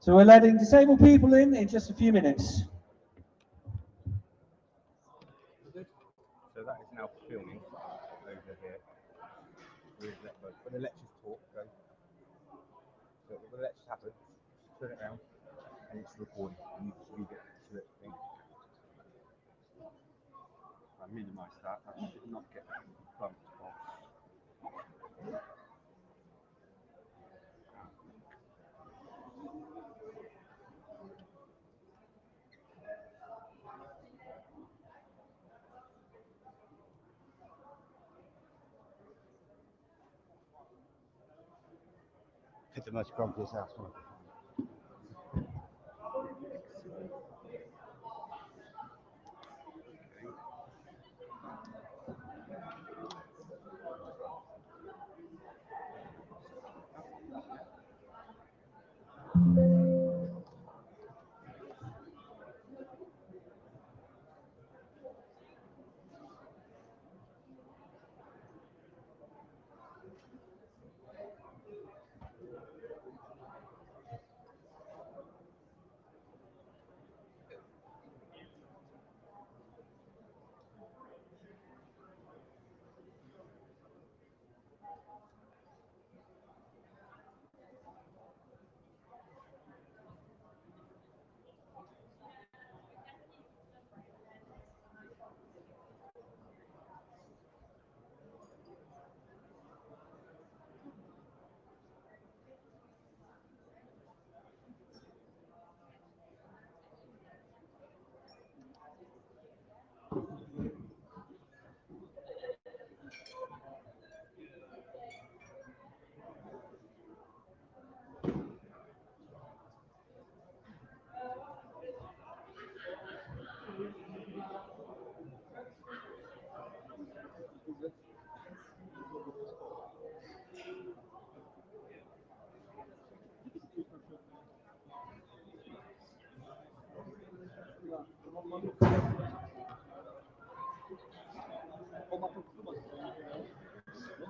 So we're letting disabled people in just a few minutes. So that is now filming over here. When the lectures talk, go. So when the lectures happen, turn it around and it's recording. And you just read it to the thing. I minimise that. I should not get bumped off. It's the most grumpiest house one.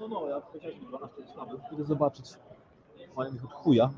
No, ja powiedziałem 12 ustawy, idę zobaczyć. Mają ich od chuja.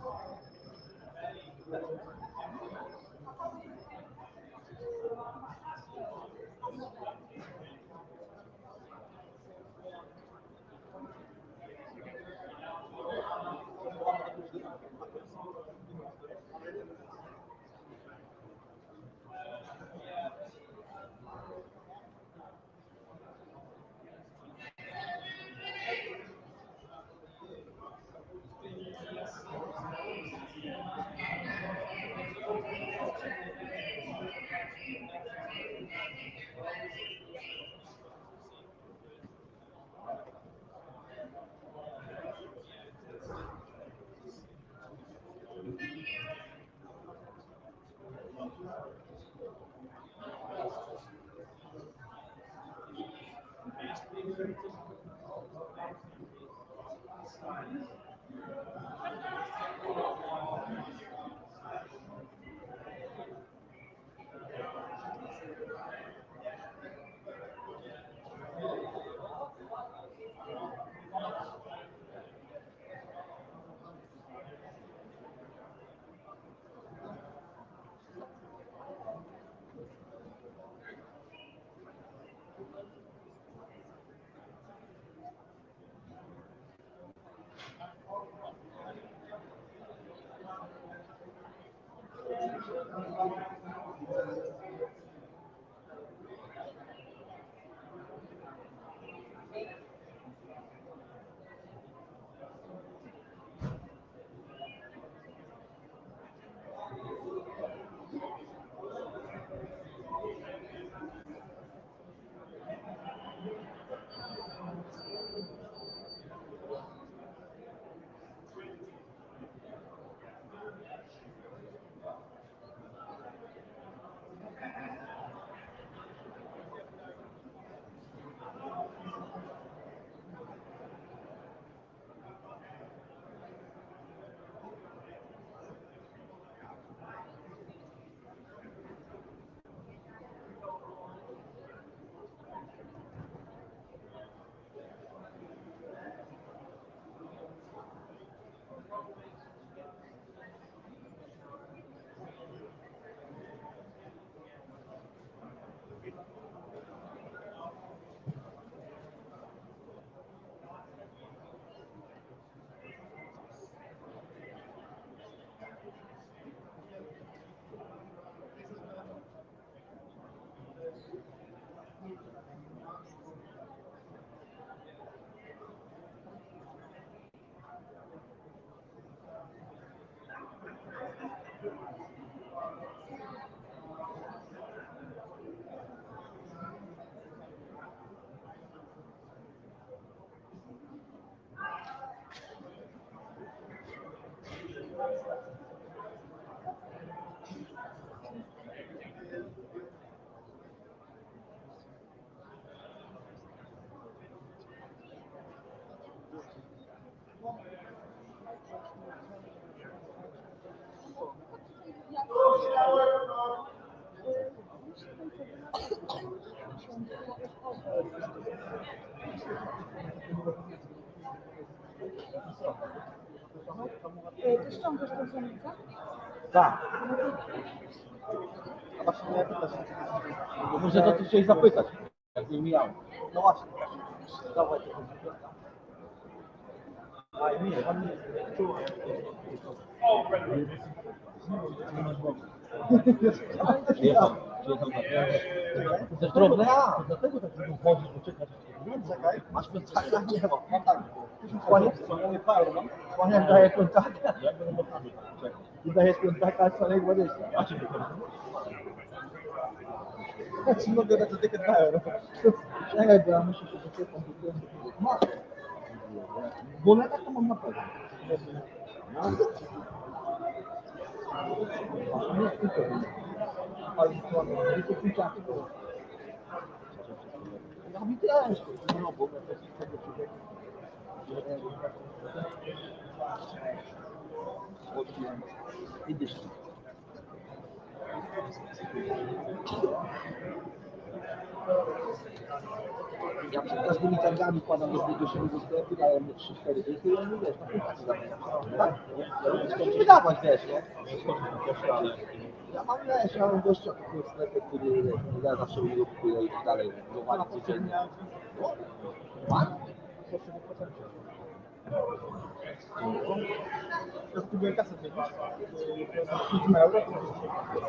Ty ściągasz tę samicę? Tak. A właśnie miałem pytać. Może to ty chciałeś zapytać, jak nie miałem. No właśnie. Dawaj. A nie, pan nie przyjechał na to jest drobne, dlatego tak będą chodzić, poczekać. Czekaj, masz piątaka? Nie ma, mam tak. Słaniak daje piątaka. I dajesz piątaka, a Słaniak 20. A ci wychodzi? Ja ci mogę dać za tykiet 2 euro. Czekaj, bo ja muszę się doczekać. Bo ja tak to mam na pewno. Nie, tylko. Ale to jest pięciaki. Ja widziałem, że to jest robot, jak jest tego człowieka. Idziesz. Ja przed każdymi targami kładam do siebie do sklepu, dają mnie 3-4 dychy i oni wiesz, na punkcie zamieniam. Tak? To nie wydawać, wiesz, nie? Ja mam wiesz, ja mam gościa w sklepie, który ja zawsze u niego kupuję i tak dalej. Prowadzi codziennie. Ja kupiłem kasę kiedyś, 5 euro, to jest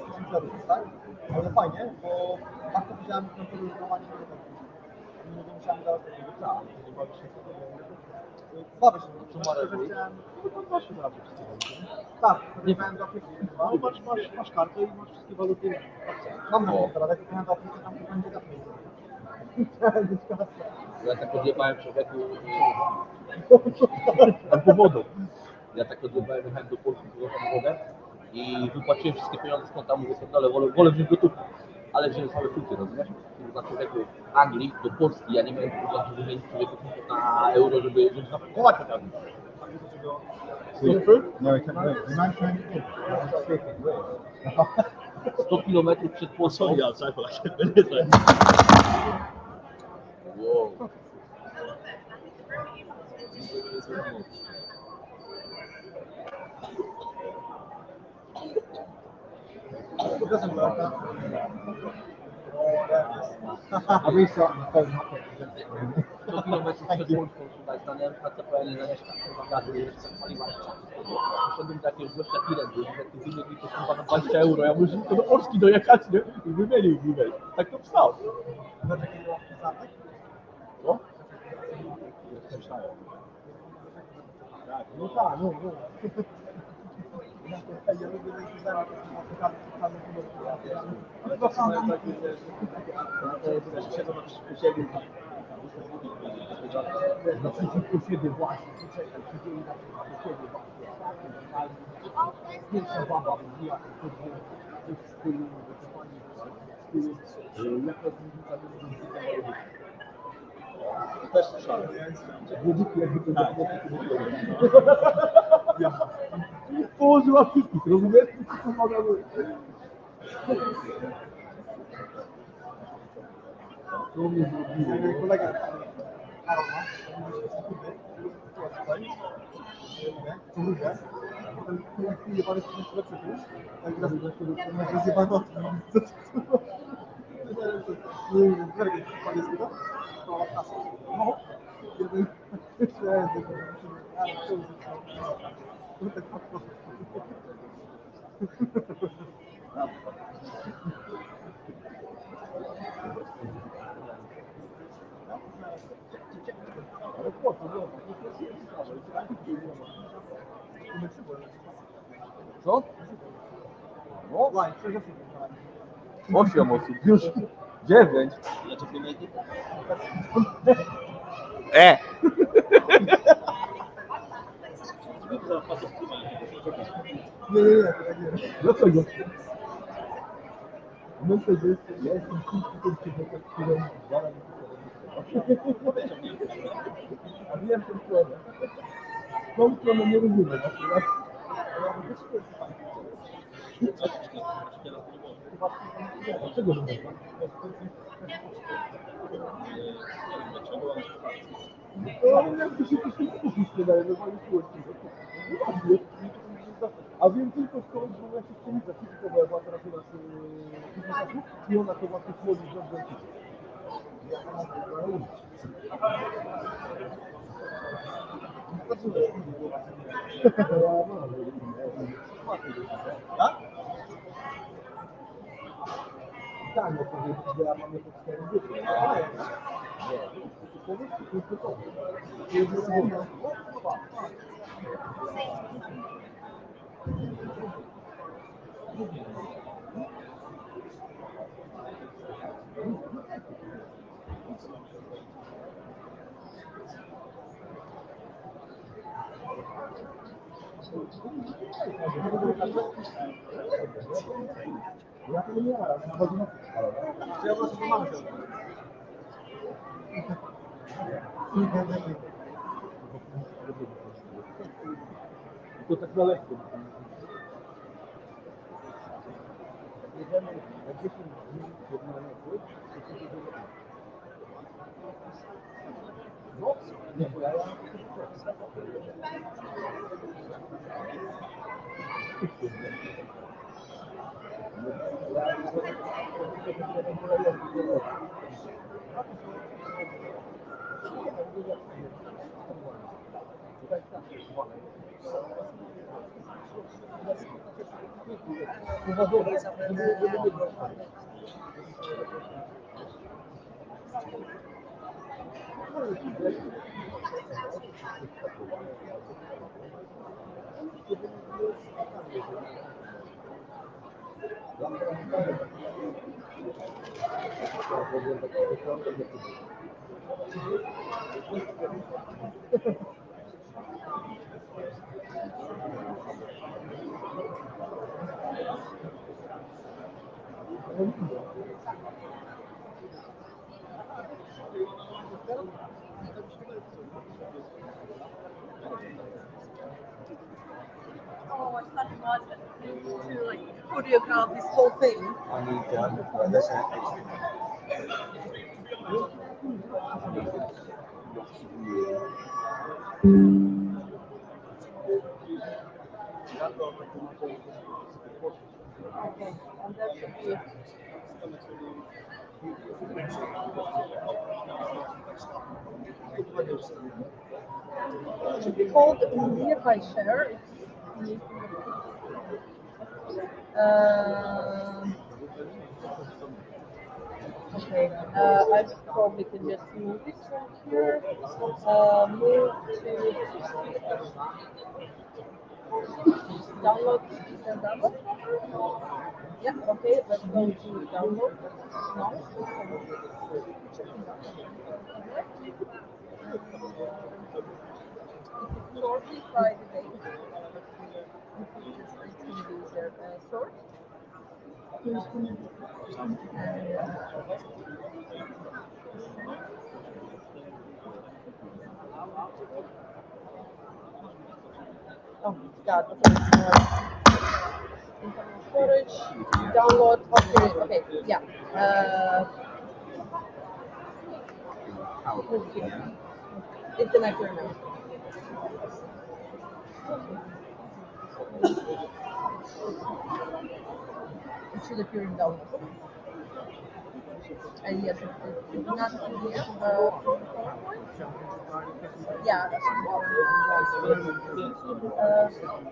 10 euro, tak? Ale fajnie, bo tak to widziałem na programowanie do tego. Nie musiałem dawać takiego czasu, nie bawię się bawię się w to, że chciałem, no to właśnie zrobić wszystkie waluty. Tak, nie miałem do aplikacji, masz kartę i masz wszystkie waluty. Mam na teraz, jak miałem do aplikacji, tam to będzie lepiej. Ja tak odjebałem człowieku albo wodą. Ja tak odjebałem, jechałem do Polski, wyjechałem wodę i wypłaciłem wszystkie pieniądze z konta, mówię sobie, ale wolę wziąć gotówkę. Ale wziąłem całe futy, rozumiesz? Na człowieku Anglii do Polski, ja nie miałem problemu wymienić człowieku na euro, żeby zapakować chociaż. No, you might find it. 100 km przed Polską. Ja outside for like 10 minutes. Wow. I restart my phone. 100 km przed Polską, słuchaj, stanąłem na CPL na mieszkaniu, paliwa. Poszedłem do jakiegoś gościa Kirendy, że tu wymienił mi to chyba na 20 euro, ja muszę tylko do Polski dojechać, nie? I wymienił mi, wiesz. Tak to wstał. No? No tak, no. Ja lubię ale to są takie, że siedzą naprzeciwko siebie. Naprzeciwko siebie właśnie, poczekaj, siedzieli naprzeciwko siebie właśnie. Pierwsza baba mówiła, że w stylu, jak to jest różnica też słyszałem. Włodziki jakby to położyła wszystkich, rozumiesz? Co mogła być? To mnie zrobiło. Kolega Karol ma, co lubię, potem jebany z lepszy tu, tak raz jest jebany od nie wiem, Bergen, pan jest chyba? To ma kasę. No, jeden, ale to jest tak po prostu. Ale po co, no, Co? no, 8 osób, już 9. nie, to tak nie. Dlaczego? Myślę, że ja jestem tym człowiekiem, którym zaraz a wiem ten człowiek. Tą stronę nie rozumiem. Dlaczego rozumiem? A wiem tylko skąd była się ścienica fizykowa, była teraz u nas i ona to właśnie słodzi z Adventure. Tak? Tak, no powiedzieć, że ja mam jakieś 4 grupy. Nie, powiedz, to jest gotowe. To jest gotowe. Ja to nie miałem, chodzi na to. Ja właśnie mam się. To tak na lekko. Jedziemy na 10 dni na nocy, to się zrobi. No, nie, bo ja Oh, I can't imagine to like choreograph this whole thing. I need to listen. Okay, and that should be should be called nearby share. Okay, I probably can just move it from here. Move to download. Then download. Yeah, okay, let's go to download. No. Sorted by the date. It's going to be easier. Sort. Oh God, okay. Internal storage, download, okay, yeah. It's the next one now. It should appear in download. And yes, it's not PDF. Yeah, that's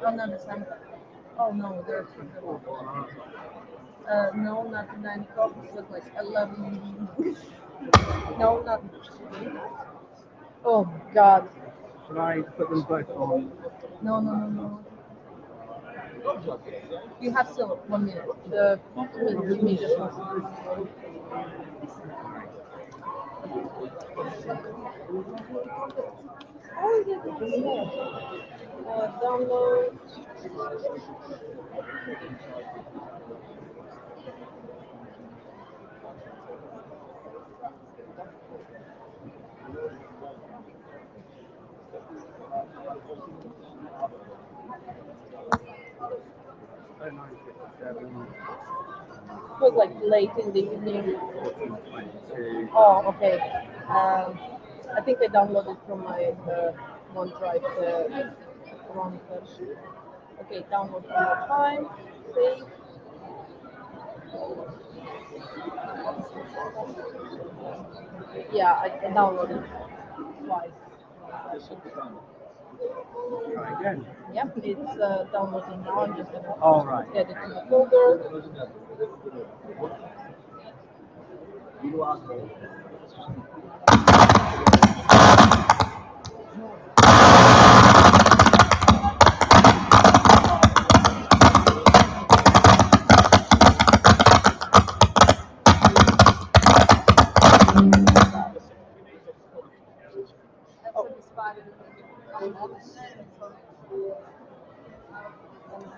another time. Oh no, there's no, not 9 copies, look like 11. No, not. Oh God. Should I put them both on? No. You have still 1 minute. Give me just 1 second. Oh, yeah, download. It was like late in the evening. Oh, okay. I think I downloaded from my OneDrive the wrong version. Okay, download one more time. Save. Yeah, I downloaded twice. Try again. Yep, it's downloading now. I'm just gonna All right. add it to the folder.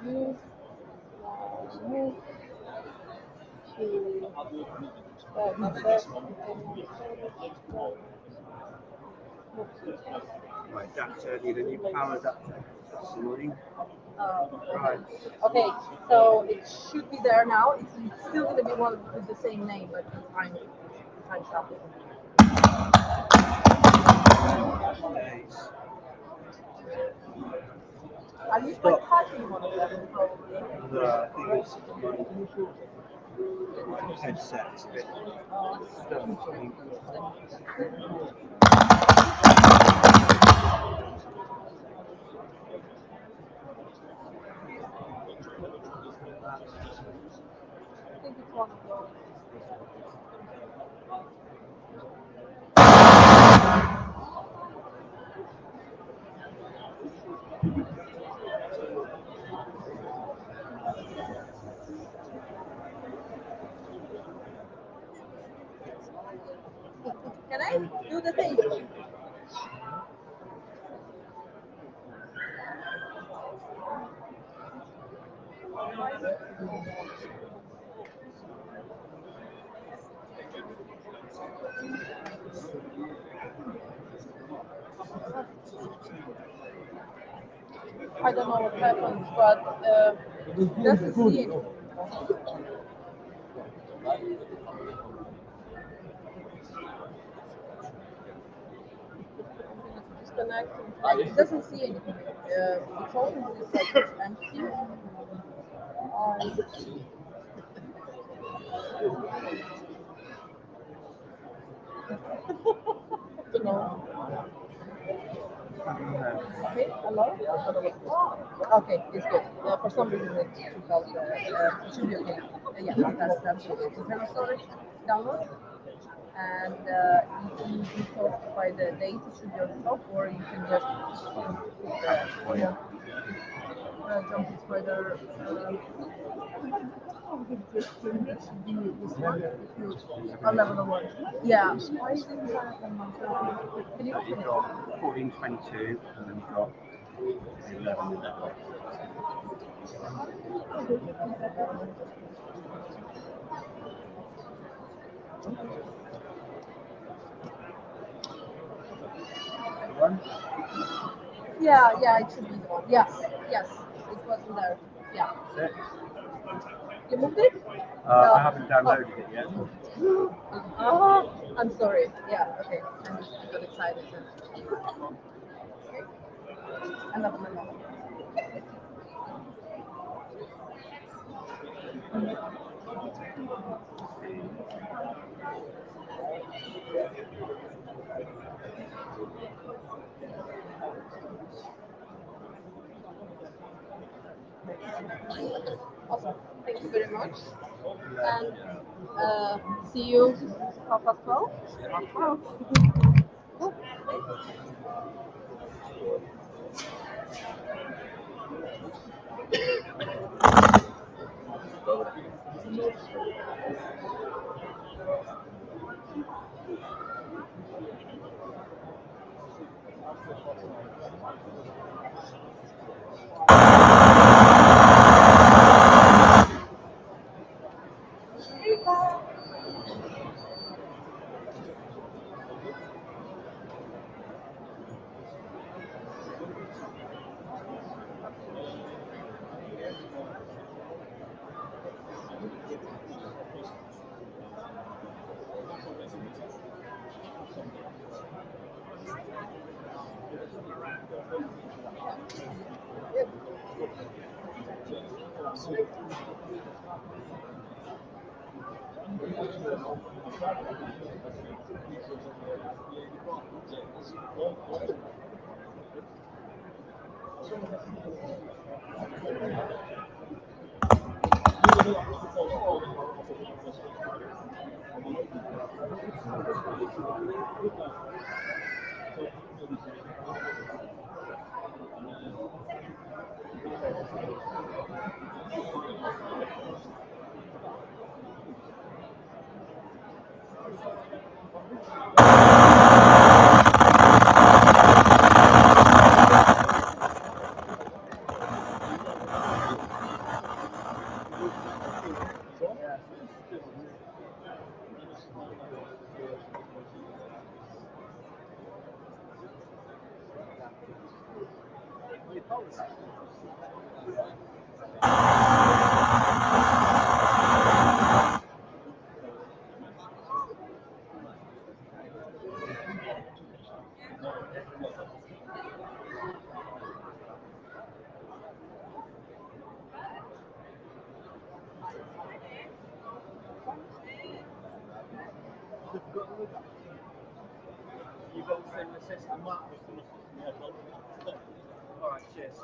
View. Move to Right, adapter, need a new power adapter. That's annoying. Right. Okay, so it should be there now. It's still going to be one with the same name, but time shuffle. Days. Are you quite happy one of them, probably? I think it's my headset is a bit stuck. I think. I think it's one of those. Can I do the thing? I don't know what happens, but it doesn't see anything. Disconnect. It doesn't see anything. It's always like it's empty. Don't know. Okay, hello? Okay, it's good. For some reason it took out it should be okay now. Yeah, that's okay. So zero storage, download. And if you sort by the date, it should be on the top, or you can just jump it further. It should be this one, on level 1. Yeah. Why isn't that on my phone? Can you open You've it? got 1422 and then you've got 1111. One? Yeah, it should be the one. Yes, it wasn't there. Yeah. That's it. You moved it? I haven't downloaded it yet. I'm sorry. Yeah, okay. I just got excited. Okay. Another one. Awesome. Thank you very much. And see you 12:30. Oh. Cool. You've got the same necessity. All right, cheers.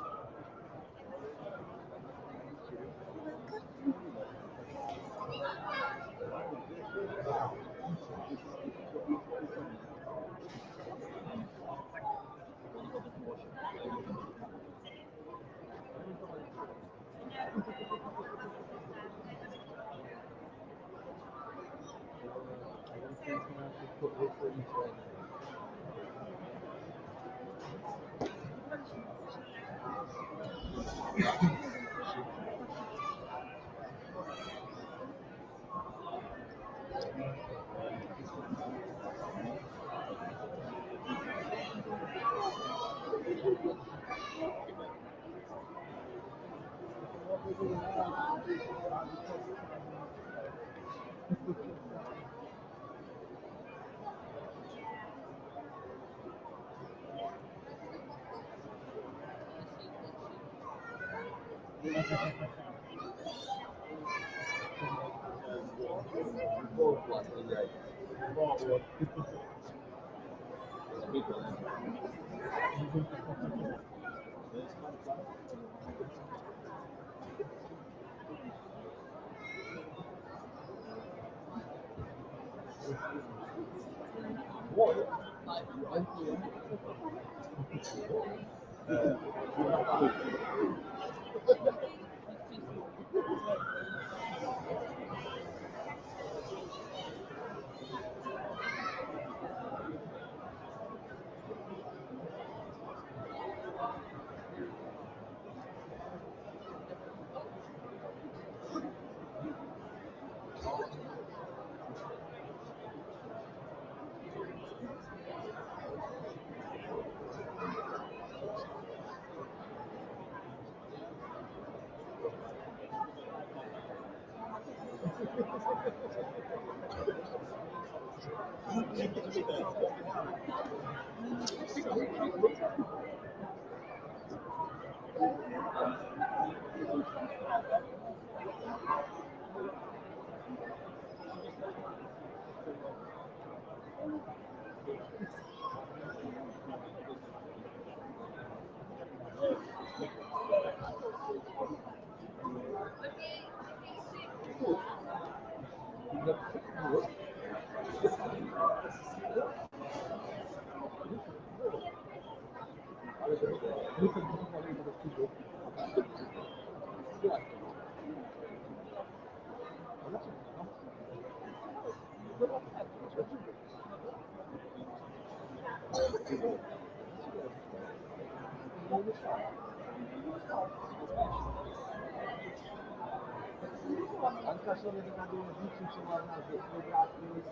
Anche solo vedendo un video su guardare dei gatti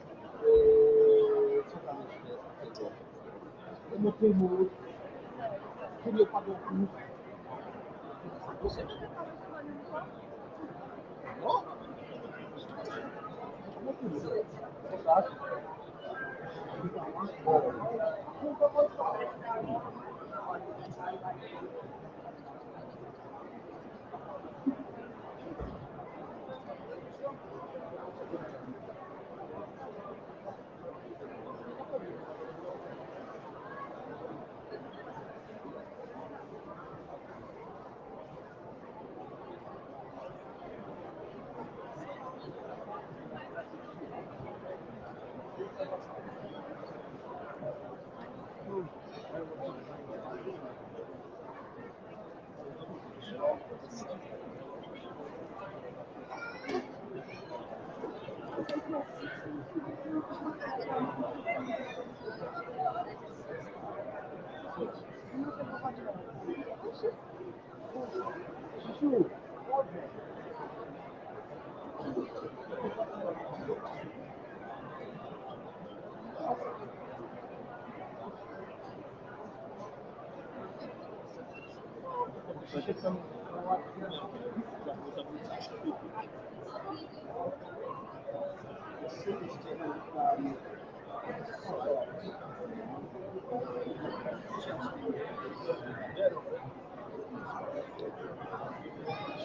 totalmente ecco. E mi primo quindi io parlo più no? So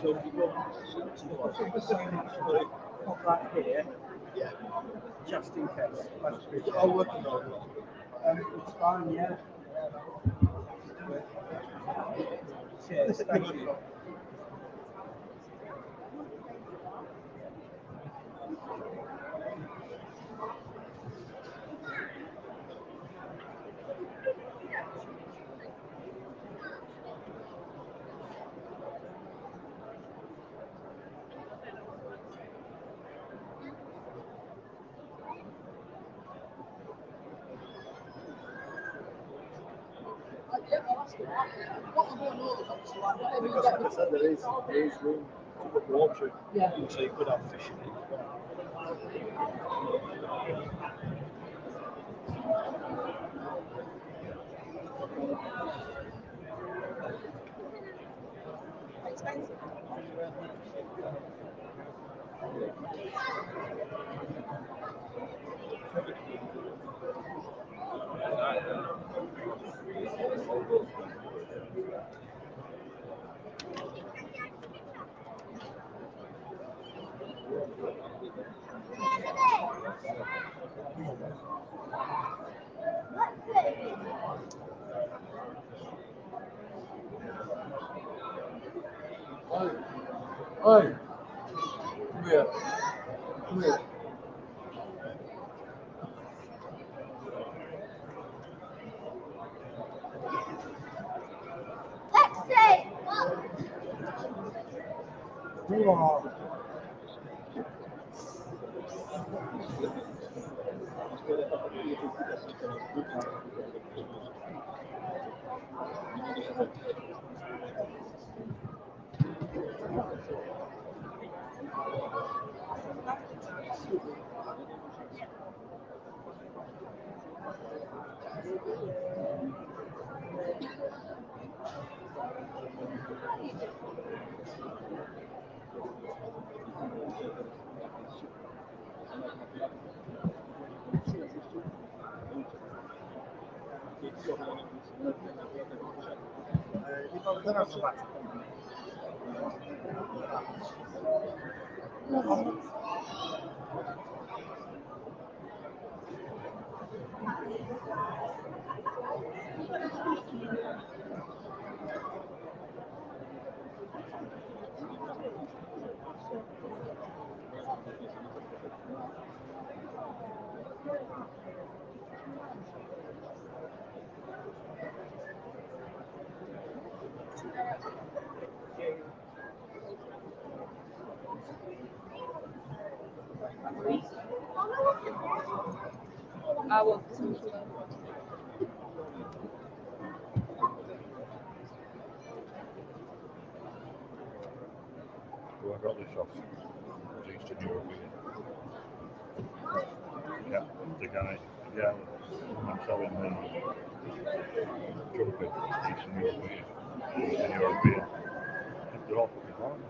you go pop that here, yeah, just in case. I'll work on it. It's fine, yeah. Cheers, thank you. Because like I said, there is room to put water in, so you could have fish in it. Expensive. Oi, come here. Come here. Wow. Zaraz zobaczę. I will. Well, I got this off Eastern European. Yeah, the guy, yeah, I'm selling the trumpet, Eastern European. They're all fucking fine.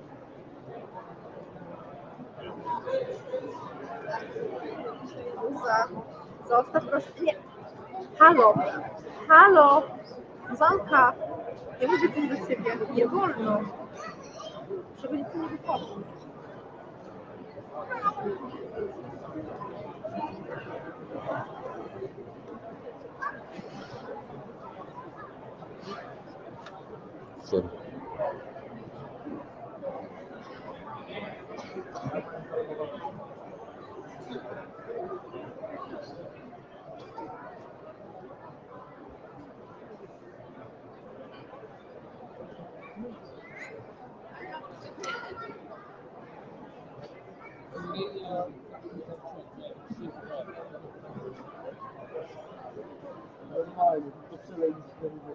Zostaw proszę. Nie. Halo. Halo. Zalka. Ja mówię coś do ciebie. Nie wolno. Żeby nic nie wychodził. Sorry. aynı. Sosyal ilişkilerinde.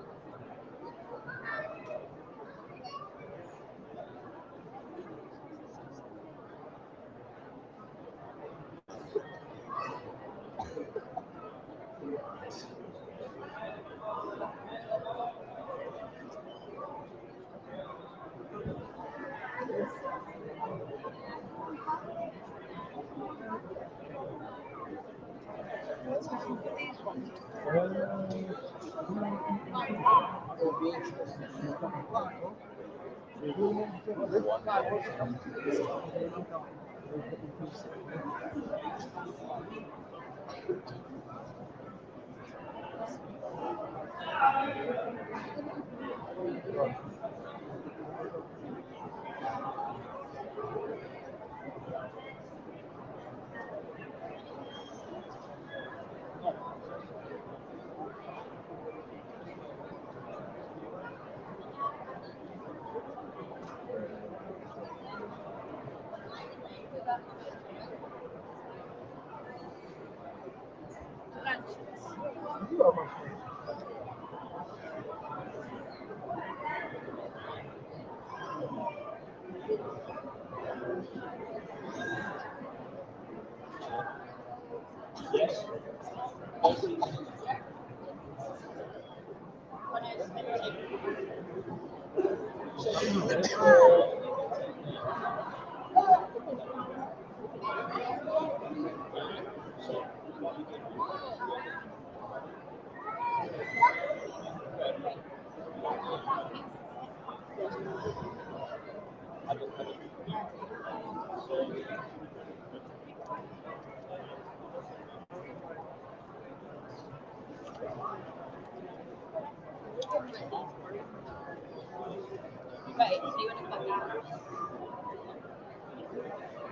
Right, so you want to come down?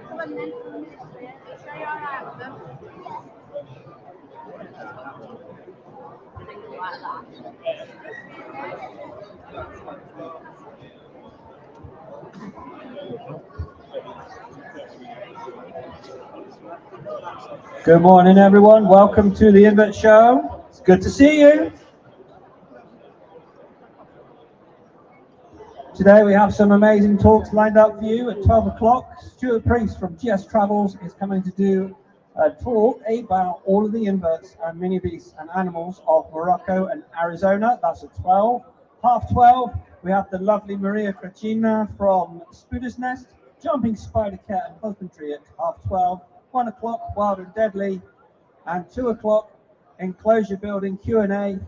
Come on then. Show your arms. Like that. Good morning, everyone. Welcome to the Invert Show. It's good to see you. Today we have some amazing talks lined up for you at 12 o'clock. Stuart Priest from GS Travels is coming to do a talk about all of the inverts and mini beasts and animals of Morocco and Arizona. That's at 12. Half 12, we have the lovely Maria Krachina from Spooder's Nest, Jumping Spider Cat and Husbandry at half 12. 1 o'clock, Wild and Deadly, and 2 o'clock, Enclosure Building Q&A,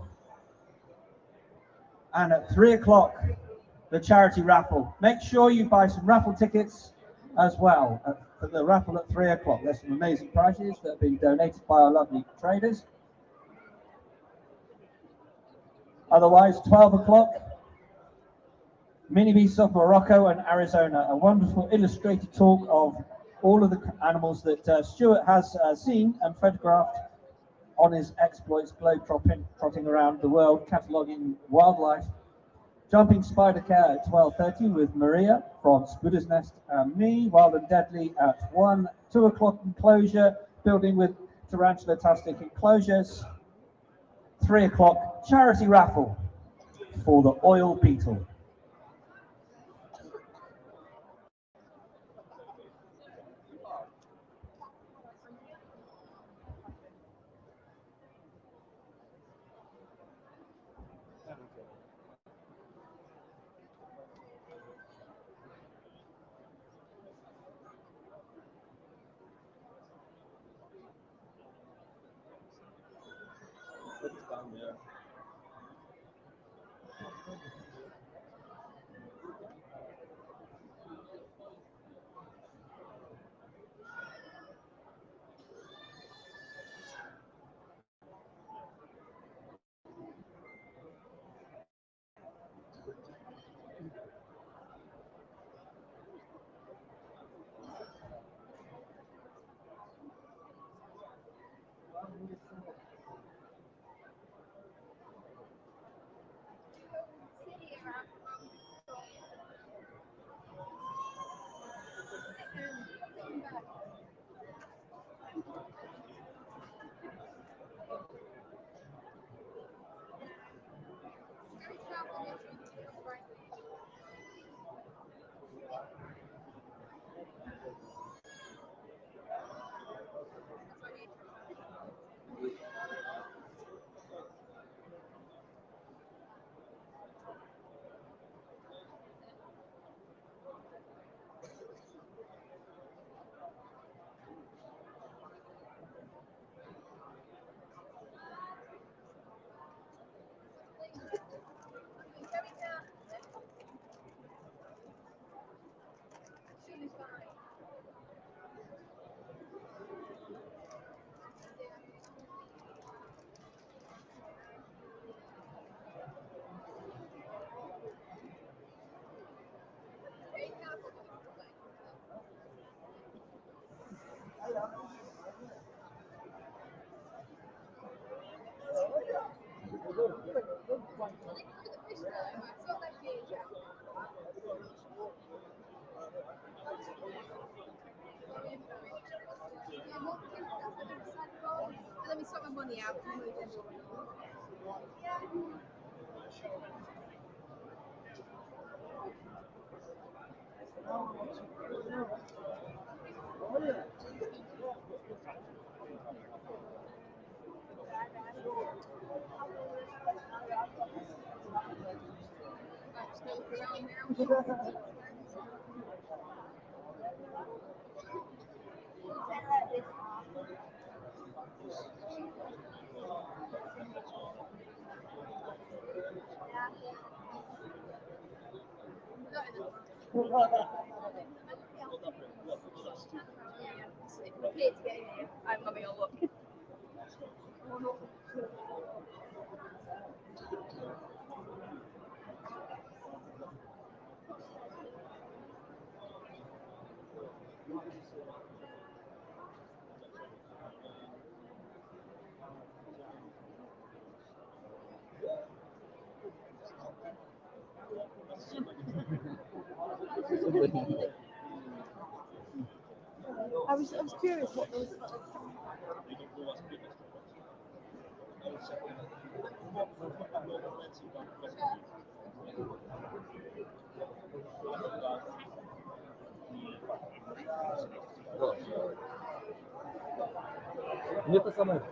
and at 3 o'clock, the charity raffle. Make sure you buy some raffle tickets as well for the raffle at 3 o'clock. There's some amazing prizes that have been donated by our lovely traders. Otherwise, 12 o'clock, Mini Beasts of Morocco and Arizona, a wonderful illustrated talk of all of the animals that Stuart has seen and photographed on his exploits, globe-trotting around the world, cataloguing wildlife. Jumping Spider Cat at 12:30 with Maria from Spooder's Nest and me. Wild and Deadly at 1. 2 o'clock, Enclosure Building with Tarantula-tastic enclosures. 3 o'clock, charity raffle for the oil beetle. money out. I'm having a look. I was curious what those. Nie to samego.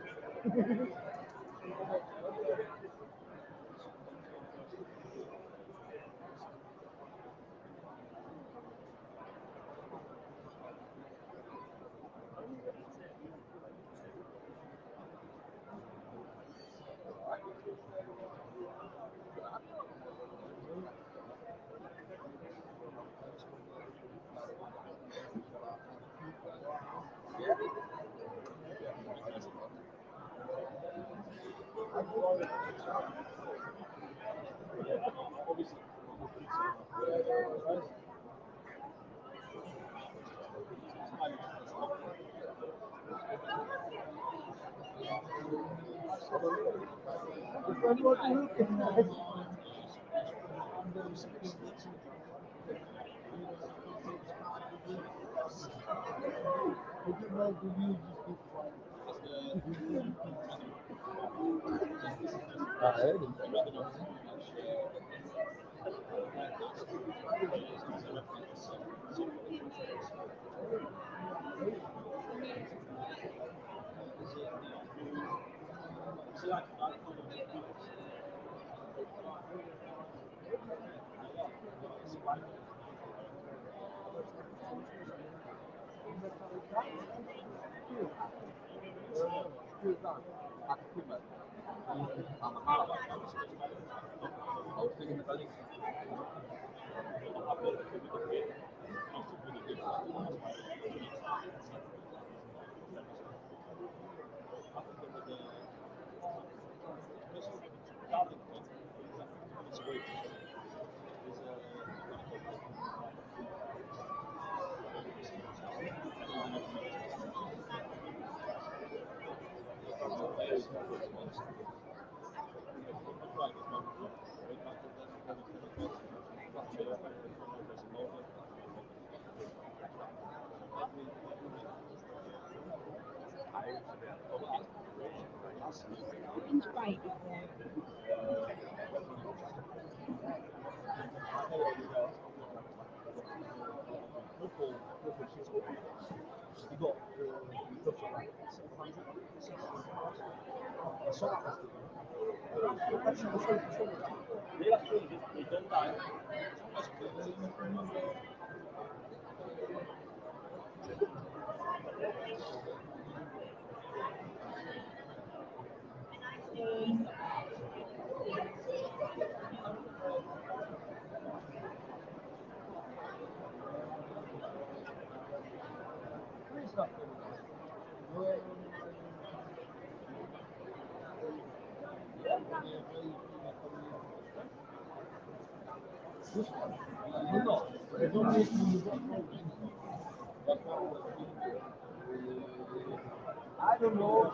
I don't know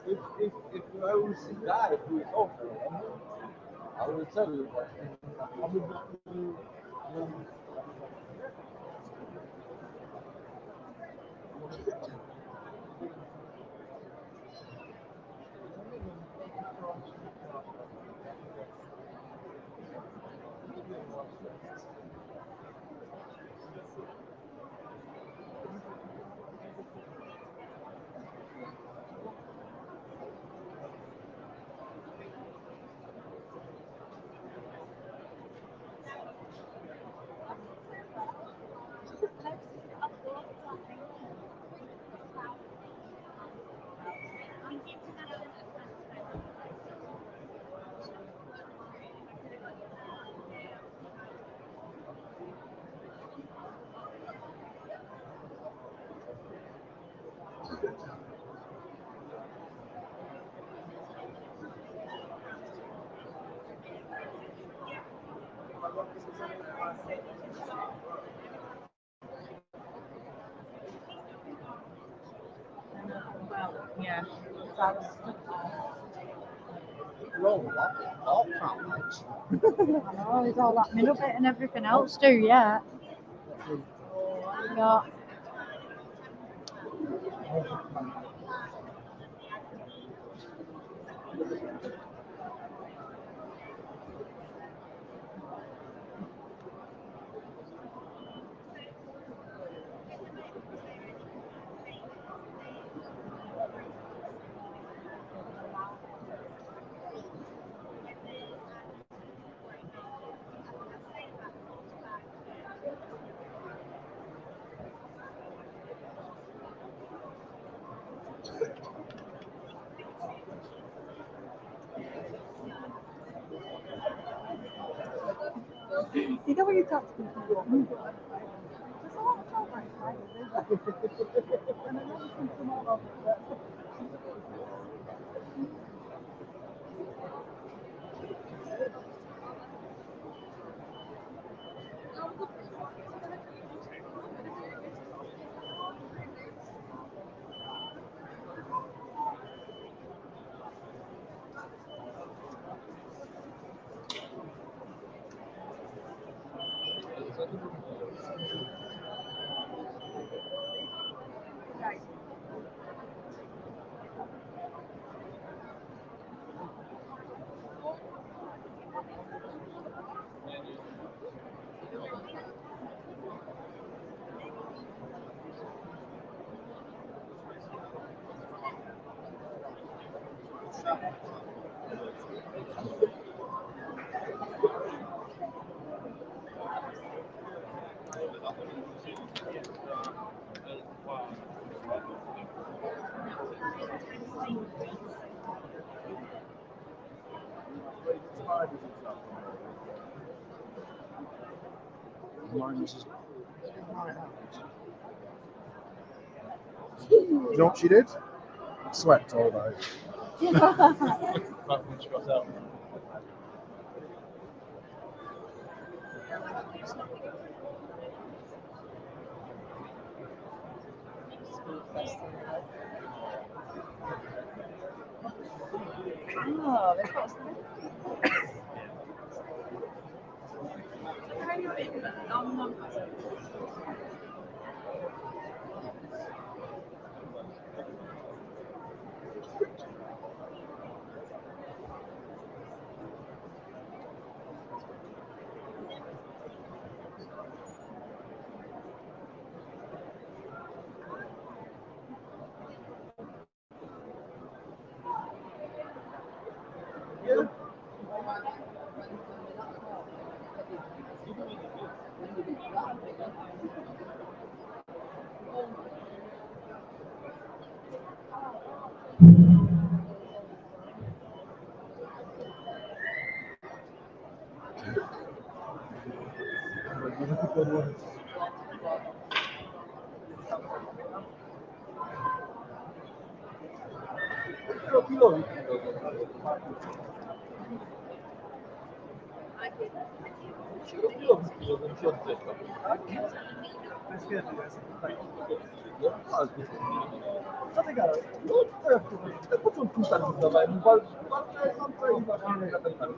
if I was a guy who is offered, I will tell you. I would not do. Well, yeah. That's Roll up. Oh, can't much. I know, there's all that middle bit and everything else too, yeah. Yeah. You know when you talk to people, there's a lot of talk right now, and I never see them all of it. Mine was just. You know what she did? Swept all those. Right when she got out. Oh, they've got some. Co ty gadasz? No to jak to? Na początku tak zdawałem. Walczę i właśnie za ten targ.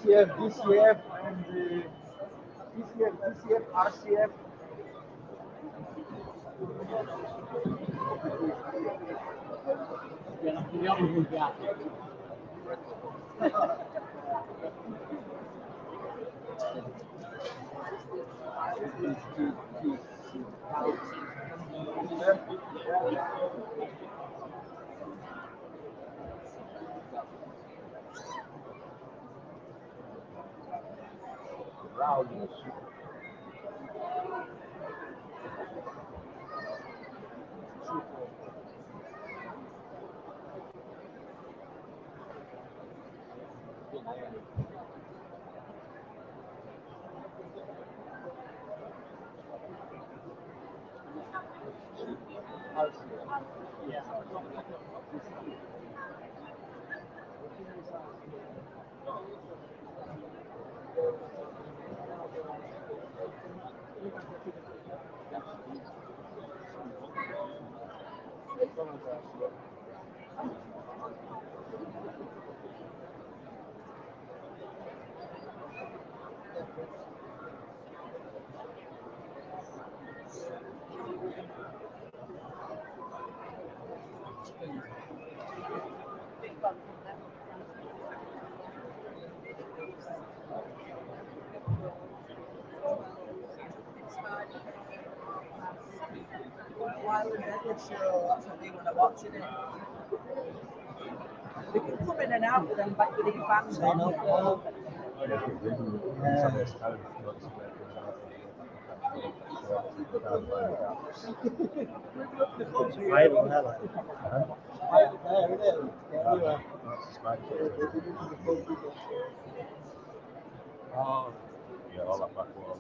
There's DCF, and DCF, RCF. While in Netflix show, that's what they want to watch, isn't it? They can come in and out with them back with these bands on. Oh, yeah, all that back wall.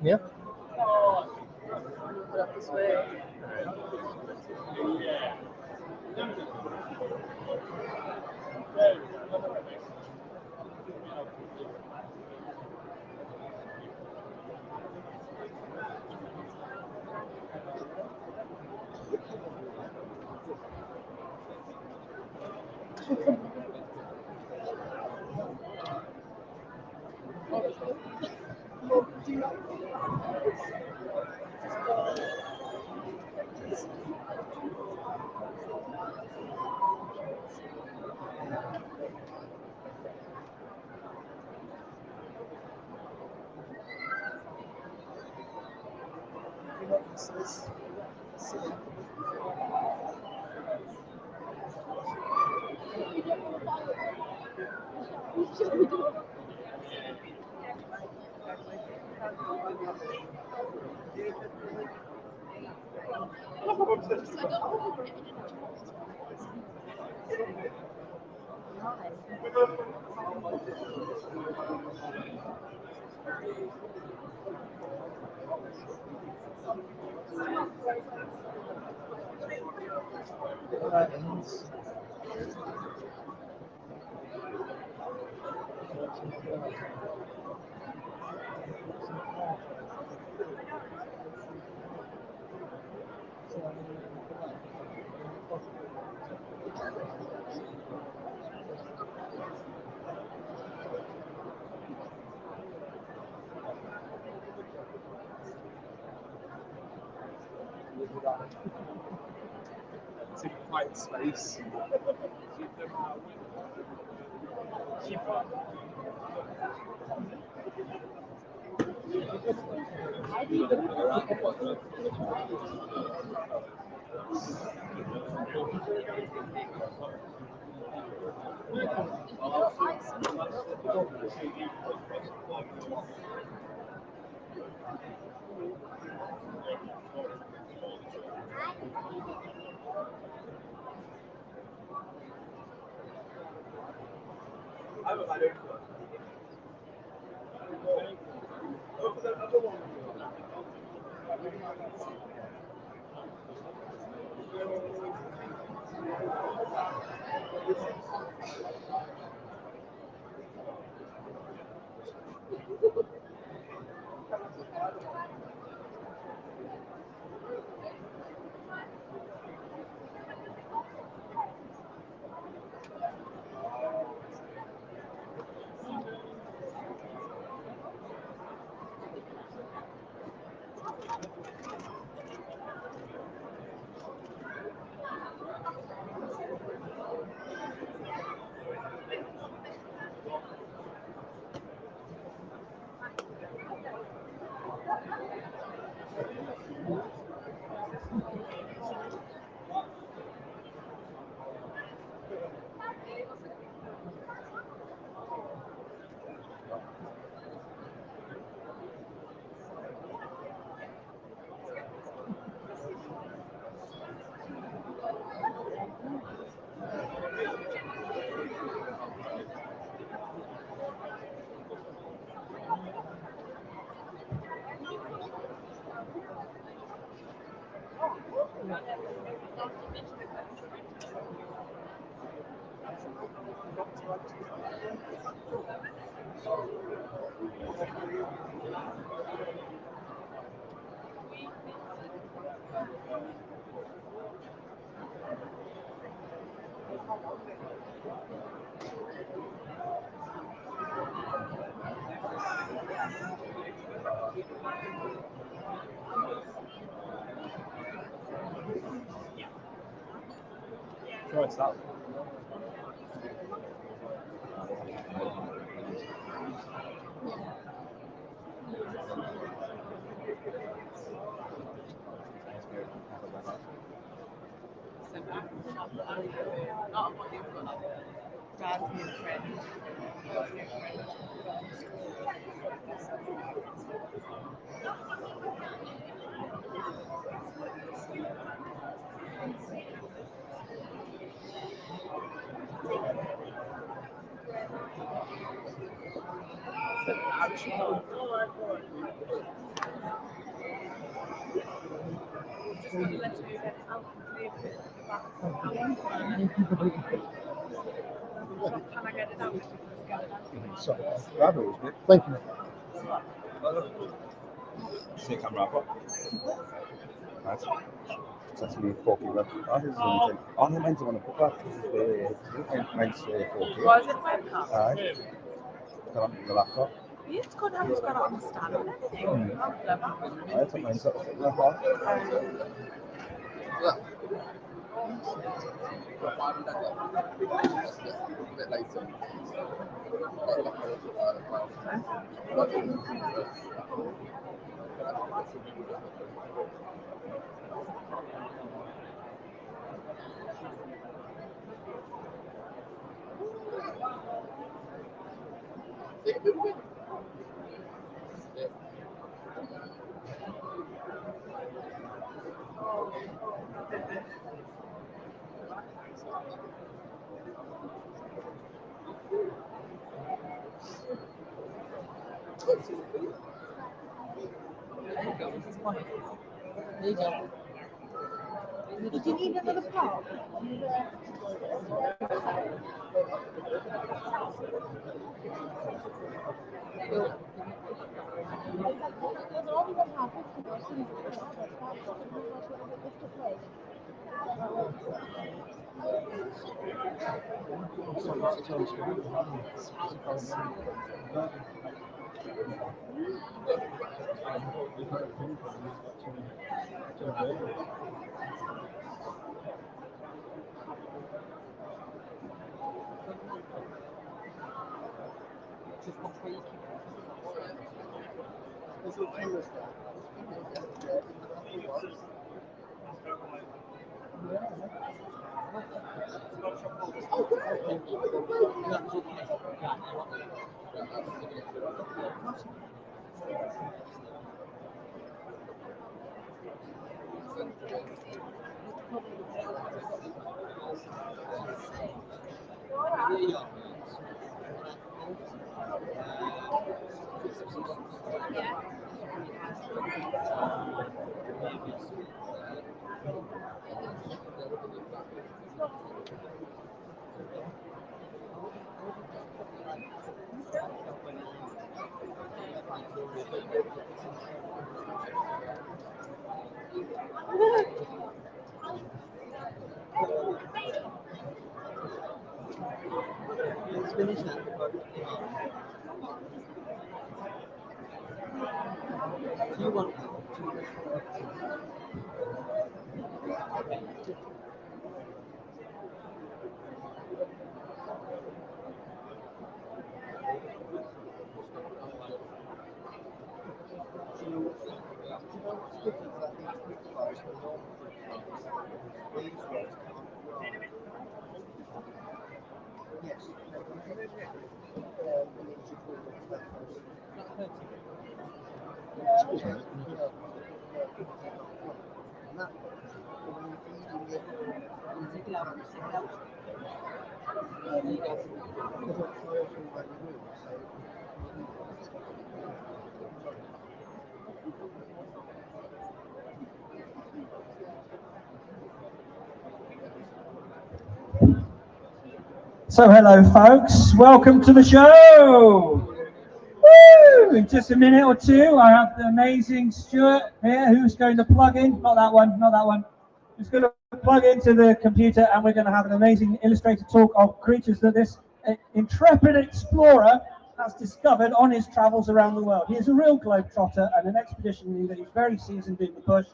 Yeah. Put up this way. To quiet space. Choice that. Dad's new friend. Can I get it out? So, rather, isn't it? Thank you. See camera up. Right. It's actually 4K web. On the men's one, but men's 4K. Was it webcam? Aye. The laptop. It's good how it's got it on the stand and everything. How clever. I took mine sort of like that. A bit later. There you go. Did you need another pot? Let's finish that. Do you want So hello folks, welcome to the show! Woo! In just a minute or two I have the amazing Stuart here who's going to plug in, not that one, who's going to plug into the computer and we're going to have an amazing illustrated talk of creatures that this intrepid explorer has discovered on his travels around the world. He is a real globetrotter and an expedition leader. He's very seasoned in the bush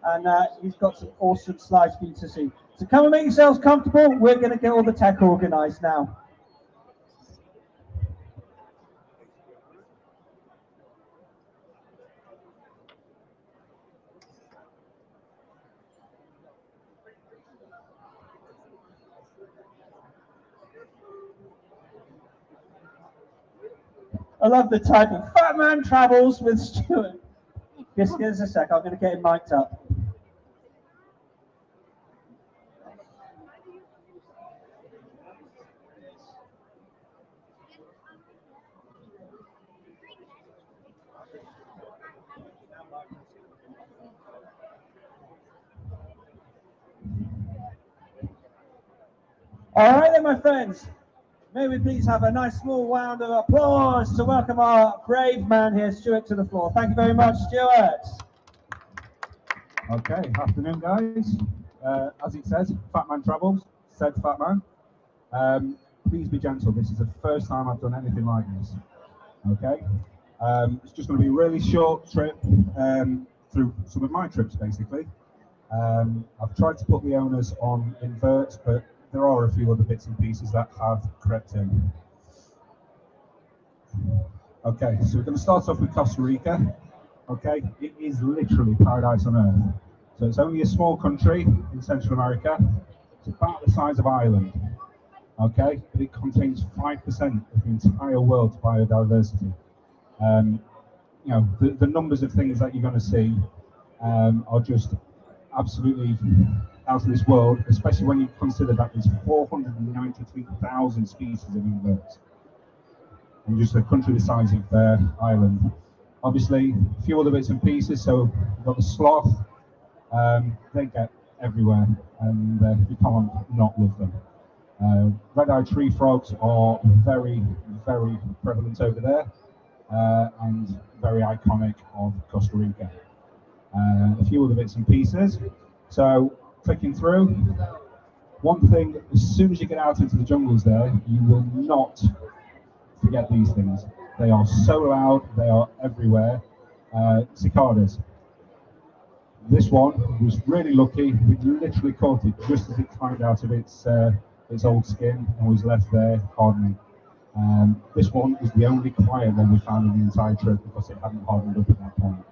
and he's got some awesome slides for you to see. So come and make yourselves comfortable. We're going to get all the tech organised now. I love the title, Fat Man Travels with Stuart. Just give us a sec, I'm going to get him mic'd up. All right then, my friends. May we please have a nice small round of applause to welcome our brave man here, Stuart, to the floor. Thank you very much, Stuart. Okay, afternoon guys. As it says, Fat Man Travels, said Fat Man. Please be gentle, this is the first time I've done anything like this. Okay, it's just going to be a really short trip through some of my trips basically. I've tried to put the owners on invert, but there are a few other bits and pieces that have crept in. Okay, so we're going to start off with Costa Rica. Okay, it is literally paradise on earth. So it's only a small country in Central America. It's about the size of Ireland. Okay, but it contains 5% of the entire world's biodiversity. You know, the numbers of things that you're going to see are just absolutely out of this world, especially when you consider that there's 493,000 species of inverts in just a country the size of Ireland. Obviously, a few other bits and pieces. So we've got the sloth. They get everywhere, and you can't not love them. Red-eyed tree frogs are very, very prevalent over there, and very iconic of Costa Rica. A few other bits and pieces. So clicking through, one thing, as soon as you get out into the jungles there, you will not forget these things. They are so loud, they are everywhere. Cicadas. This one was really lucky. We literally caught it just as it climbed out of its old skin and was left there hardening. This one was the only quiet one we found in the entire trip because it hadn't hardened up at that point.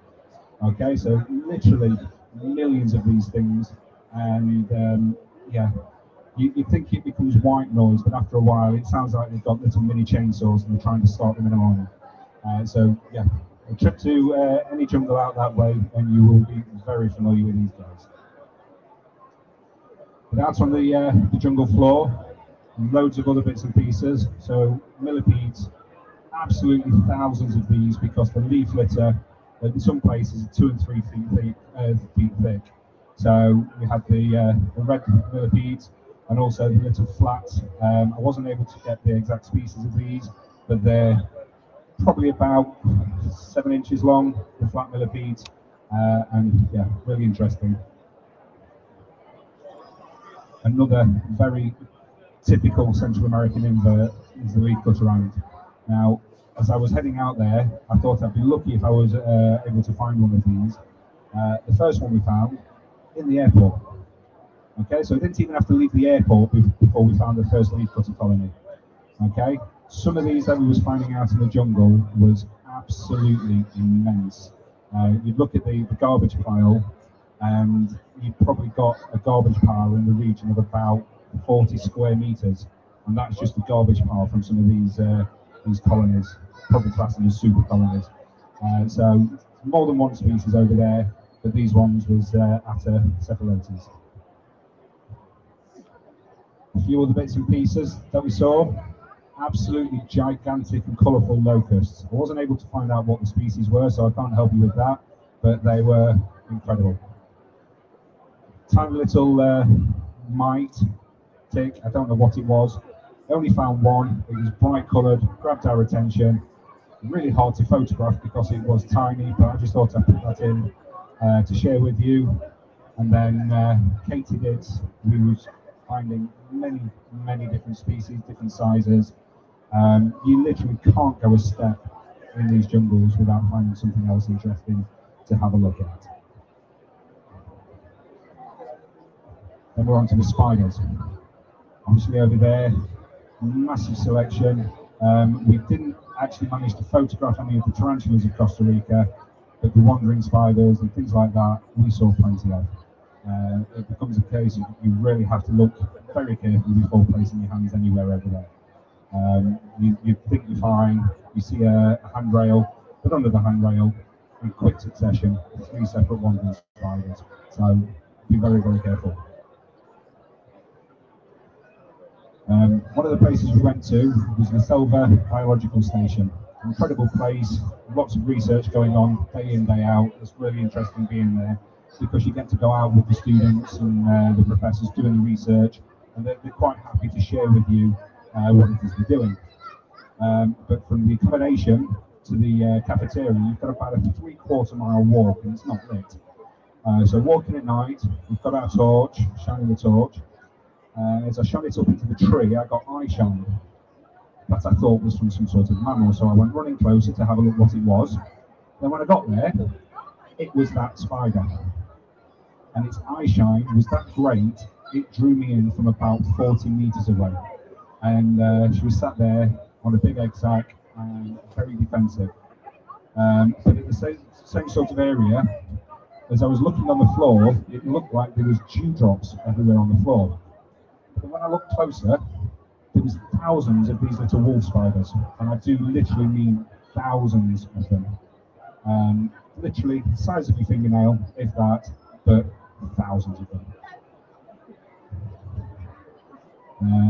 Okay, so literally millions of these things, and yeah, you think it becomes white noise, but after a while it sounds like they've got little mini chainsaws and they're trying to start them in the morning. So yeah, a trip to any jungle out that way and you will be very familiar with these guys. But out on the jungle floor, loads of other bits and pieces. So millipedes, absolutely thousands of these because the leaf litter in some places are 2 and 3 feet thick. So we had the red millipedes and also the little flats. I wasn't able to get the exact species of these, but they're probably about 7 inches long, the flat millipedes, and yeah, really interesting. Another very typical Central American invert is the leafcutter ant. Now, as I was heading out there, I thought I'd be lucky if I was able to find one of these. The first one we found in the airport. Okay, so we didn't even have to leave the airport before we found the first leafcutter colony. Okay, some of these that we was finding out in the jungle was absolutely immense. You'd look at the garbage pile, and you've probably got a garbage pile in the region of about 40 square meters, and that's just the garbage pile from some of these colonies, probably classed as super colonies. So more than one species over there, but these ones was Atta cephalates. A few other bits and pieces that we saw. Absolutely gigantic and colourful locusts. I wasn't able to find out what the species were, so I can't help you with that, but they were incredible. Tiny little mite tick, I don't know what it was. I only found one. It was bright coloured, grabbed our attention. Really hard to photograph because it was tiny, but I just thought I'd put that in to share with you. And then Katie did. We was finding many different species, different sizes. You literally can't go a step in these jungles without finding something else interesting to have a look at. Then we're on to the spiders. Obviously over there, massive selection. We didn't actually manage to photograph any of the tarantulas of Costa Rica, but the wandering spiders and things like that, we saw plenty of. It becomes a case of you really have to look very carefully before placing your hands anywhere over there. You think you're fine, you see a handrail, but under the handrail, in quick succession, 3 separate wandering spiders. So be very careful. One of the places we went to was the Selva Biological Station. Incredible place, lots of research going on day in, day out. It's really interesting being there because you get to go out with the students and the professors doing the research, and they're quite happy to share with you what it is they're doing. But from the accommodation to the cafeteria, you've got about a 3/4 mile walk, and it's not lit. So walking at night, we've got our torch, shining the torch. As I shone it up into the tree, I got eye shine. That I thought was from some sort of mammal, so I went running closer to have a look what it was. Then when I got there, it was that spider. And its eye shine was that great, it drew me in from about 40 meters away. And she was sat there on a big egg sac and very defensive. But at the same sort of area, as I was looking on the floor, it looked like there was dewdrops everywhere on the floor. But when I looked closer, there was thousands of these little wolf spiders, and I do literally mean thousands of them. Literally the size of your fingernail, if that, but thousands of them.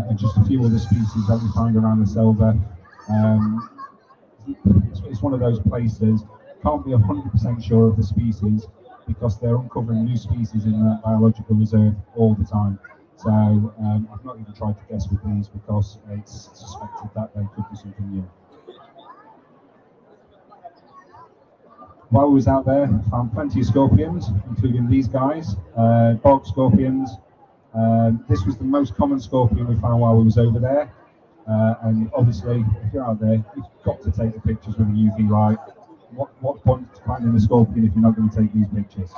And just a few other species that we find around the Selva. It's one of those places, can't be 100% sure of the species because they're uncovering new species in that biological reserve all the time. So I've not even tried to guess with these because it's suspected that they could be something new. While we was out there, I found plenty of scorpions, including these guys, bog scorpions. This was the most common scorpion we found while we was over there. And obviously, if you're out there, you've got to take the pictures with a UV light. What point finding the scorpion if you're not going to take these pictures?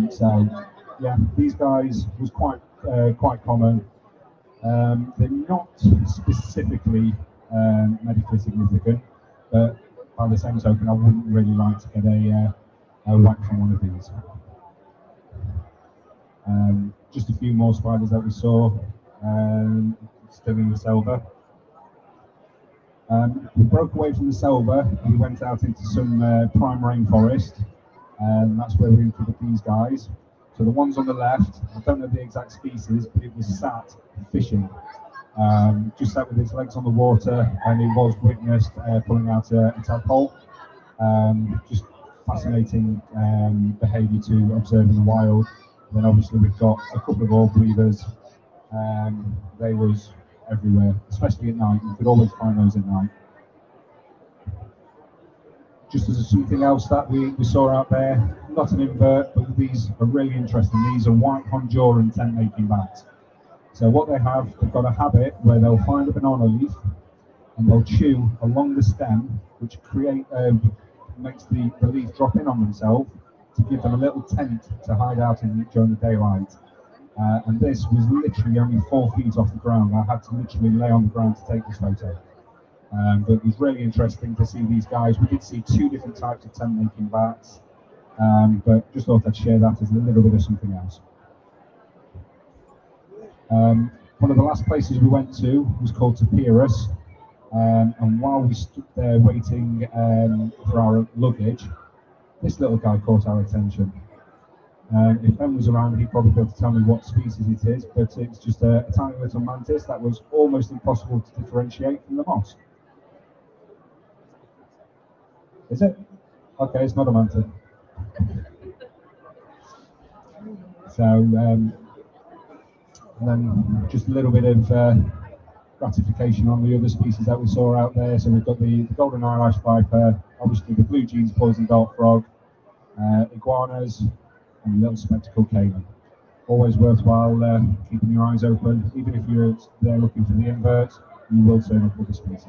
So, yeah, these guys was quite common. They're not specifically medically significant, but by the same token, I wouldn't really like to get a whack from one of these. Just a few more spiders that we saw. still in the selva. We broke away from the selva and we went out into some prime rainforest, and that's where we encountered these guys. So the ones on the left, I don't know the exact species, but it was sat fishing. Just sat with its legs on the water, and it was witnessed pulling out a tadpole. Just fascinating behaviour to observe in the wild. And then obviously we've got a couple of orb weavers. They was everywhere, especially at night. You could always find those at night. Just as something else that we saw out there, not an invert, but these are really interesting. These are white Honduran tent-making bats. So what they have, they've got a habit where they'll find a banana leaf and they'll chew along the stem, which makes the leaf drop in on themselves to give them a little tent to hide out in during the daylight. And this was literally only 4 feet off the ground. I had to literally lay on the ground to take this photo. But it was really interesting to see these guys. We did see 2 different types of tent-making bats, but just thought I'd share that as a little bit of something else. One of the last places we went to was called Tapirus, and while we stood there waiting for our luggage, this little guy caught our attention. If Ben was around, he'd probably be able to tell me what species it is, but it's just a tiny little mantis that was almost impossible to differentiate from the moss. Is it? Okay, it's not a mantis. So, and then just a little bit of gratification on the other species that we saw out there. So we've got the golden eyelash viper, obviously the blue jeans poison dart frog, iguanas, and little spectacled caiman. Always worthwhile keeping your eyes open. Even if you're there looking for the inverts, you will turn up other species.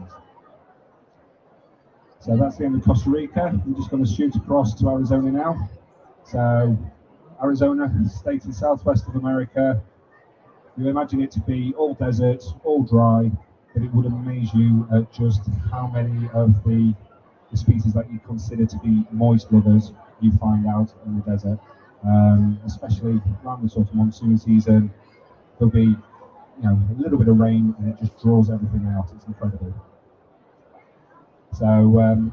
So that's the end of Costa Rica. We're just going to shoot across to Arizona now. So Arizona, state in southwest of America. You imagine it to be all desert, all dry, but it would amaze you at just how many of the species that you consider to be moist lovers you find out in the desert. Especially around the sort of monsoon season, there'll be a little bit of rain and it just draws everything out. It's incredible. So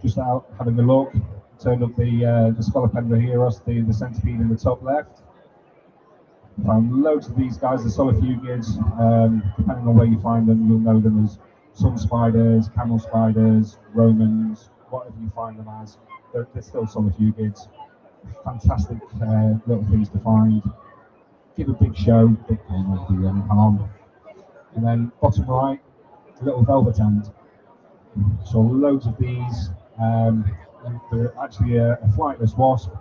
just out having a look, turned up the Scolopendra heros, the centipede in the top left. Found loads of these guys, the solifugids. Depending on where you find them, you'll know them as sun spiders, camel spiders, Romans, whatever you find them as. They're still solifugids. Fantastic little things to find. Give a big show, but can't do any harm. And then bottom right, a little velvet ant. So loads of these. They're actually a flightless wasp,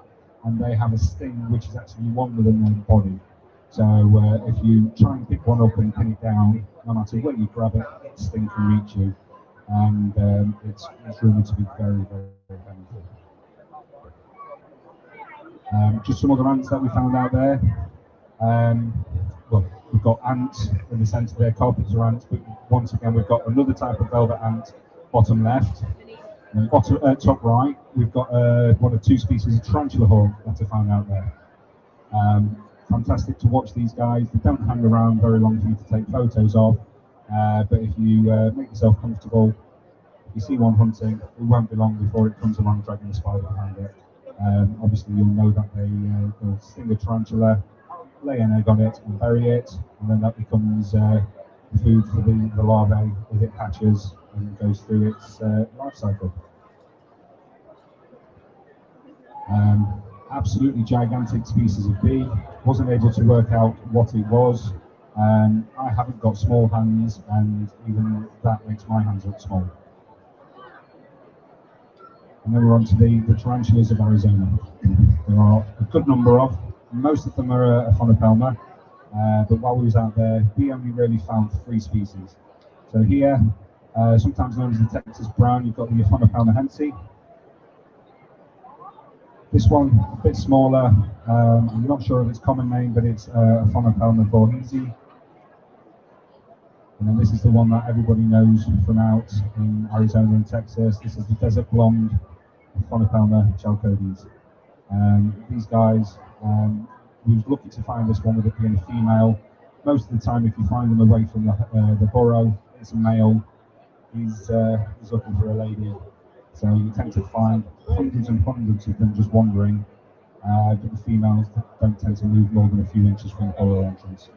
and they have a sting which is actually longer than their body. So if you try and pick one up and pin it down, no matter where you grab it, the sting can reach you, and it's rumored to be very, very, very painful. Just some other ants that we found out there. Well, we've got ants in the centre there, carpenter ants, but once again we've got another type of velvet ant, bottom left. And top right, we've got one of 2 species of tarantula hawk that I found out there. Fantastic to watch these guys. They don't hang around very long for you to take photos of, but if you make yourself comfortable, if you see one hunting, it won't be long before it comes along dragging a spider behind it. Obviously you'll know that they'll sting a tarantula, lay an egg on it and bury it, and then that becomes food for the larvae as it hatches and goes through its life cycle. Absolutely gigantic species of bee. Wasn't able to work out what it was. I haven't got small hands, and even that makes my hands look small. And then we're on to the tarantulas of Arizona. There are a good number of. Most of them are Aphonopelma, but while we was out there, we only really found 3 species. So here, sometimes known as the Texas brown, you've got the Aphonopelma hensi. This one, a bit smaller. I'm not sure of its common name, but it's Aphonopelma borghesi. And then this is the one that everybody knows from out in Arizona and Texas. This is the desert blonde Aphonopelma chalcodes. These guys, we was lucky to find this one with it being a female. most of the time, if you find them away from the burrow, it's a male. He's looking for a lady. So you tend to find hundreds and hundreds of them just wandering. But the females don't tend to move more than a few inches from the burrow entrance.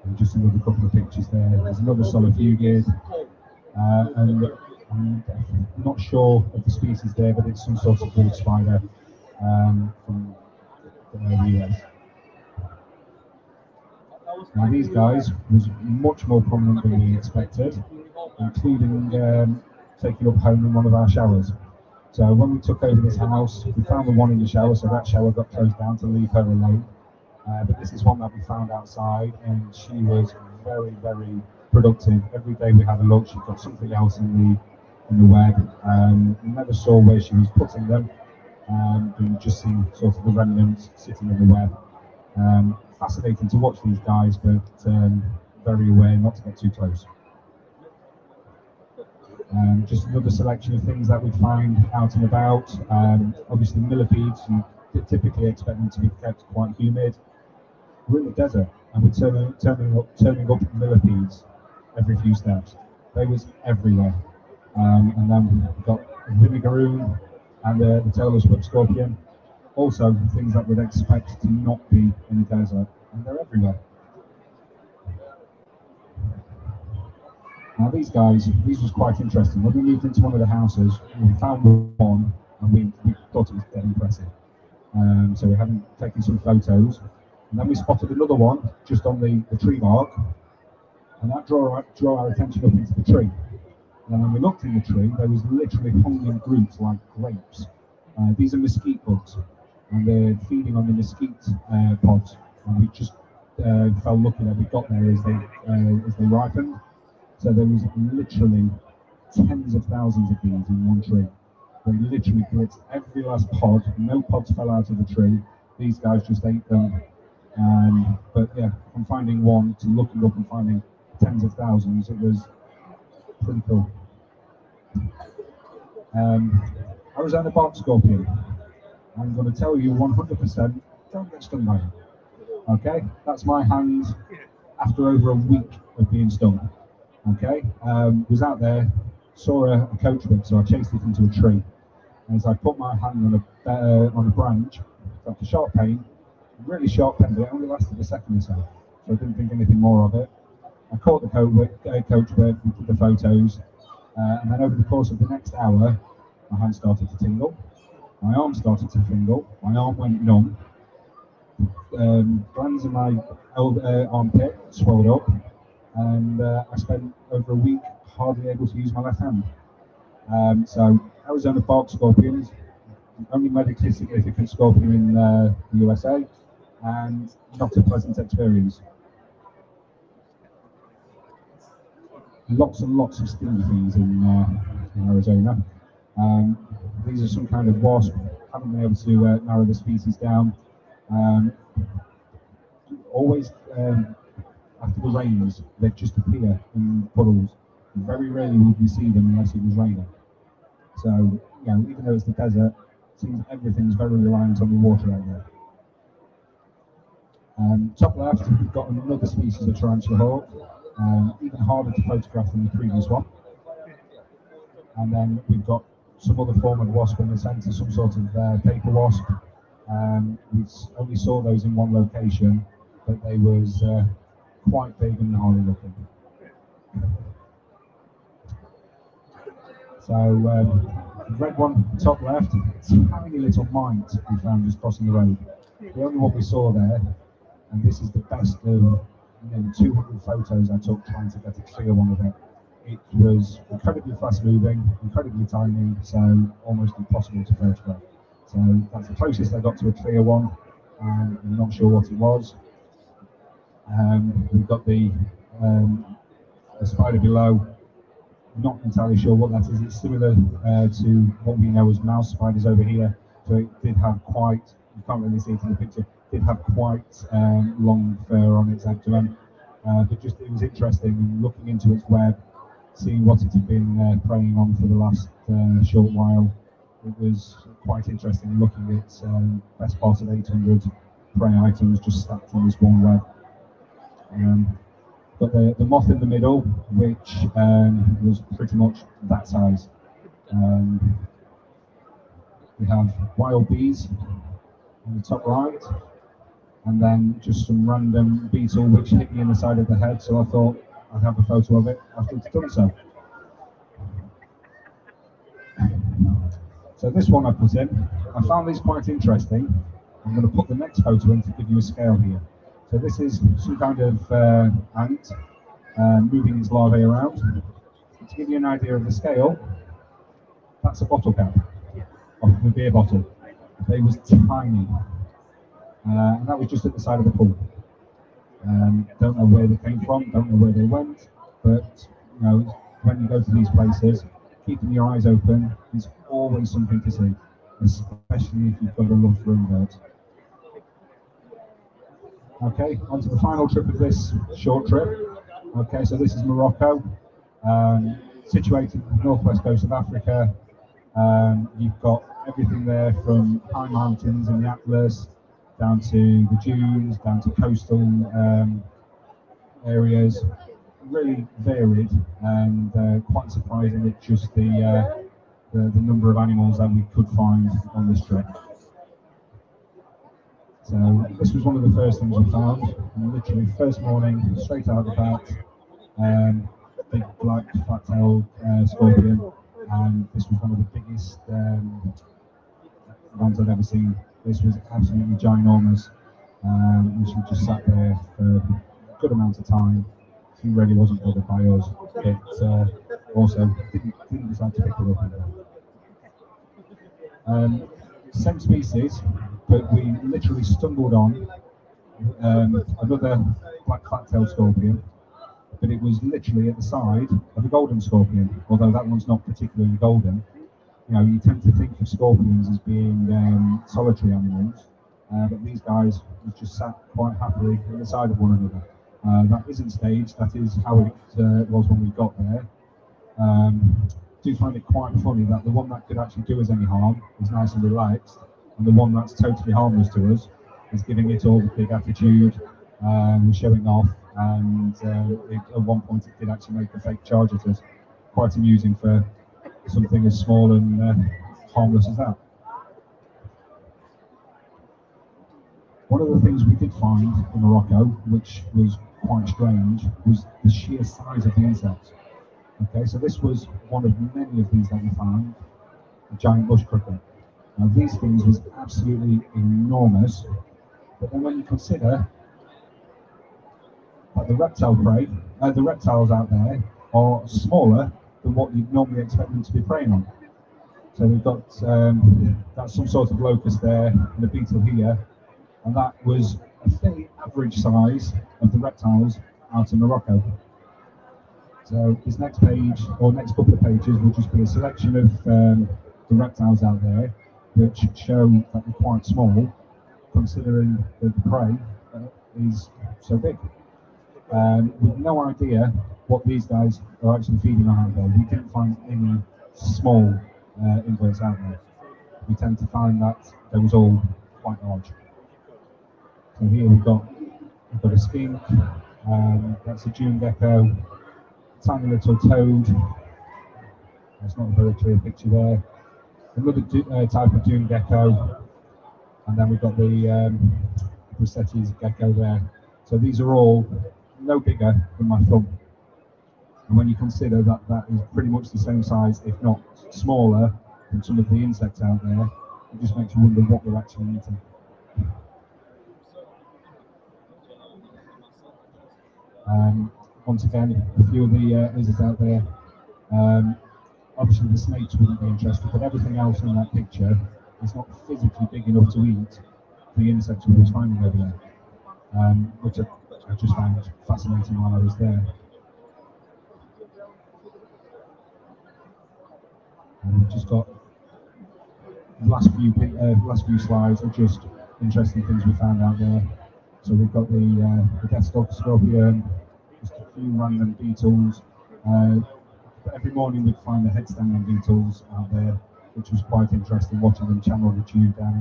And just another couple of pictures there. There's another solifugid, and I'm not sure of the species there, but it's some sort of wood spider from the US. Now these guys was much more prominent than we expected, including taking up home in one of our showers. So when we took over this house, we found the one in the shower, so that shower got closed down to leave her alone. But this is one that we found outside, and she was very, very productive. Every day we had a look, she got something else in the web. We never saw where she was putting them. We just seen sort of the remnants sitting in the web. Fascinating to watch these guys, but very aware not to get too close. Just another selection of things that we find out and about. Obviously millipedes, you typically expect them to be kept quite humid. We're in the desert, and we're turning up millipedes every few steps. They was everywhere. And then we've got the vinegaroon and the tailless whip scorpion. Also things that we'd expect to not be in the desert, and they're everywhere. Now these guys, these was quite interesting. When we moved into one of the houses, we found one, and we thought it was dead impressive. So we hadn't taken some photos, and then we spotted another one just on the tree bark, and that drew our attention up into the tree. And when we looked in the tree, there was literally hung in groups like grapes. These are mesquite bugs, and they're feeding on the mesquite pods. And we just fell lucky that we got there as they ripened. So there was literally tens of thousands of these in one tree. They literally blitzed every last pod. No pods fell out of the tree. These guys just ate them. But yeah, from finding one to looking up and finding tens of thousands, it was pretty cool. Arizona bark scorpion. I'm going to tell you 100%, don't get stung by it. Okay, that's my hand after over a week of being stung. Okay, was out there, saw a coach whip, so I chased it into a tree. And as I put my hand on a branch, felt a sharp pain, really sharp pain, but it only lasted a second or so. So I didn't think anything more of it. I caught the coach whip, we took the photos, and then over the course of the next hour, my hand started to tingle, my arm started to tingle, my arm went numb, glands in my armpit swelled up, and I spent over a week hardly able to use my left hand. So Arizona bark scorpion is the only medically significant scorpion in the USA, and not a pleasant experience. Lots and lots of stingy things in Arizona. These are some kind of wasp. Haven't been able to narrow the species down. Always after the rains, they just appear in puddles. Very rarely would we see them unless it was raining. So, you know, even though it's the desert, it seems everything's very reliant on the water out there. Top left, we've got another species of tarantula hawk, even harder to photograph than the previous one. And then we've got some other form of wasp in the centre, some sort of paper wasp. We only saw those in one location, but they was quite big and gnarly looking. So, the red one, top left, it's a tiny little mite we found just crossing the road. The only one we saw there, and this is the best of 200 photos I took trying to get a clear one of it. It was incredibly fast moving, incredibly tiny, so almost impossible to photograph. So that's the closest I got to a clear one, and I'm not sure what it was. We've got the spider below. Not entirely sure what that is. It's similar to what we know as mouse spiders over here. So it did have quite, you can't really see it in the picture, did have quite long fur on its abdomen. But just it was interesting looking into its web, seeing what it had been preying on for the last short while. It was quite interesting looking at its best part of 800 prey items just stacked on this one web. But the moth in the middle, which was pretty much that size. We have wild bees on the top right, and then just some random beetle which hit me in the side of the head, so I thought I'd have a photo of it after it's done so. So this one I put in. I found this quite interesting. I'm going to put the next photo in to give you a scale here. So this is some kind of ant moving its larvae around. To give you an idea of the scale, that's a bottle cap of a beer bottle. They was tiny, and that was just at the side of the pool. Don't know where they came from, don't know where they went, but you know, when you go to these places, keeping your eyes open is always something to see, especially if you've got a love for inverts. Okay, on to the final trip of this short trip. Okay, so this is Morocco, situated on the northwest coast of Africa. You've got everything there from high mountains in the Atlas, down to the dunes, down to coastal areas. Really varied and quite surprising at just the number of animals that we could find on this trip. So this was one of the first things we found, and literally first morning, straight out of the bat, big black flat-tailed scorpion, and this was one of the biggest ones I'd ever seen. This was absolutely ginormous, and she just sat there for a good amount of time. She really wasn't bothered by us, but also didn't decide to pick her up either. Same species, but we literally stumbled on another black flat-tailed scorpion, but it was literally at the side of a golden scorpion, although that one's not particularly golden. You know, you tend to think of scorpions as being solitary animals, but these guys just sat quite happily at the side of one another. That isn't staged, that is how it was when we got there. Do find it quite funny that the one that could actually do us any harm is nice and relaxed, and the one that's totally harmless to us is giving it all the big attitude, showing off, and at one point it did actually make a fake charge at us. Quite amusing for something as small and harmless as that. One of the things we did find in Morocco, which was quite strange, was the sheer size of the insects. Okay, so this was one of many of these that we found, a giant bush cricket. Now these things was absolutely enormous, but then when you consider that the reptile prey, the reptiles out there are smaller than what you'd normally expect them to be preying on. So we've got that's some sort of locust there and a beetle here, and that was a fairly average size of the reptiles out in Morocco. So this next page, or next couple of pages, will just be a selection of the reptiles out there, which show that they're quite small, considering that the prey is so big. With no idea what these guys are actually feeding on out there. We didn't find any small inverts out there. We tend to find that they was all quite large. So here we've got a skink, that's a dune gecko, tiny little toad. That's not a very clear picture there. Another type of dune gecko, and then we've got the Rossetti's gecko there. So these are all no bigger than my thumb. And when you consider that that is pretty much the same size, if not smaller, than some of the insects out there, it just makes you wonder what they're actually eating. Once again, a few of the lizards out there. Obviously the snakes wouldn't be interested, but everything else in that picture is not physically big enough to eat the insects we were finding over there, which I just found fascinating while I was there. And we've just got the last few slides are just interesting things we found out there. So we've got the deathstalker scorpion, just a few random beetles. Every morning we'd find the headstanding beetles out there, which was quite interesting, watching them channel the tube down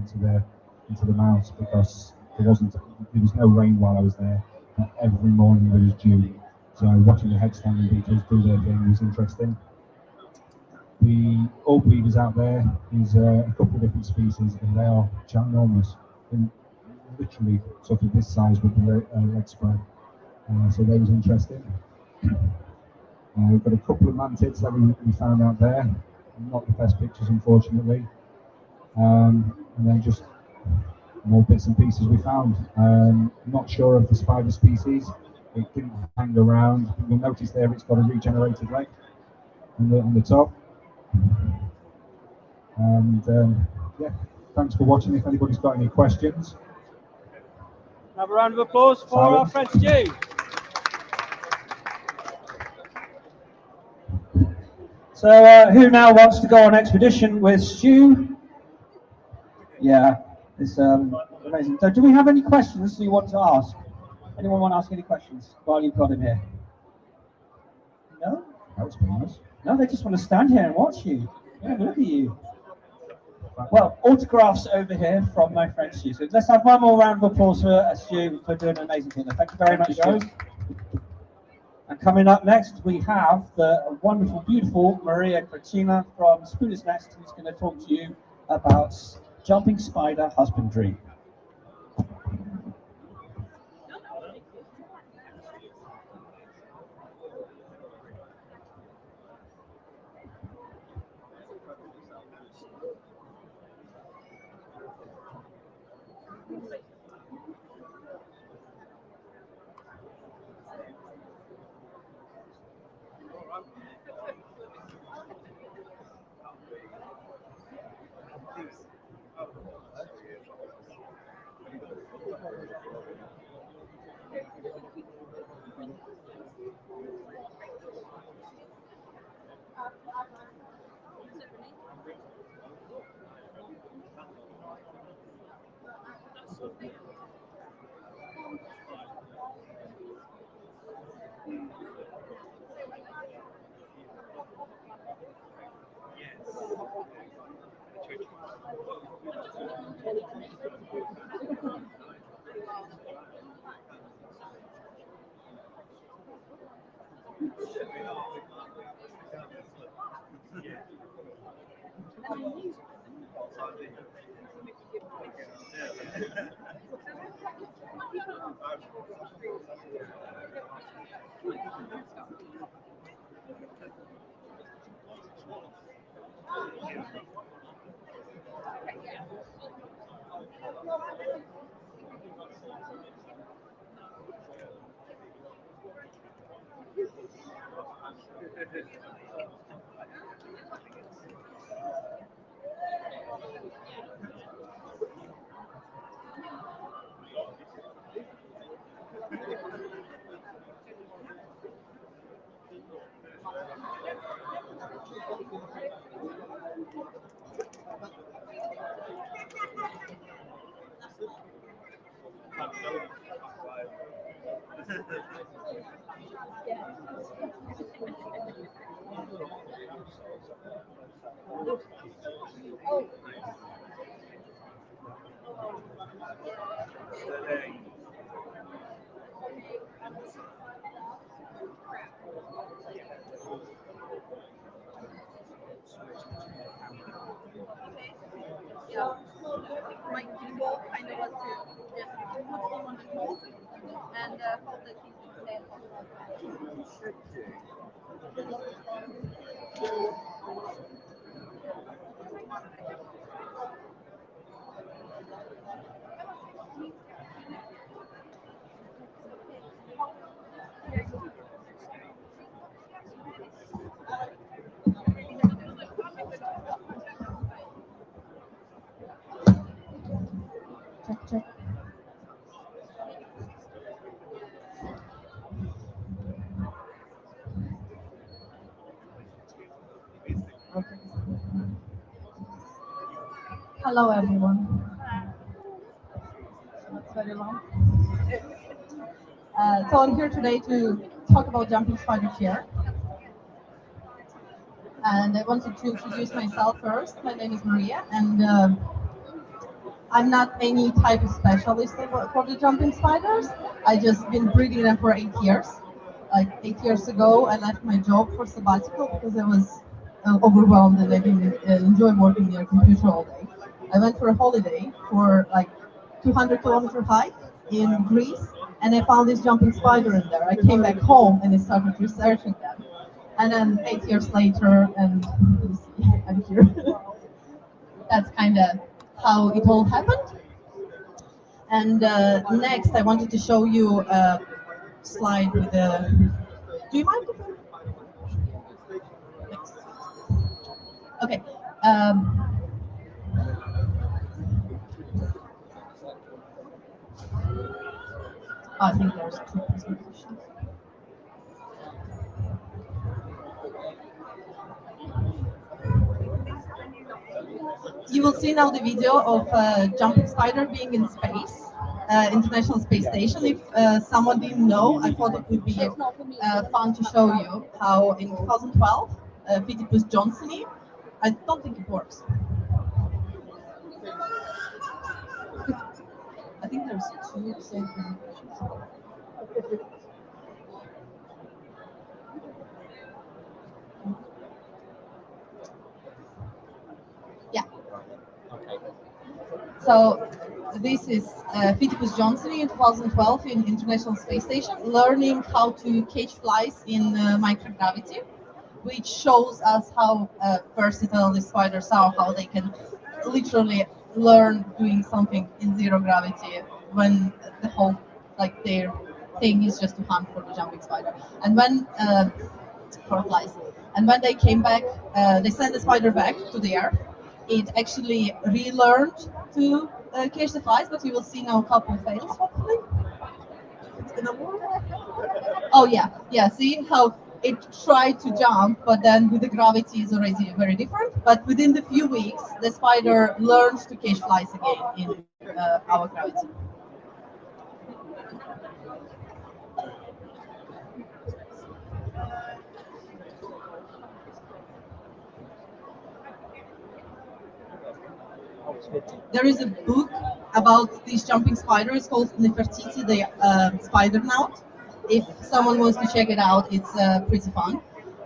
into the mouths, because there was no rain while I was there. Every morning there was dew. So watching the headstanding beetles do their thing was interesting. The orb weavers out there is a couple of different species, and they are ginormous, and literally sort of this size with the leg spread. So that was interesting. We've got a couple of mantids that we found out there. Not the best pictures, unfortunately. And then just more bits and pieces we found. Not sure of the spider species. It didn't hang around. You'll notice there it's got a regenerated leg on the top. And yeah, thanks for watching. If anybody's got any questions. Another round of applause for our friend Stu. So who now wants to go on expedition with Stu? Yeah, it's amazing. So do we have any questions you want to ask? Anyone want to ask any questions while you've got him here? No? That was nice. No, they just want to stand here and watch you. Yeah, look at you. Well, autographs over here from my friend Stu. So let's have one more round of applause for Stu for doing an amazing thing. Thank you very much, Stu. And coming up next, we have the wonderful, beautiful Maria Kracina from Spooners Nest, who's going to talk to you about jumping spider husbandry. My people kind of want to just put him on the pole and hope that he can stay Check. Hello, everyone. That's very long. So I'm here today to talk about jumping spiders here. And I wanted to introduce myself first. My name is Maria, and I'm not any type of specialist for the jumping spiders. I just been breeding them for 8 years. Like 8 years ago, I left my job for sabbatical because I was overwhelmed and I didn't enjoy working near a computer all day. I went for a holiday for like 200-kilometer hike in Greece, and I found this jumping spider in there. I came back home and I started researching them. And then 8 years later, and you see, I'm here. That's kind of how it all happened. And next, I wanted to show you a slide with a. Do you mind? Next. Okay. I think there's two presentations. You will see now the video of jumping spider being in space, International Space Station. If someone didn't know, I thought it would be fun to show you how in 2012, Phidippus johnsoni, I don't think it works. I think there's two same presentations. Yeah. So this is Phidippus johnsoni in 2012 in International Space Station, learning how to catch flies in microgravity, which shows us how versatile the spiders are, how they can literally learn doing something in zero gravity when the whole, like, their thing is just to hunt for the jumping spider. And when for flies, and when they came back, they sent the spider back to the Earth. It actually relearned to catch the flies, but you will see now a couple of fails, hopefully. It's gonna work. Oh yeah. See how it tried to jump, but then with the gravity is already very different. But within the few weeks, the spider learned to catch flies again in our gravity. There is a book about these jumping spiders called Nefertiti, the Spider Naut. If someone wants to check it out, it's pretty fun.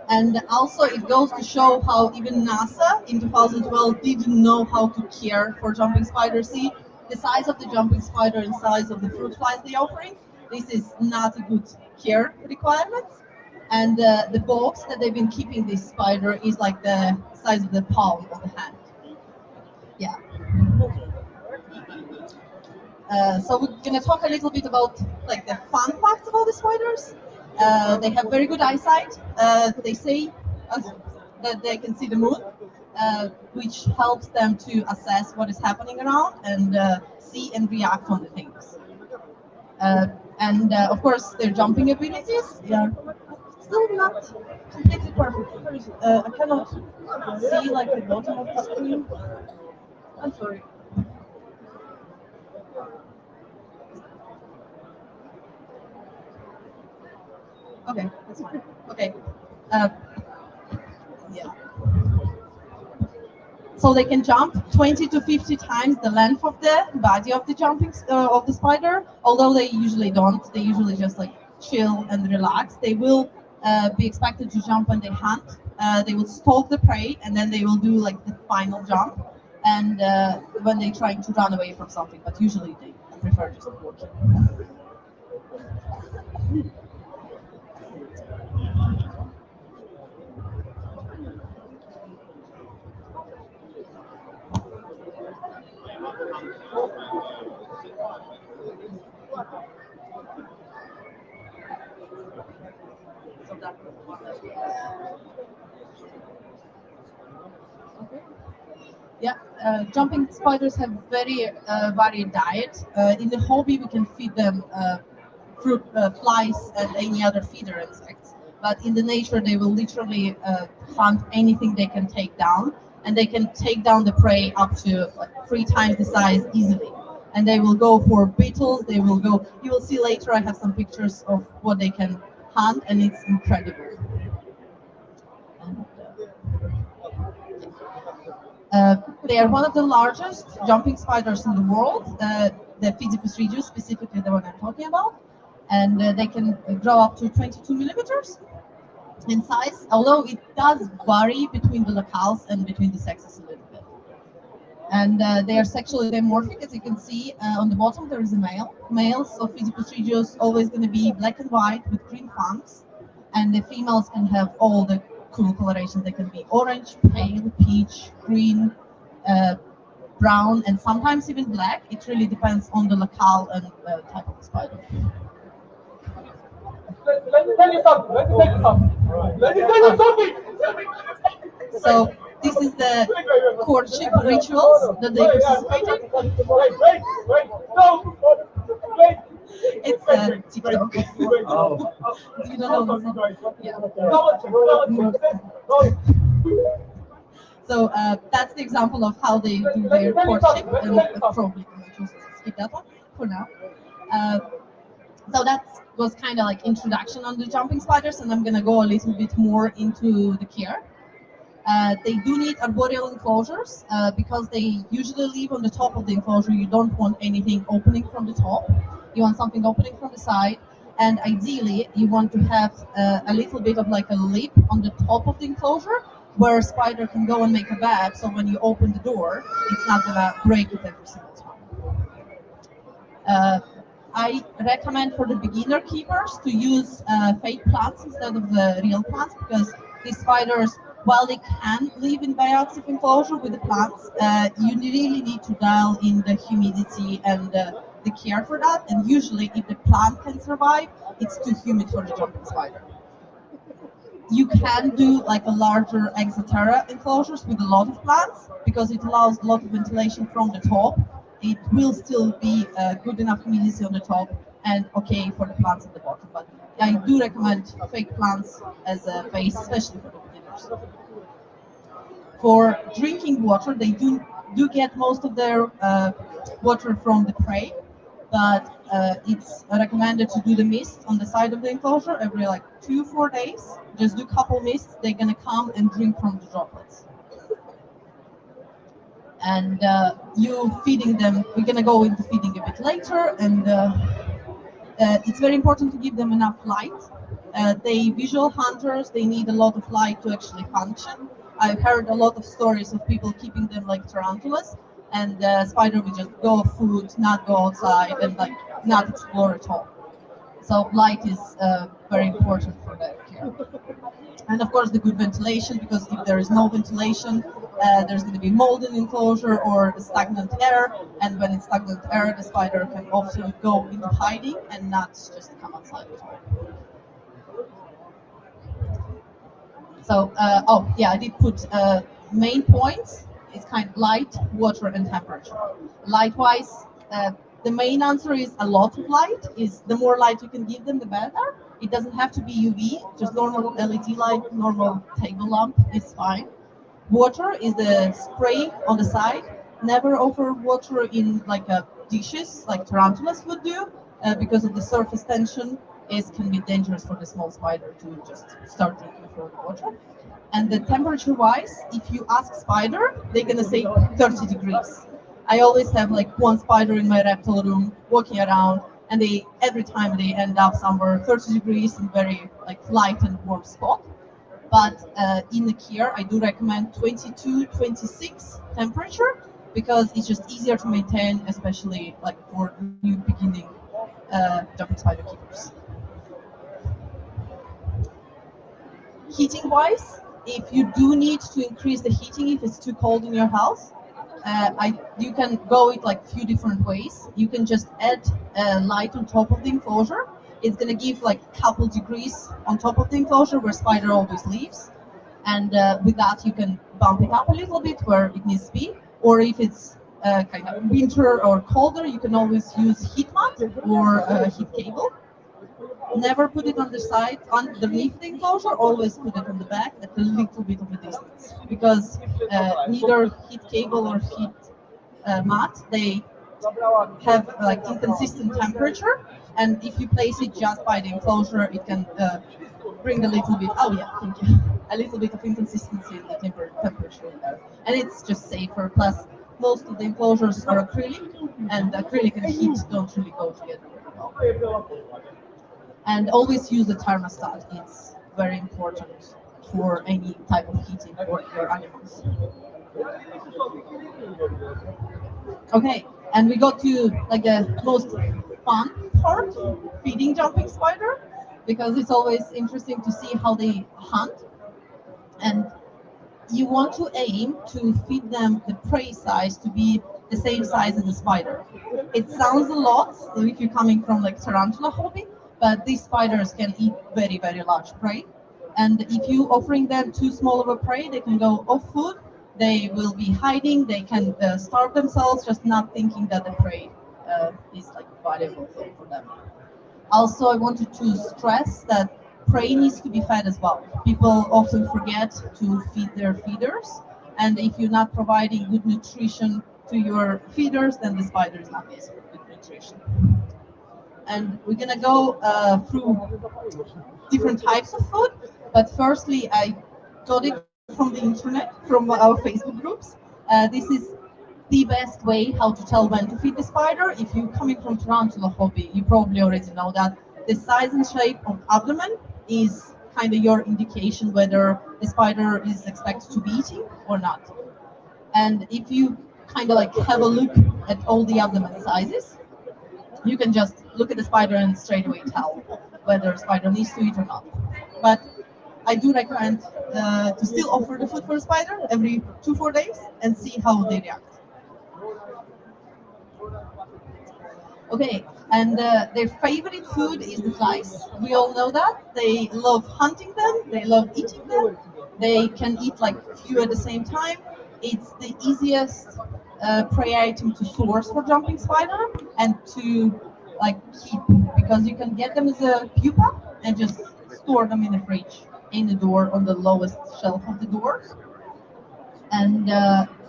And also, it goes to show how even NASA in 2012 didn't know how to care for jumping spiders. See, the size of the jumping spider and size of the fruit flies they're offering, this is not a good care requirement. And the box that they've been keeping this spider is like the size of the palm of the hand. Yeah. So we're gonna talk a little bit about like the fun facts about the spiders. They have very good eyesight. They say that they can see the moon, which helps them to assess what is happening around and see and react on the things. And of course, their jumping abilities are still not completely perfect. I cannot see like the bottom of the screen. I'm sorry. Okay, that's fine. Okay. Yeah. So they can jump 20 to 50 times the length of the body of the jumping of the spider. Although they usually don't. They usually just like chill and relax. They will be expected to jump when they hunt. They will stalk the prey and then they will do like the final jump. And when they're trying to run away from something, but usually they prefer just walking. Yeah, jumping spiders have very varied diet. In the hobby, we can feed them fruit, flies, and any other feeder insects. But in the nature, they will literally hunt anything they can take down, and they can take down the prey up to like 3 times the size easily. And they will go for beetles. They will go. You will see later. I have some pictures of what they can hunt, and it's incredible. And, They are one of the largest jumping spiders in the world, the Phidippus regius, specifically the one I'm talking about. And they can grow up to 22 millimeters in size, although it does vary between the locales and between the sexes a little bit. And they are sexually dimorphic, as you can see on the bottom there is a male. Males of Phidippus regius always going to be black and white with green fangs, and the females can have all the cool colorations. They can be orange, pale, peach, green, brown, and sometimes even black. It really depends on the locale and type of spider. Let me tell you something. Let me tell you something. So this is the courtship rituals that they participate in. Wait, no, wait. It's TikTok. Oh. You don't know this? Yeah. So that's the example of how they do their courtship, and probably just skip that one for now. So that was kind of like introduction on the jumping spiders, and I'm gonna go a little bit more into the care. They do need arboreal enclosures because they usually live on the top of the enclosure. You don't want anything opening from the top. You want something opening from the side, and ideally you want to have a little bit of like a lip on the top of the enclosure where a spider can go and make a bed, so when you open the door, it's not gonna break it every single time. I recommend for the beginner keepers to use fake plants instead of the real plants, because these spiders, while they can live in bioactive enclosure with the plants, you really need to dial in the humidity and the care for that. And usually, if the plant can survive, it's too humid for the jumping spider. You can do like a larger exoterra enclosures with a lot of plants because it allows a lot of ventilation from the top. It will still be good enough humidity on the top and okay for the plants at the bottom. But I do recommend fake plants as a base, especially for the beginners. For drinking water, they do get most of their water from the prey, but it's recommended to do the mist on the side of the enclosure every like 2-4 days. Just do a couple mists, they're gonna come and drink from the droplets. And you feeding them, we're gonna go into feeding a bit later, and it's very important to give them enough light. They visual hunters, they need a lot of light to actually function. I've heard a lot of stories of people keeping them like tarantulas, and the spider will just go food, not go outside, and like not explore at all. So light is very important for their care. And of course the good ventilation, because if there is no ventilation, there's going to be mold in the enclosure or stagnant air, and when it's stagnant air, the spider can often go into hiding and not just come outside at all. So, I did put main points. It's kind of light, water, and temperature. Light-wise, the main answer is a lot of light. Is the more light you can give them, the better. It doesn't have to be UV, just normal LED light, normal table lamp is fine. Water is the spray on the side. Never offer water in like dishes, like tarantulas would do, because of the surface tension. It can be dangerous for the small spider to just start drinking from the water. And the temperature-wise, if you ask spider, they're gonna say 30 degrees. I always have like one spider in my reptile room walking around, and every time they end up somewhere 30 degrees in very like light and warm spot. But in the care, I do recommend 22, 26 temperature because it's just easier to maintain, especially like for new beginning jumping spider keepers. Heating wise, if you do need to increase the heating if it's too cold in your house, you can go it like a few different ways. You can just add light on top of the enclosure. It's going to give like a couple degrees on top of the enclosure where spider always lives. And with that, you can bump it up a little bit where it needs to be. Or if it's kind of winter or colder, you can always use heat mat or heat cable. Never put it on the side underneath the enclosure, always put it on the back at a little bit of a distance. Because neither heat cable or heat mat, they have like inconsistent temperature. And if you place it just by the enclosure, it can bring a little bit. Oh yeah, thank you. A little bit of inconsistency in the temperature in there, and it's just safer. Plus, most of the enclosures are acrylic, and acrylic and heat don't really go together very well. And always use the thermostat. It's very important for any type of heating for your animals. Okay, and we got to like the most fun part, feeding jumping spider, because it's always interesting to see how they hunt. And you want to aim to feed them the prey size to be the same size as the spider. It sounds a lot so if you're coming from like tarantula hobby, but these spiders can eat very, very large prey. And if you offering them too small of a prey, they can go off food. They will be hiding. They can starve themselves, just not thinking that the prey is like valuable for them. Also, I wanted to stress that prey needs to be fed as well. People often forget to feed their feeders, and if you're not providing good nutrition to your feeders, then the spider is not getting good nutrition. And we're gonna go through different types of food, but firstly, I got it from the internet, from our Facebook groups. This is the best way how to tell when to feed the spider. If you're coming from tarantula hobby, you probably already know that the size and shape of abdomen is kind of your indication whether the spider is expected to be eating or not. And if you kind of like have a look at all the abdomen sizes, you can just look at the spider and straight away tell whether a spider needs to eat or not. But I do recommend to still offer the food for a spider every 2-4 days and see how they react. Okay, and their favorite food is the flies. We all know that. They love hunting them, they love eating them. They can eat like few at the same time. It's the easiest prey item to source for jumping spider and to like keep, because you can get them as a pupa and just store them in the fridge in the door on the lowest shelf of the doors. And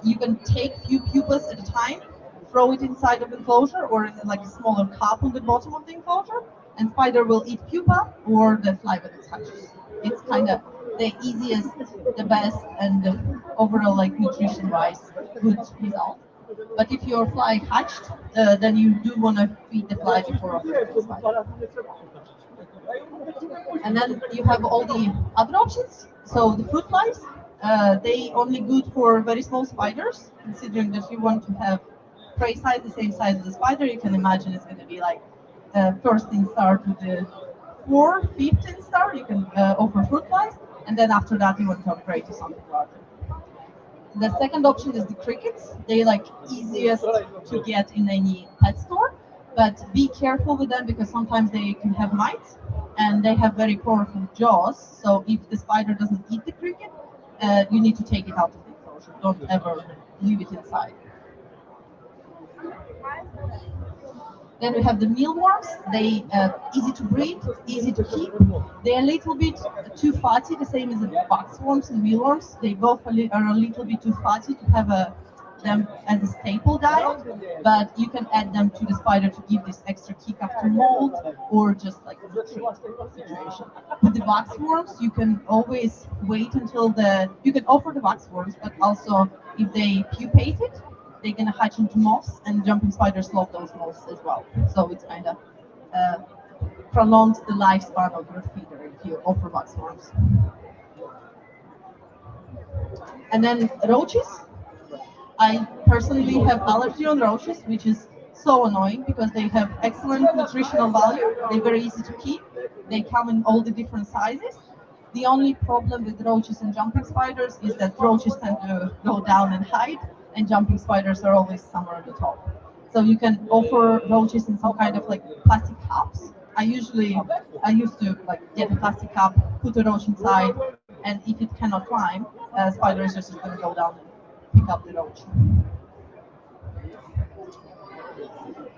you can take few pupas at a time, throw it inside of the enclosure or in like a smaller cup on the bottom of the enclosure, and spider will eat pupa or the fly when it hatches. It's kind of the easiest, the best, and the overall like nutrition-wise good result. But if your fly hatched, then you do want to feed the fly before offering the spider. And then you have all the other options. So the fruit flies, they only good for very small spiders, considering that you want to have prey size the same size as the spider. You can imagine it's going to be like first in star to the 4th, 5th in star. You can offer fruit flies, and then after that you want to upgrade to something larger. The second option is the crickets. They like easiest to get in any pet store, but be careful with them because sometimes they can have mites and they have very powerful jaws. So if the spider doesn't eat the cricket, you need to take it out of the enclosure. Don't ever leave it inside. Then we have the mealworms. They easy to breed, easy to keep. They're a little bit too fatty, the same as the boxworms and mealworms. They both are a little bit too fatty to have them as a staple diet, but you can add them to the spider to give this extra kick after mold or just like a treat situation. With the boxworms, you can always wait until you can offer the boxworms, but also if they pupate it, they're gonna hatch into moths, and jumping spiders love those moths as well. So it's kind of prolongs the lifespan of your feeder if you offer boxworms. And then roaches. I personally have allergy on roaches, which is so annoying because they have excellent nutritional value. They're very easy to keep. They come in all the different sizes. The only problem with roaches and jumping spiders is that roaches tend to go down and hide, and jumping spiders are always somewhere at the top. So you can offer roaches in some kind of like plastic cups. I used to like get a plastic cup, put a roach inside, and if it cannot climb, spider is just going to go down and pick up the roach.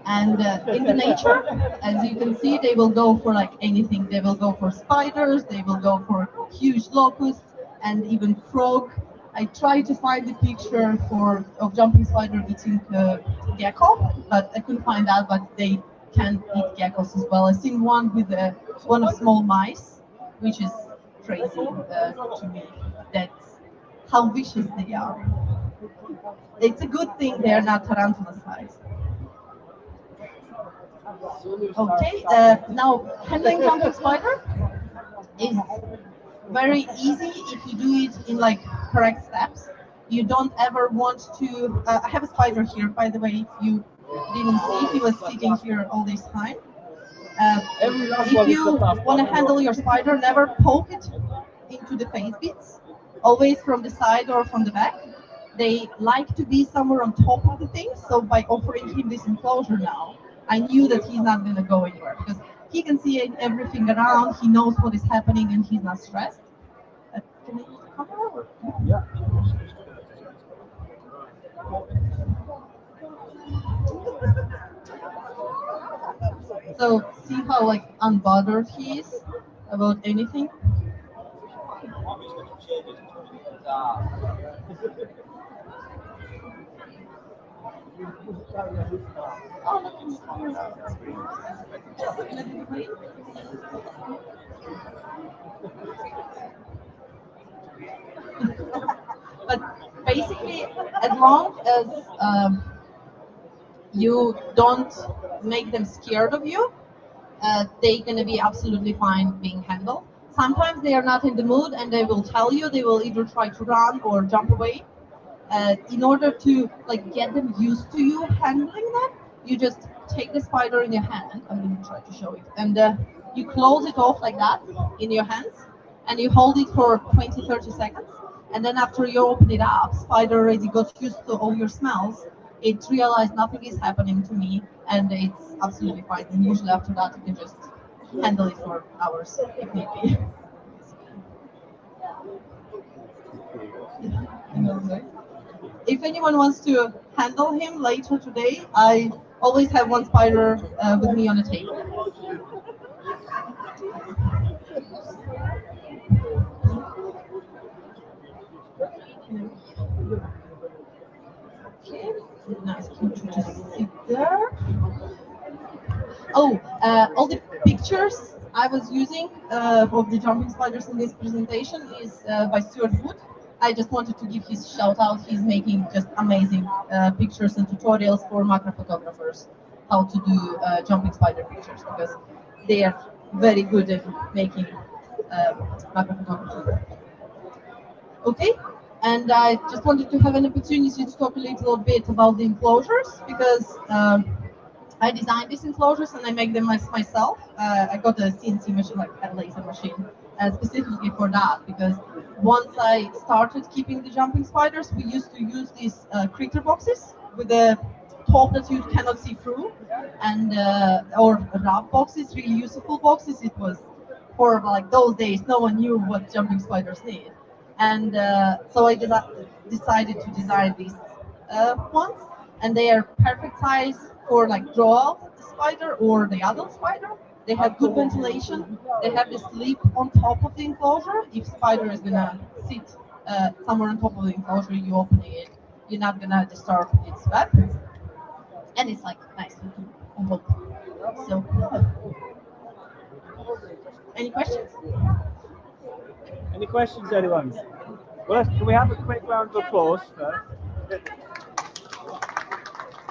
And in the nature, as you can see, they will go for like anything. They will go for spiders, they will go for huge locusts, and even frog. I tried to find the picture of jumping spider eating gecko, but I couldn't find that. But they can eat geckos as well. I've seen one with one of small mice, which is crazy to me. That's how vicious they are. It's a good thing they are not tarantula size. Okay, now handling jumping spider is very easy if you do it in like correct steps. You don't ever want to. I have a spider here, by the way. If you didn't see, he was sitting here all this time. If you want to handle your spider, never poke it into the face bits. Always from the side or from the back. They like to be somewhere on top of the thing. So by offering him this enclosure now, I knew that he's not going to go anywhere because he can see everything around. He knows what is happening and he's not stressed. Can I use the camera? Or? Yeah. So see how like unbothered he is about anything. But basically, as long as you don't make them scared of you, they're gonna be absolutely fine being handled. Sometimes they are not in the mood and they will tell you. They will either try to run or jump away. In order to like get them used to you handling them, you just take the spider in your hand. I'm going to try to show it, and you close it off like that in your hands, and you hold it for 20-30 seconds, and then after you open it up, spider already got used to all your smells. It realized nothing is happening to me, and it's absolutely fine. And usually after that, you can just handle it for hours if need be. If anyone wants to handle him later today, I always have one spider with me on the table. Okay, nice to just sit there. Oh, all the pictures I was using of the jumping spiders in this presentation is by Stuart Wood. I just wanted to give his shout out. He's making just amazing pictures and tutorials for macro photographers how to do jumping spider pictures because they are very good at making macro photography. Okay, and I just wanted to have an opportunity to talk a little bit about the enclosures because I designed these enclosures and I make them myself. I got a CNC machine, like a laser machine, specifically for that because once I started keeping the jumping spiders, we used to use these critter boxes with a top that you cannot see through, and or wrap boxes, really useful boxes. It was horrible. Like those days, no one knew what jumping spiders need, and so I decided to design these ones, and they are perfect size for like draw out the spider or the adult spider. They have good ventilation. They have this lip on top of the enclosure. If spider is gonna sit somewhere on top of the enclosure, you open it, you're not gonna disturb its web, and it's like nice looking on top. So, any questions? Any questions, anyone? Well, can we have a quick round of applause first?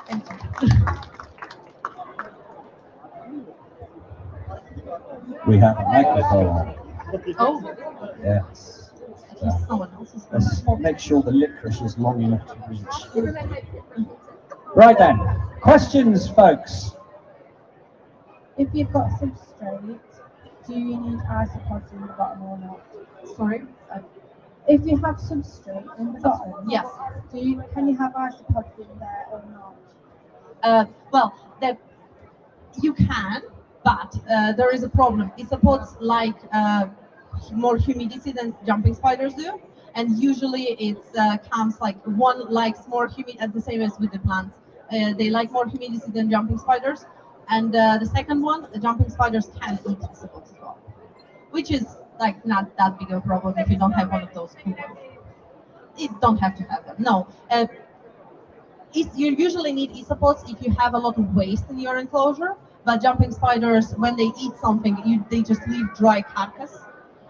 Thank you. We have a microphone. Oh, Yes. he's someone else's. Let's make sure the licorice is long enough to reach. Right then. Questions, folks? If you've got substrate, do you need isopods in the bottom or not? Sorry. If you have substrate in the bottom, Yes. Can you have isopods in there or not? Well, that you can, but there is a problem. Isopods like more humidity than jumping spiders do, and usually it comes like one likes more humidity, at the same as with the plants. They like more humidity than jumping spiders, and the second one, the jumping spiders can eat isopods as well, which is like not that big of a problem if you don't have one of those cool ones. You don't have to have them. No. You usually need isopods if you have a lot of waste in your enclosure, but jumping spiders, when they eat something, they just leave dry carcass,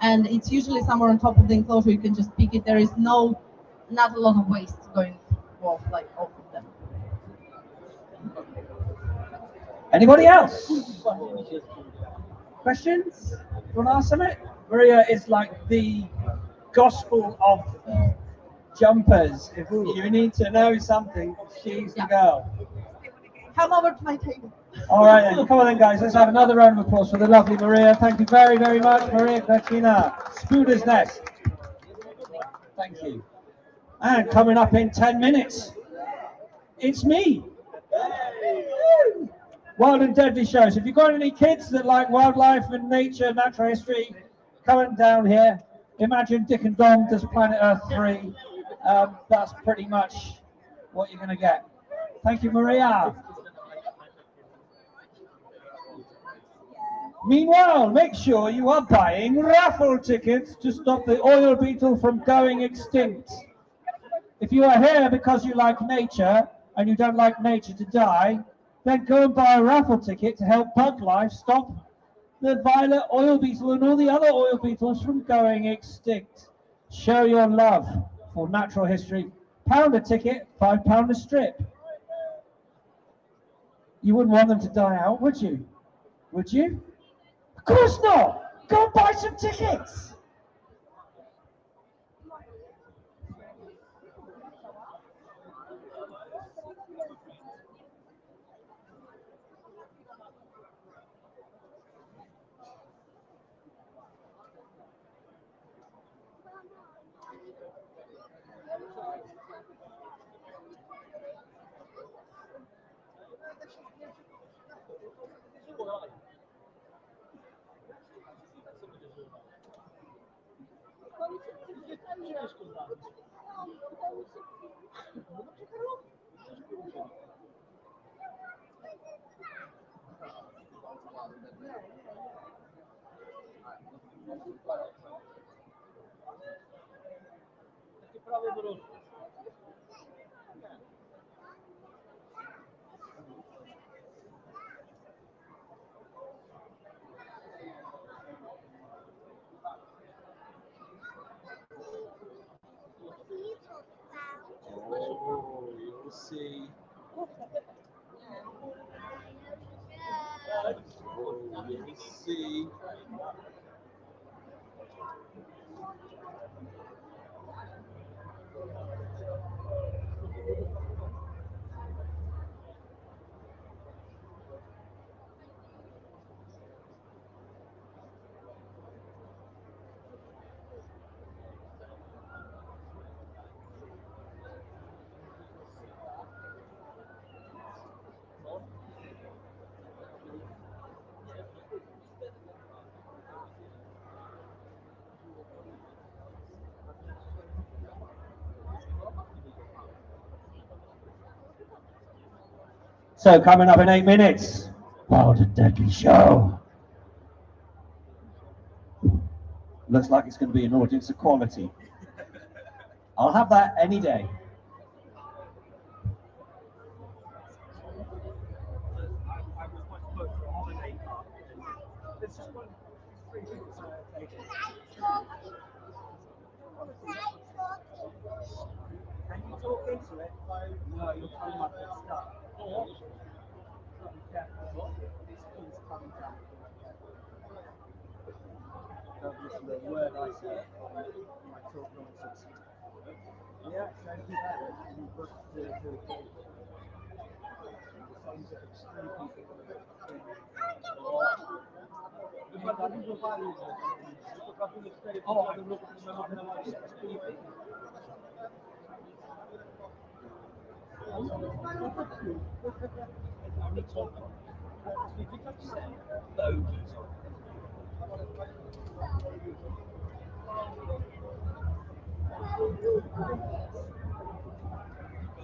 and it's usually somewhere on top of the enclosure. You can just pick it. There is not a lot of waste going off of them. Anybody else? Questions? You want to ask something? Maria is like the gospel of jumpers. If you need to know something, she's the girl. Come over to my table. All right then, come on then guys, let's have another round of applause for the lovely Maria. Thank you very, very much, Maria Katrina. Spooder's Nest. Thank you. And coming up in 10 minutes, it's me. Wild and Deadly shows. If you've got any kids that like wildlife and nature, natural history, coming down here, imagine Dick and Dom does Planet Earth 3. That's pretty much what you're going to get. Thank you, Maria. Meanwhile, make sure you are buying raffle tickets to stop the oil beetle from going extinct. If you are here because you like nature and you don't like nature to die, then go and buy a raffle ticket to help bug life stop the violet oil beetle and all the other oil beetles from going extinct. Show your love for natural history. £1 a ticket, £5 a strip. You wouldn't want them to die out, would you? Would you? Of course not! Go and buy some tickets! Oh, you'll see. Oh, you'll see. So coming up in 8 minutes, Wild and Deadly show. Looks like it's going to be an audience of quality. I'll have that any day. Can you talk into it? No, you're talking about the stuff. Be careful. This keeps coming down. Don't listen to a word I say. I talk nonsense. Yeah, so do that. You've got to do it. Sounds like extreme people.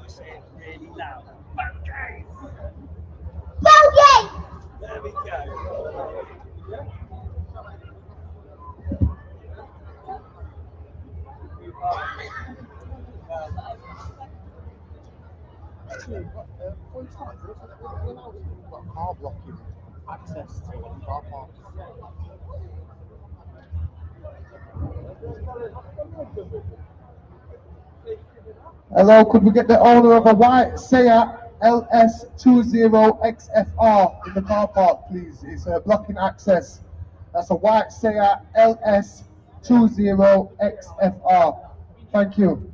Say it really loud. Monkey! Monkey! There we go. For example, we're now car blocking access to car parks. Hello, could we get the owner of a white Seat LS20XFR in the car park, please? It's blocking access. That's a white Seat LS20XFR. Thank you.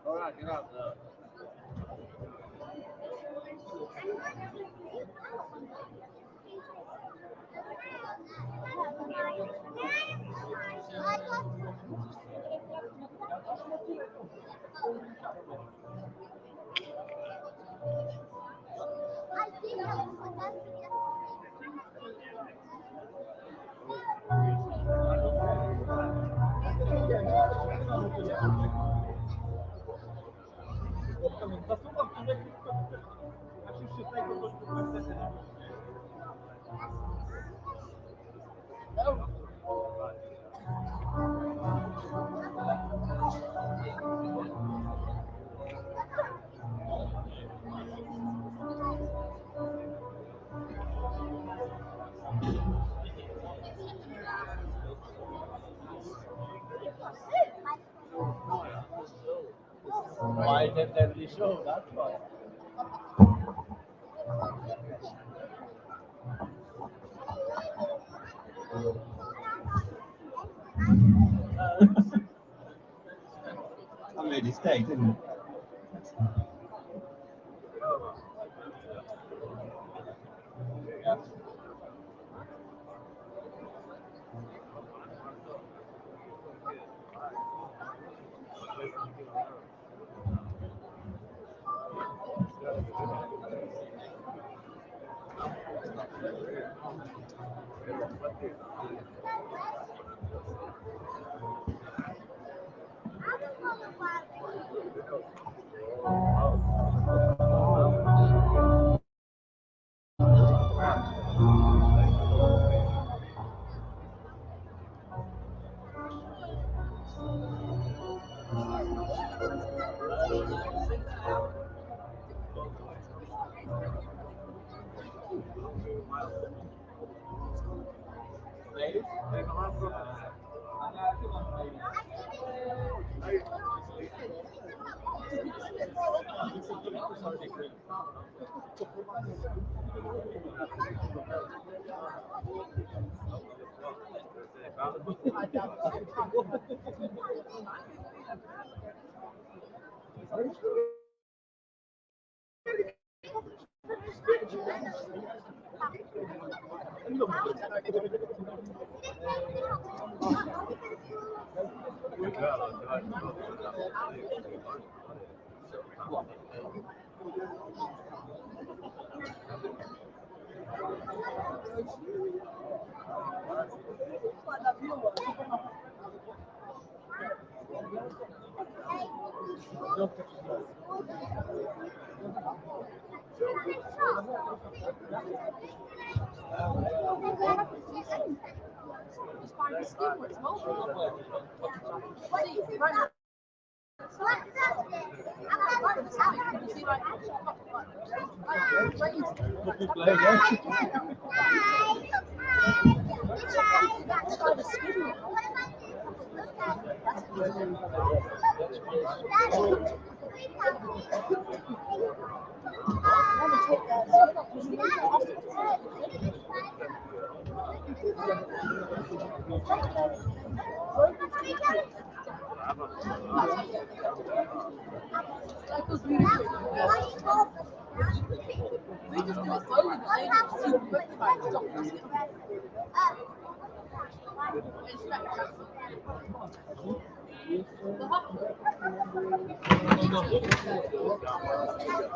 Alright, get out there. Why didn't they show? That's why. I made a mistake, didn't See,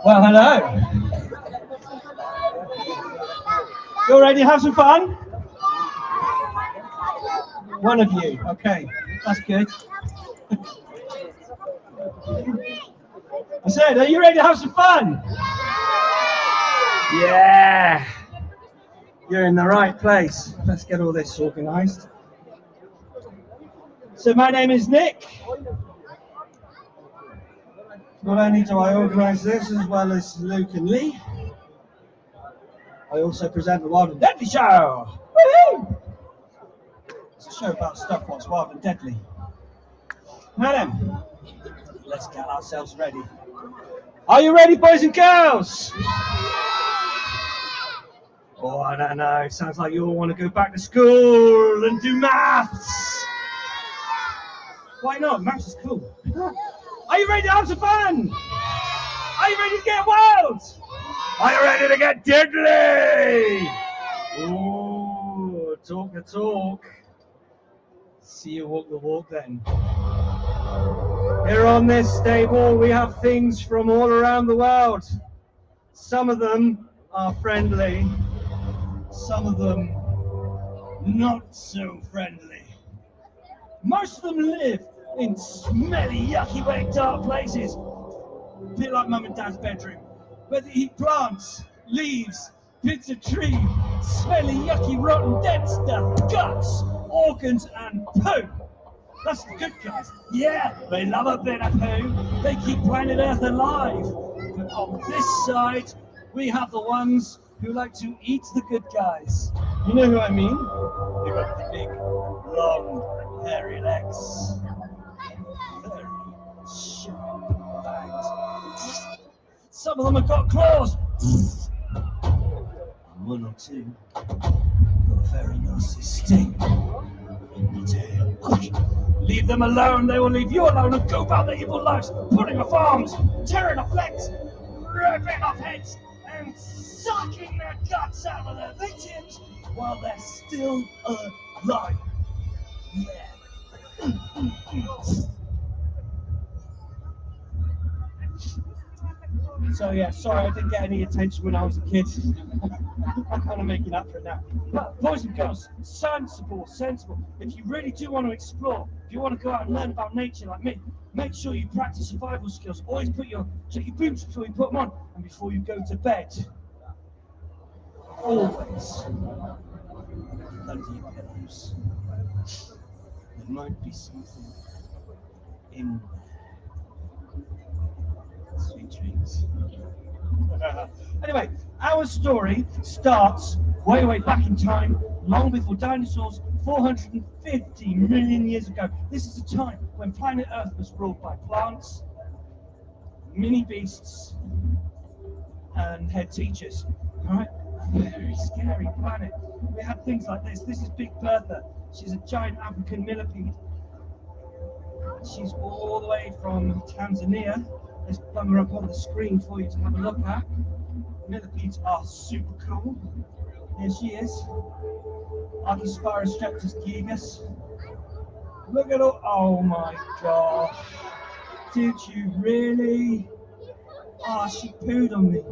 Well, hello. You all ready to have some fun? One of you. Okay, that's good. I said, are you ready to have some fun? Yeah. You're in the right place. Let's get all this organised. So my name is Nick. Not only do I organise this as well as Luke and Lee, I also present the Wild and Deadly Show. Woohoo! It's a show about stuff what's wild and deadly. Now then, let's get ourselves ready. Are you ready, boys and girls? Oh, I don't know. It sounds like you all want to go back to school and do maths. Why not? Maths is cool. Are you ready to have some fun? Are you ready to get wild? Are you ready to get deadly? Ooh, talk the talk. See you walk the walk then. Here on this stable, we have things from all around the world. Some of them are friendly. Some of them not so friendly. Most of them live in smelly, yucky, wet, dark places. A bit like Mum and Dad's bedroom, where they eat plants, leaves, bits of tree, smelly, yucky, rotten, dead stuff, guts, organs, and poo. That's the good guys. Yeah, they love a bit of poo. They keep planet Earth alive. But on this side, we have the ones who like to eat the good guys. You know who I mean? They've got the big, long, hairy legs. Very sharp fangs. Some of them have got claws. And one or two got a very nasty sting in the tail. Leave them alone, they will leave you alone and go about their evil lives, pulling off arms, tearing off legs, ripping off heads, and sucking their guts out of their victims while they're still alive. Yeah. So yeah, sorry I didn't get any attention when I was a kid. I'm kind of making up for it now. But boys and girls, sensible. If you really do want to explore, if you want to go out and learn about nature like me, make sure you practice survival skills. Always check your boots before you put them on and before you go to bed. Always under your pillows. There might be something in there. Sweet dreams. Anyway, our story starts way back in time, long before dinosaurs, 450 million years ago. This is a time when planet Earth was ruled by plants, mini beasts, and head teachers. All right, very scary planet. We had things like this. This is Big Bertha. She's a giant African millipede. She's all the way from Tanzania. Let's bung her up on the screen for you to have a look at. Millipedes are super cool. Here she is. Archospirus streptus gigas. Look at all. Oh my gosh. Did you really? Ah, she pooed on me.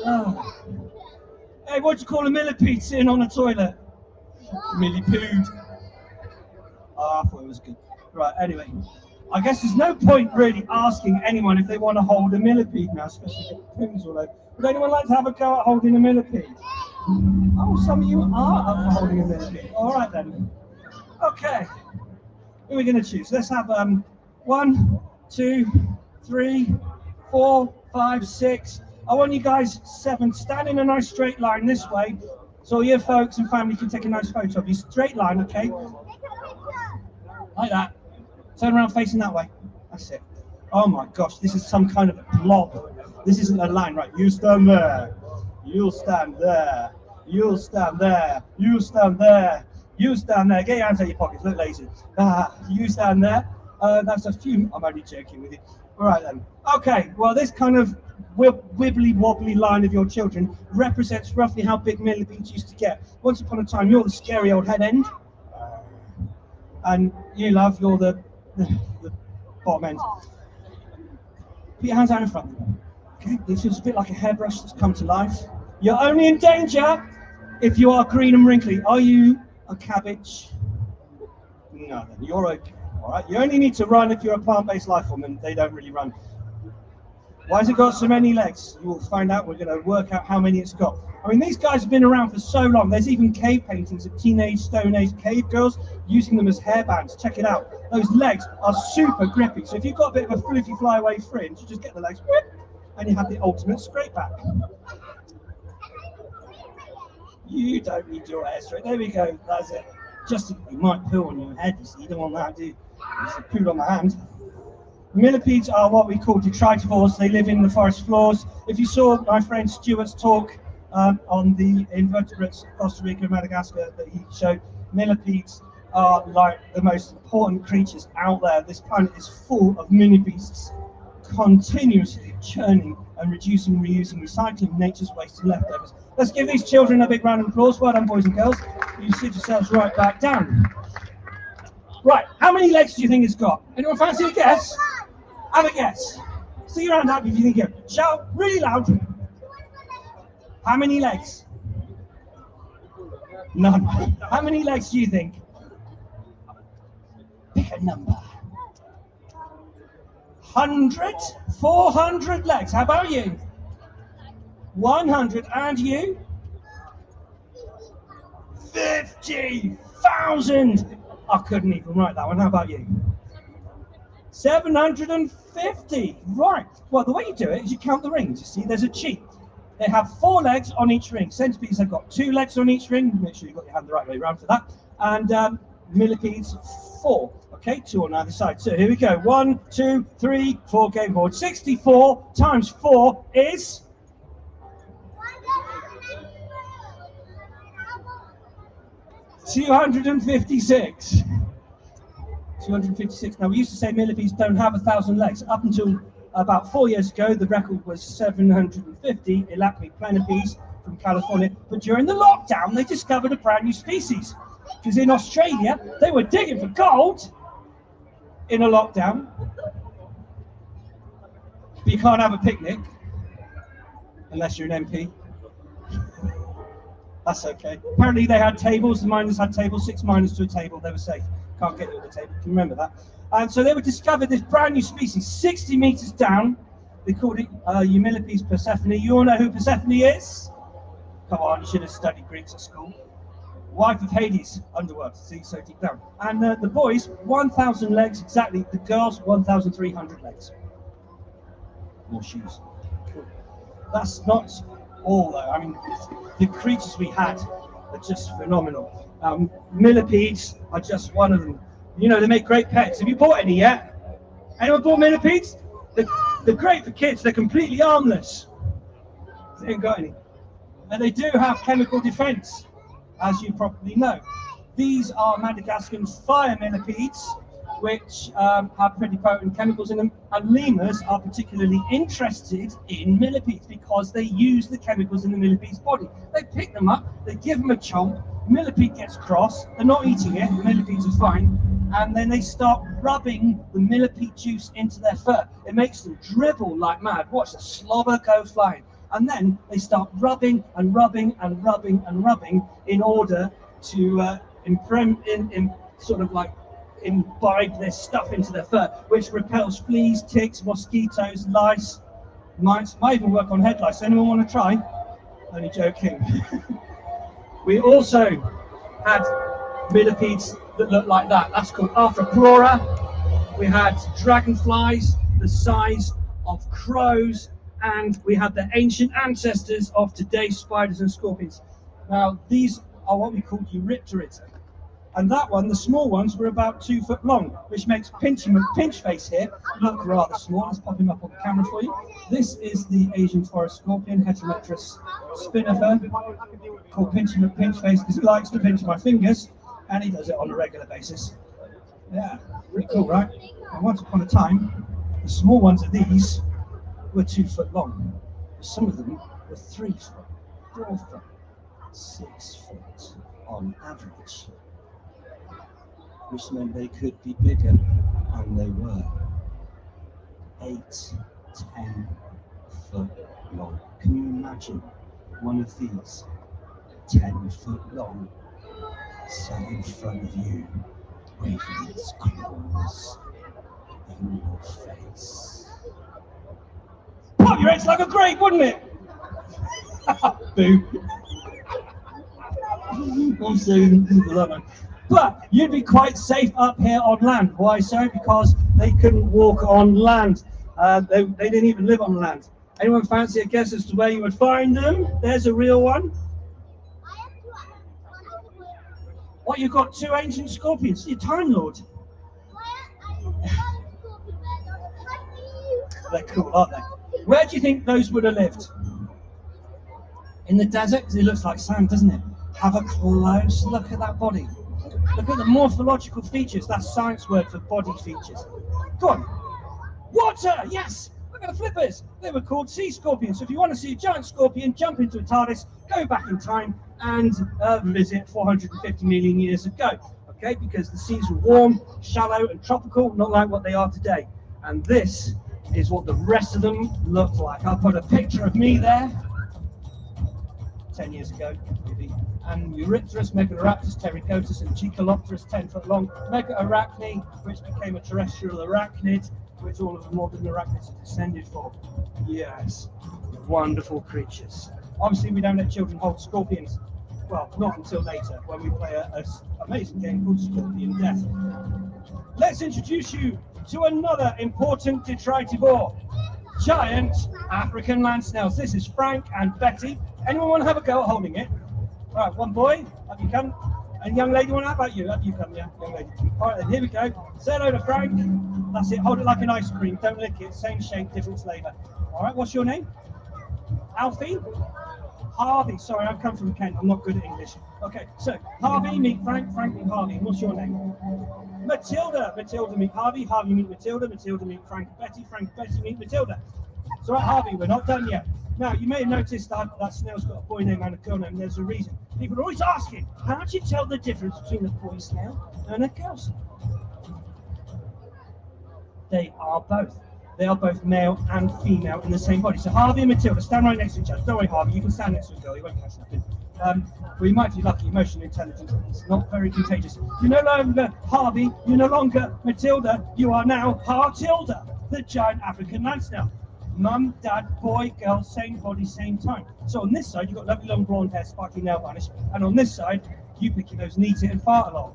Oh. Hey, what do you call a millipede sitting on a toilet? Millipede. Oh, I thought it was good. Right, anyway. I guess there's no point really asking anyone if they want to hold a millipede now, especially if it poos all over. Would anyone like to have a go at holding a millipede? Oh, some of you are up for holding a millipede. All right then. Okay. Who are we going to choose? Let's have 1, 2, 3, 4, 5, 6. I want you guys 7. Stand in a nice straight line this way, so your folks and family can take a nice photo of you. Straight line, okay? Like that. Turn around facing that way. That's it. Oh my gosh, this is some kind of a blob. This isn't a line, right? You stand there. You'll stand there. You'll stand there. You stand there. You stand there. Get your hands out your pockets. Look lazy. You stand there. That's a few. I'm only joking with you. All right then. Okay. Well, this kind of wibbly wobbly line of your children represents roughly how big millipedes used to get. Once upon a time, you're the scary old head end, and you, love, you're the bottom end. Put your hands out in front. Okay. This is a bit like a hairbrush that's come to life. You're only in danger if you are green and wrinkly. Are you a cabbage? No, then you're okay. All right. You only need to run if you're a plant-based life form, and they don't really run. Why has it got so many legs? You will find out. We're going to work out how many it's got. I mean, these guys have been around for so long. There's even cave paintings of teenage Stone Age cave girls using them as hairbands. Check it out. Those legs are super grippy. So if you've got a bit of a fluffy flyaway fringe, you just get the legs, and you have the ultimate straight back. You don't need your hair straight. There we go. That's it. Just you might poo on your head. You see, you don't want that, do you? You should poo on my hand. Millipedes are what we call detritivores. They live in the forest floors. If you saw my friend Stuart's talk on the invertebrates of Costa Rica and Madagascar that he showed, millipedes are like the most important creatures out there. This planet is full of mini beasts, continuously churning and reducing, reusing, recycling nature's waste and leftovers. Let's give these children a big round of applause. Well done, boys and girls. You sit yourselves right back down. Right, how many legs do you think it's got? Anyone fancy a guess? Have a guess. See your hand up if you think it. Shout really loud. How many legs? None. How many legs do you think? Pick a number. 100? 400 legs. How about you? 100. And you? 50,000. I couldn't even write that one. How about you? 750. Right. Well, the way you do it is you count the rings. You see, there's a cheat. They have 4 legs on each ring. Centipedes have got 2 legs on each ring. Make sure you've got your hand the right way around for that. And millipedes, 4. Okay, 2 on either side. So here we go. 1, 2, 3, 4. Game board. 64 times 4 is 256. 256. Now, we used to say millipedes don't have 1,000 legs. Up until about 4 years ago, the record was 750 Elapme planipedes from California. But during the lockdown, they discovered a brand new species. Because in Australia, they were digging for gold in a lockdown. But you can't have a picnic unless you're an MP. That's okay. Apparently they had tables, the miners had tables, 6 miners to a table, they were safe. Can't get you at the table, can you remember that? And so they would discover this brand new species, 60 meters down. They called it Eumillipes Persephone. You all know who Persephone is? Come on, you should have studied Greeks at school. Wife of Hades, underworld, see, so deep down. And the boys, 1,000 legs exactly. The girls, 1,300 legs. More shoes. Cool. That's not all though. I mean, the creatures we had are just phenomenal. Millipedes are just one of them. You know, they make great pets. Have you bought any yet? Anyone bought millipedes? They're great for kids. They're completely harmless. They ain't got any. And they do have chemical defense, as you probably know. These are Madagascar's fire millipedes, which have pretty potent chemicals in them, and lemurs are particularly interested in millipedes because they use the chemicals in the millipede's body. They pick them up, they give them a chomp, millipede gets cross, they're not eating it, the millipedes are fine, and then they start rubbing the millipede juice into their fur. It makes them dribble like mad. Watch the slobber go flying. And then they start rubbing and rubbing and rubbing and rubbing in order to imbibe this stuff into their fur, which repels fleas, ticks, mosquitoes, lice, mites. Might even work on head lice. Anyone want to try? Only joking. We also had millipedes that look like that. That's called Arthroplora. we had dragonflies the size of crows, and we had the ancient ancestors of today's spiders and scorpions. Now, these are what we call Eurypterids. And that one, the small ones, were about 2 foot long, which makes Pinch Face here look rather small. Let's pop him up on the camera for you. This is the Asian forest scorpion, Heterometrus spinifer, called Pinch Face because he likes to pinch my fingers, and he does it on a regular basis. Yeah, pretty cool, right? And once upon a time, the small ones of these were 2 foot long. Some of them were 3 foot, 4 foot, 6 foot on average, which meant they could be bigger, and they were 8, 10 foot long. Can you imagine one of these 10 foot long sat in front of you, waving its claws in your face? Pop your head's like a grape, wouldn't it? Boo. I'm serious. But you'd be quite safe up here on land. Why so? Because they couldn't walk on land. They didn't even live on land. Anyone fancy a guess as to where you would find them? There's a real one. What, you've got 2 ancient scorpions? You're Time Lord. They're cool, aren't they? Where do you think those would have lived? In the desert? Because it looks like sand, doesn't it? Have a close look at that body. Look at the morphological features. That's science word for body features. Go on. Water! Yes! Look at the flippers. They were called sea scorpions. So if you want to see a giant scorpion jump into a TARDIS, go back in time and visit 450 million years ago. Okay? Because the seas were warm, shallow, and tropical, not like what they are today. And this is what the rest of them looked like. I'll put a picture of me there. 10 years ago, maybe. And Eurypterus, Megaloraptus, Pterygotus, and Chicalopterus, 10 foot long. Megaarachne, which became a terrestrial arachnid, which all of the modern arachnids are descended from. Yes, wonderful creatures. Obviously, we don't let children hold scorpions. Well, not until later, when we play an amazing game called Scorpion Death. Let's introduce you to another important detritivore. Giant African land snails. This is Frank and Betty. Anyone want to have a go at holding it? All right, one boy, up you come. And young lady, how about you? Up you come, yeah, young lady. All right, then, here we go. Say hello to Frank. That's it, hold it like an ice cream. Don't lick it, same shape, different flavour. All right, what's your name? Alfie? Harvey, sorry, I've come from Kent. I'm not good at English. Okay, so Harvey meet Frank, Frank meet Harvey. What's your name? Matilda. Matilda meet Harvey, Harvey meet Matilda, Matilda meet Frank and Betty, Frank and Betty meet Matilda. So right, Harvey, we're not done yet. Now, you may have noticed that snail's got a boy name and a girl name. There's a reason. People are always asking, how do you tell the difference between a boy snail and a girl snail? They are both. They are both male and female in the same body. So Harvey and Matilda stand right next to each other. Don't worry, Harvey, you can stand next to a girl. You won't catch nothing. Well, you might be lucky. Emotional intelligence is not very contagious. You're no longer Harvey. You're no longer Matilda. You are now Hartilda, the giant African land snail. Mum, dad, boy, girl, same body, same time. So on this side, you've got lovely long blonde hair, sparkly nail varnish. And on this side, you pick your nose, knead it, and fart along.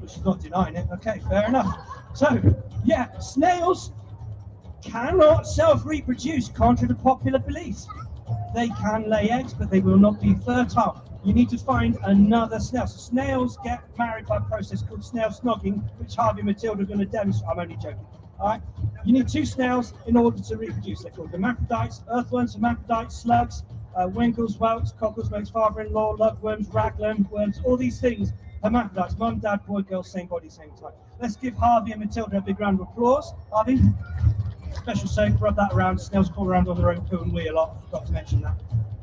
But she's not denying it. Okay, fair enough. So, yeah, snails cannot self-reproduce, contrary to popular beliefs. They can lay eggs, but they will not be fertile. You need to find another snail. So snails get married by a process called snail snogging, which Harvey and Matilda are going to demonstrate. I'm only joking. All right. You need 2 snails in order to reproduce. They're called hermaphrodites, earthworms, hermaphrodites, slugs, winkles, whelks, cockles, mates, father-in-law, lugworms, raglan worms, all these things. Hermaphrodites, mum, dad, boy, girl, same body, same time. Let's give Harvey and Matilda a big round of applause. Harvey, special soap, rub that around. Snails crawl around on their own poo and wee a lot. Forgot to mention that.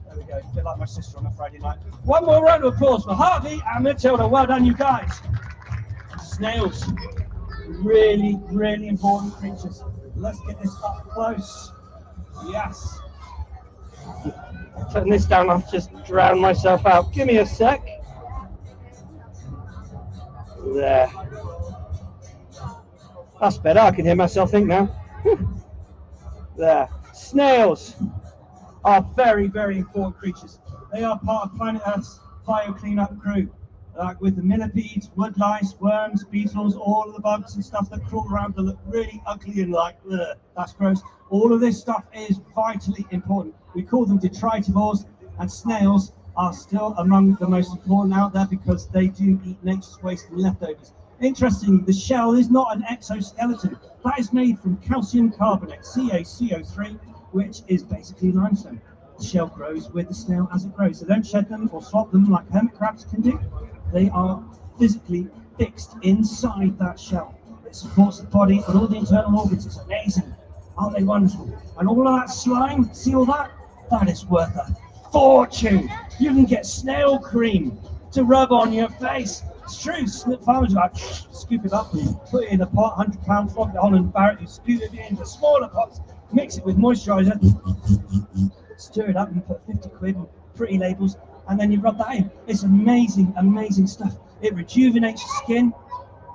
There we go. A bit like my sister on a Friday night. One more round of applause for Harvey and Matilda. Well done, you guys. Snails. Really, really important creatures. Let's get this up close. Yes. Turn this down, I've just drowned myself out. Give me a sec. There. That's better, I can hear myself think now. There. Snails are very, very important creatures. They are part of planet Earth's bio cleanup crew. like with the millipedes, woodlice, worms, beetles, all of the bugs and stuff that crawl around that look really ugly and like, ugh, that's gross. All of this stuff is vitally important. We call them detritivores, and snails are still among the most important out there because they do eat nature's waste and leftovers. Interestingly, the shell is not an exoskeleton. That is made from calcium carbonate, CaCO3, which is basically limestone. The shell grows with the snail as it grows. So don't shed them or swap them like hermit crabs can do. They are physically fixed inside that shell. It supports the body and all the internal organs. It's amazing. Aren't they wonderful? And all of that slime, see all that? That is worth a fortune. You can get snail cream to rub on your face. It's true. Farmers are like, scoop it up and put it in a pot, 100-pound flog it on and Barrett, you scoop it into smaller pots, mix it with moisturiser, stir it up and put 50 quid and pretty labels, and then you rub that in. It's amazing, amazing stuff. It rejuvenates your skin.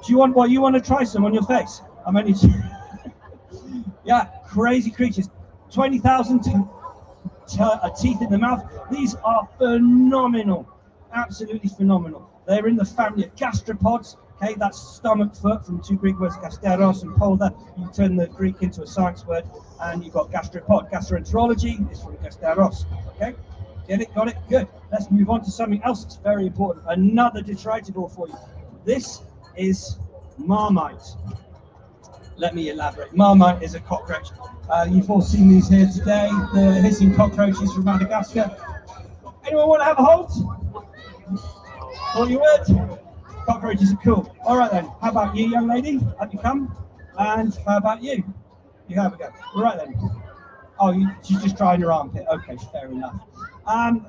Do you want what? You want to try some on your face? I'm only yeah, crazy creatures. 20,000 teeth in the mouth. These are phenomenal, absolutely phenomenal. They're in the family of gastropods. Okay, that's stomach foot from two Greek words, gasteros and polder. You turn the Greek into a science word, and you've got gastropod. Gastroenterology is from gasteros. Okay, get it? Got it? Good. Let's move on to something else that's very important. Another detritivore for you. This is marmite. Let me elaborate. Marmite is a cockroach. You've all seen these here today, the hissing cockroaches from Madagascar. Anyone want to have a hold? Thought you would? Cockroaches are cool. All right then, how about you, young lady? Have you come? And how about you? You have a go. All right then. Oh, she's just drying your armpit. Okay, fair enough. How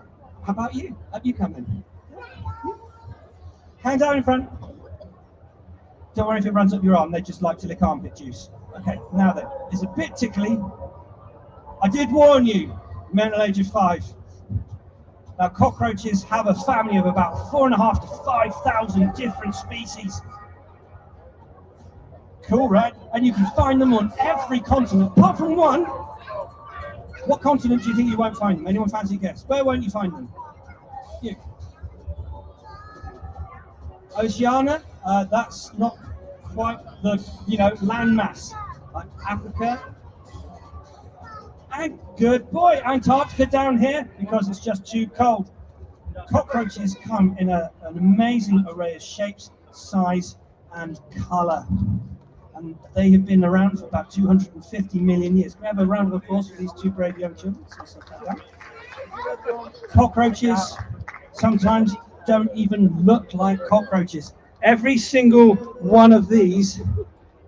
about you? Have you come in? Hand down in front. Don't worry if it runs up your arm, they just like to lick armpit juice. Okay, now then, it's a bit tickly. I did warn you, mental age of 5. Now, cockroaches have a family of about 4,500 to 5,000 different species. Cool, right? And you can find them on every continent, apart from one. What continent do you think you won't find them? Anyone fancy a guess? Where won't you find them? You. Oceania, that's not quite the, land mass. Like Africa. And good boy, Antarctica down here, because it's just too cold. Cockroaches come in an amazing array of shapes, size, and colour. And they have been around for about 250 million years. Can we have a round of applause for these two brave young children? Cockroaches sometimes don't even look like cockroaches. Every single one of these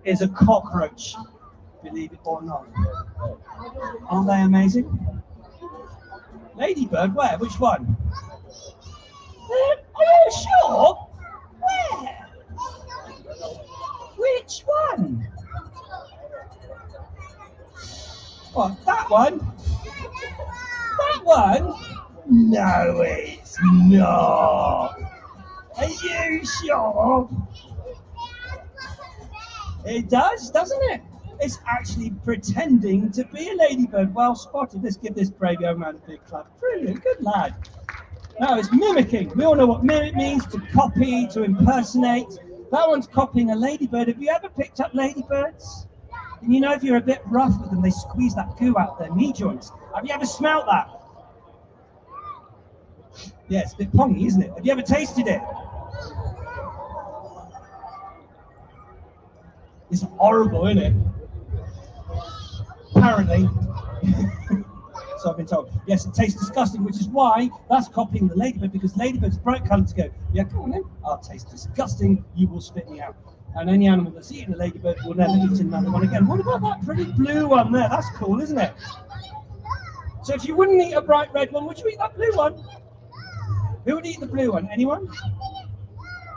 is a cockroach, believe it or not. Aren't they amazing? Ladybird, where? Which one? Are you sure? Where? Which one? What, that one? That one? No, it's not. Are you sure? It does, doesn't it? It's actually pretending to be a ladybird. Well spotted. Let's give this brave young man a big clap. Brilliant, good lad. No, it's mimicking. We all know what mimic means: to copy, to impersonate. That one's copying a ladybird. Have you ever picked up ladybirds? And you know, if you're a bit rough with them, they squeeze that goo out their knee joints. Have you ever smelt that? Yeah, it's a bit pongy, isn't it? Have you ever tasted it? It's horrible, isn't it? Apparently. So I've been told. Yes, it tastes disgusting, which is why that's copying the ladybird, because ladybirds bright coloured to go, yeah, come on then, I'll taste disgusting, you will spit me out. And any animal that's eaten a ladybird will never eat another one again. What about that pretty blue one there? That's cool, isn't it? So if you wouldn't eat a bright red one, would you eat that blue one? Who would eat the blue one? Anyone?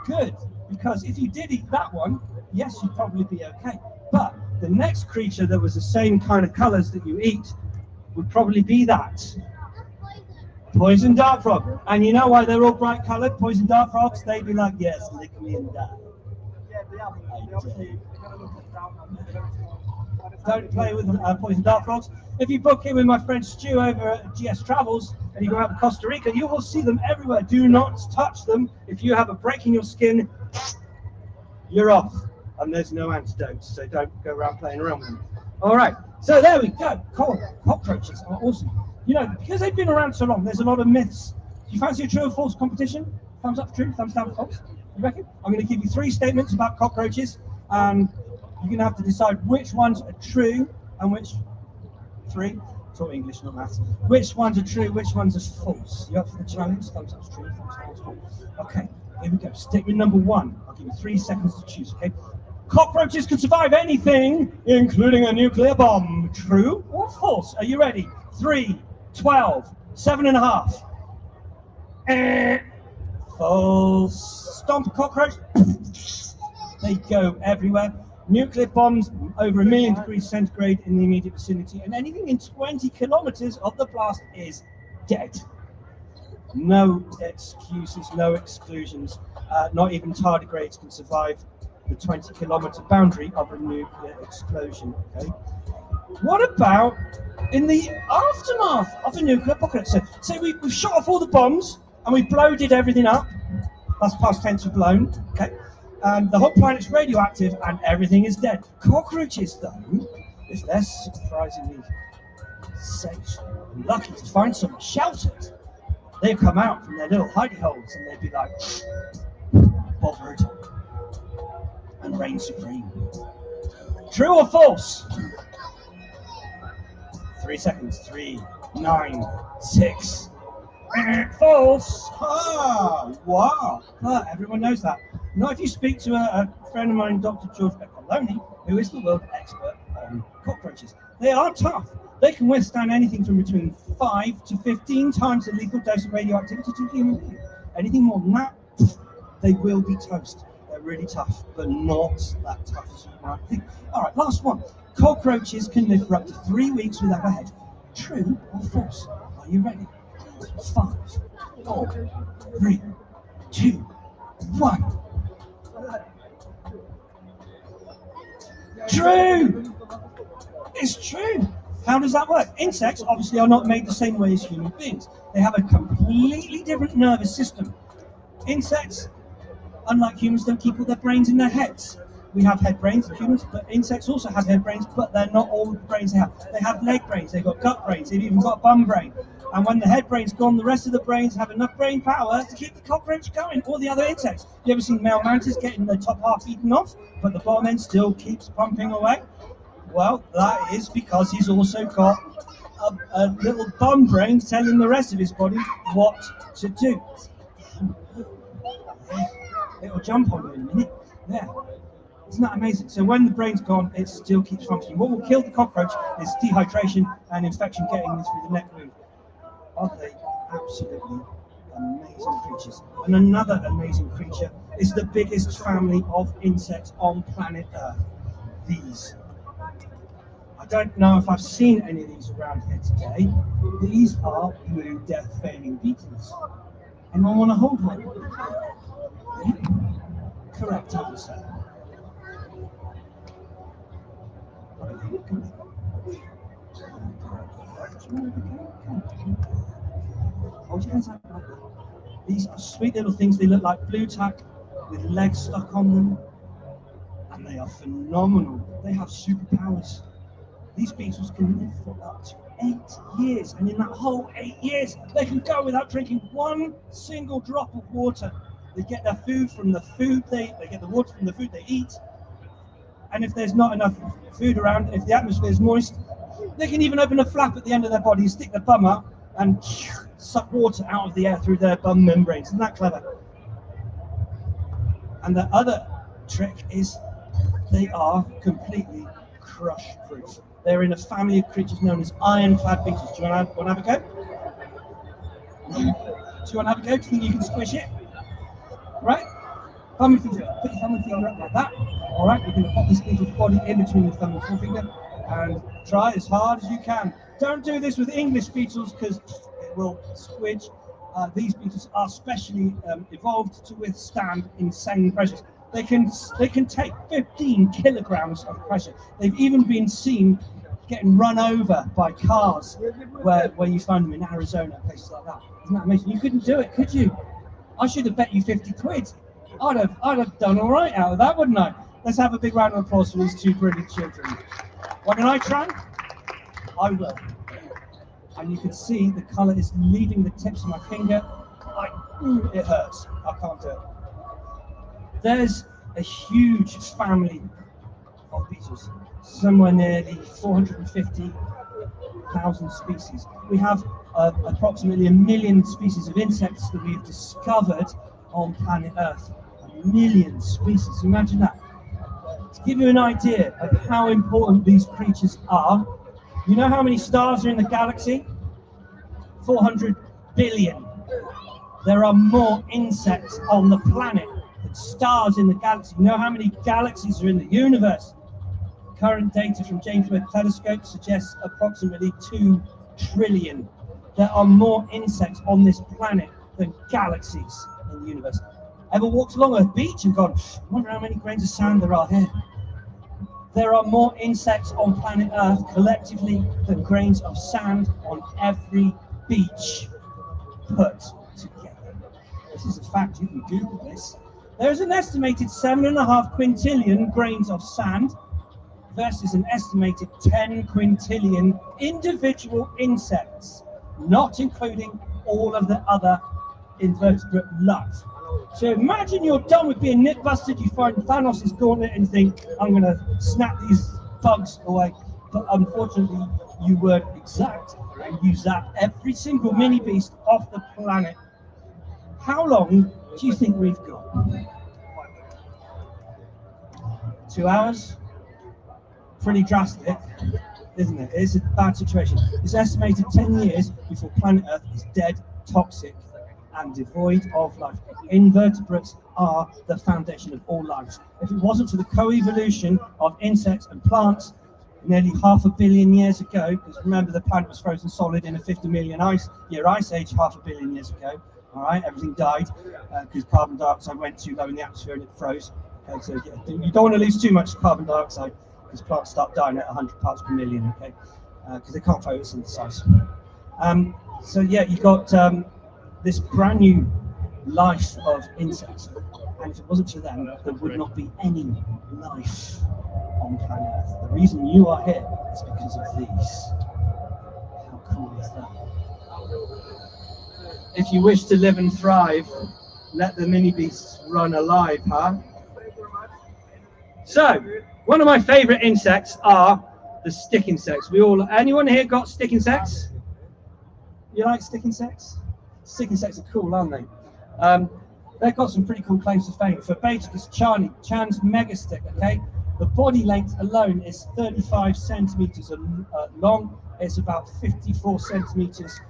Good, because if you did eat that one, yes, you'd probably be okay. But the next creature that was the same kind of colours that you eat would probably be that. Poison dart frog. And you know why they're all bright coloured? Poison dart frogs, they'd be like, yes, lick me and die. Yeah, they obviously kind of look down on them. Don't play with poison dart frogs. If you book in with my friend Stu over at GS Travels and you go out to Costa Rica, you will see them everywhere. Do not touch them. If you have a break in your skin, you're off. And there's no antidote, so don't go around playing around with them. All right, so there we go. Cockroaches are awesome. You know, because they've been around so long, there's a lot of myths. Do you fancy a true or false competition? Thumbs up for true, thumbs down for false. You reckon? I'm going to give you 3 statements about cockroaches, and you're going to have to decide which ones are true and which 3. It's all English, not maths. Which ones are true, which ones are false? You up for the challenge? Thumbs up's true, thumbs down's false. Okay, here we go. Statement number 1. I'll give you 3 seconds to choose. Okay. Cockroaches can survive anything, including a nuclear bomb. True or false? Are you ready? 3, 12, 7.5. False. Stomp a cockroach. They go everywhere. Nuclear bombs over 1 million degrees centigrade in the immediate vicinity, and anything in 20 kilometers of the blast is dead. No excuses, no exclusions. Not even tardigrades can survive the 20-kilometer boundary of a nuclear explosion. Okay. What about in the aftermath of a nuclear apocalypse? So say we've shot off all the bombs and we bloated everything up. That's past tense of blown. Okay. And the whole planet's radioactive and everything is dead. Cockroaches, though, if they're surprisingly safe and lucky to find somewhere sheltered, they'd come out from their little hidey holes and they'd be like, bothered and reign supreme. True or false? 3 seconds. 3, 9, 6. False. Ah, wow. Everyone knows that. Now, if you speak to a friend of mine, Dr. George Beccoloni, who is the world expert on cockroaches, they are tough. They can withstand anything from between 5 to 15 times the lethal dose of radioactivity to a human being. Anything more than that, they will be toast. They're really tough, but not that tough as you might think. All right, last one. Cockroaches can live for up to 3 weeks without a head. True or false? Are you ready? 5, 4, 3, 2, 1. True! It's true! How does that work? Insects obviously are not made the same way as human beings. They have a completely different nervous system. Insects, unlike humans, don't keep all their brains in their heads. We have head brains, humans, but insects also have head brains, but they're not all the brains they have. They have leg brains, they've got gut brains, they've even got a bum brain. And when the head brain's gone, the rest of the brains have enough brain power to keep the cockroach going, or the other insects. You ever seen male mantis getting the top half eaten off, but the bottom end still keeps pumping away? Well, that is because he's also got a little bum brain telling the rest of his body what to do. It'll jump on you in a minute. There. Isn't that amazing? So when the brain's gone, it still keeps functioning. What will kill the cockroach is dehydration and infection getting in through the neck wound. Are they absolutely amazing creatures? And another amazing creature is the biggest family of insects on planet Earth. These. I don't know if I've seen any of these around here today. These are blue death-failing beetles. Anyone want to hold one? Correct answer. Hold your hands out like that. These are sweet little things. They look like blue tack with legs stuck on them. And they are phenomenal. They have superpowers. These beetles can live for up to 8 years. And in that whole 8 years, they can go without drinking one single drop of water. They get their food from the food they get the water from the food they eat. And if there's not enough food around, if the atmosphere is moist, they can even open a flap at the end of their body, stick their bum up, and suck water out of the air through their bum membranes. Isn't that clever? And the other trick is they are completely crush-proof. They're in a family of creatures known as ironclad beetles. Do you want to have a go? Do you want to have a go? Do you think you can squish it? Right? Thumb and finger. Put your thumb and finger up like that. All right, you're going to pop this beetle's body in between the thumb and forefinger and try as hard as you can. Don't do this with English beetles because it will squidge. These beetles are specially evolved to withstand insane pressures. They can take 15 kilograms of pressure. They've even been seen getting run over by cars where you find them in Arizona, places like that. Isn't that amazing? You couldn't do it, could you? I should have bet you 50 quid. I'd have done all right out of that, wouldn't I? Let's have a big round of applause for these two brilliant children. Why don't I try? I will. And you can see the colour is leaving the tips of my finger. It hurts. I can't do it. There's a huge family of beetles, somewhere near the 450,000 species. We have approximately 1 million species of insects that we've discovered on planet Earth. 1 million species, imagine that. To give you an idea of how important these creatures are, you know how many stars are in the galaxy? 400 billion. There are more insects on the planet than stars in the galaxy. You know how many galaxies are in the universe? Current data from James Webb Telescope suggests approximately 2 trillion. There are more insects on this planet than galaxies in the universe. Ever walked along a beach and gone, I wonder how many grains of sand there are here? There are more insects on planet Earth collectively than grains of sand on every beach put together. This is a fact, you can Google this. There is an estimated 7.5 quintillion grains of sand versus an estimated 10 quintillion individual insects, not including all of the other invertebrate life. So imagine you're done with being nip busted, you find Thanos' gauntlet and think, I'm going to snap these bugs away. But unfortunately, you weren't exact and use that every single mini beast off the planet. How long do you think we've got? 2 hours? Pretty drastic, isn't it? It's a bad situation. It's estimated 10 years before planet Earth is dead, toxic, and devoid of life. Invertebrates are the foundation of all life. If it wasn't for the co-evolution of insects and plants nearly 500 million years ago, because remember the planet was frozen solid in a 50 million year ice age 500 million years ago, all right, everything died because carbon dioxide went too low in the atmosphere and it froze. Okay, so you don't want to lose too much carbon dioxide because plants start dying at 100 parts per million, okay, because they can't photosynthesize. So yeah, you got this brand new life of insects, and if it wasn't for them, there would not be any life on planet Earth. The reason you are here is because of these. How cool is that? If you wish to live and thrive, let the mini beasts run alive, huh? So, one of my favourite insects are the stick insects. Anyone here got stick insects? You like stick insects? Stick insects are cool, aren't they? They've got some pretty cool claims to fame. For Baeticus Chan's megastick, okay? The body length alone is 35 centimeters long. It's about 54 centimeters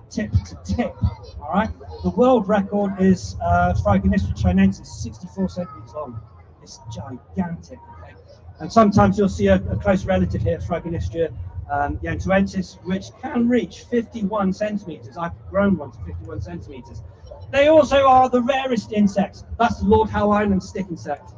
tip to tip, all right? The world record is Phrygonistra chinensis, 64 centimeters long. It's gigantic, okay? And sometimes you'll see a close relative here, Phrygonistra yantuensis, which can reach 51 centimeters. I've grown one to 51 centimeters. They also are the rarest insects. That's the Lord Howe Island stick insect.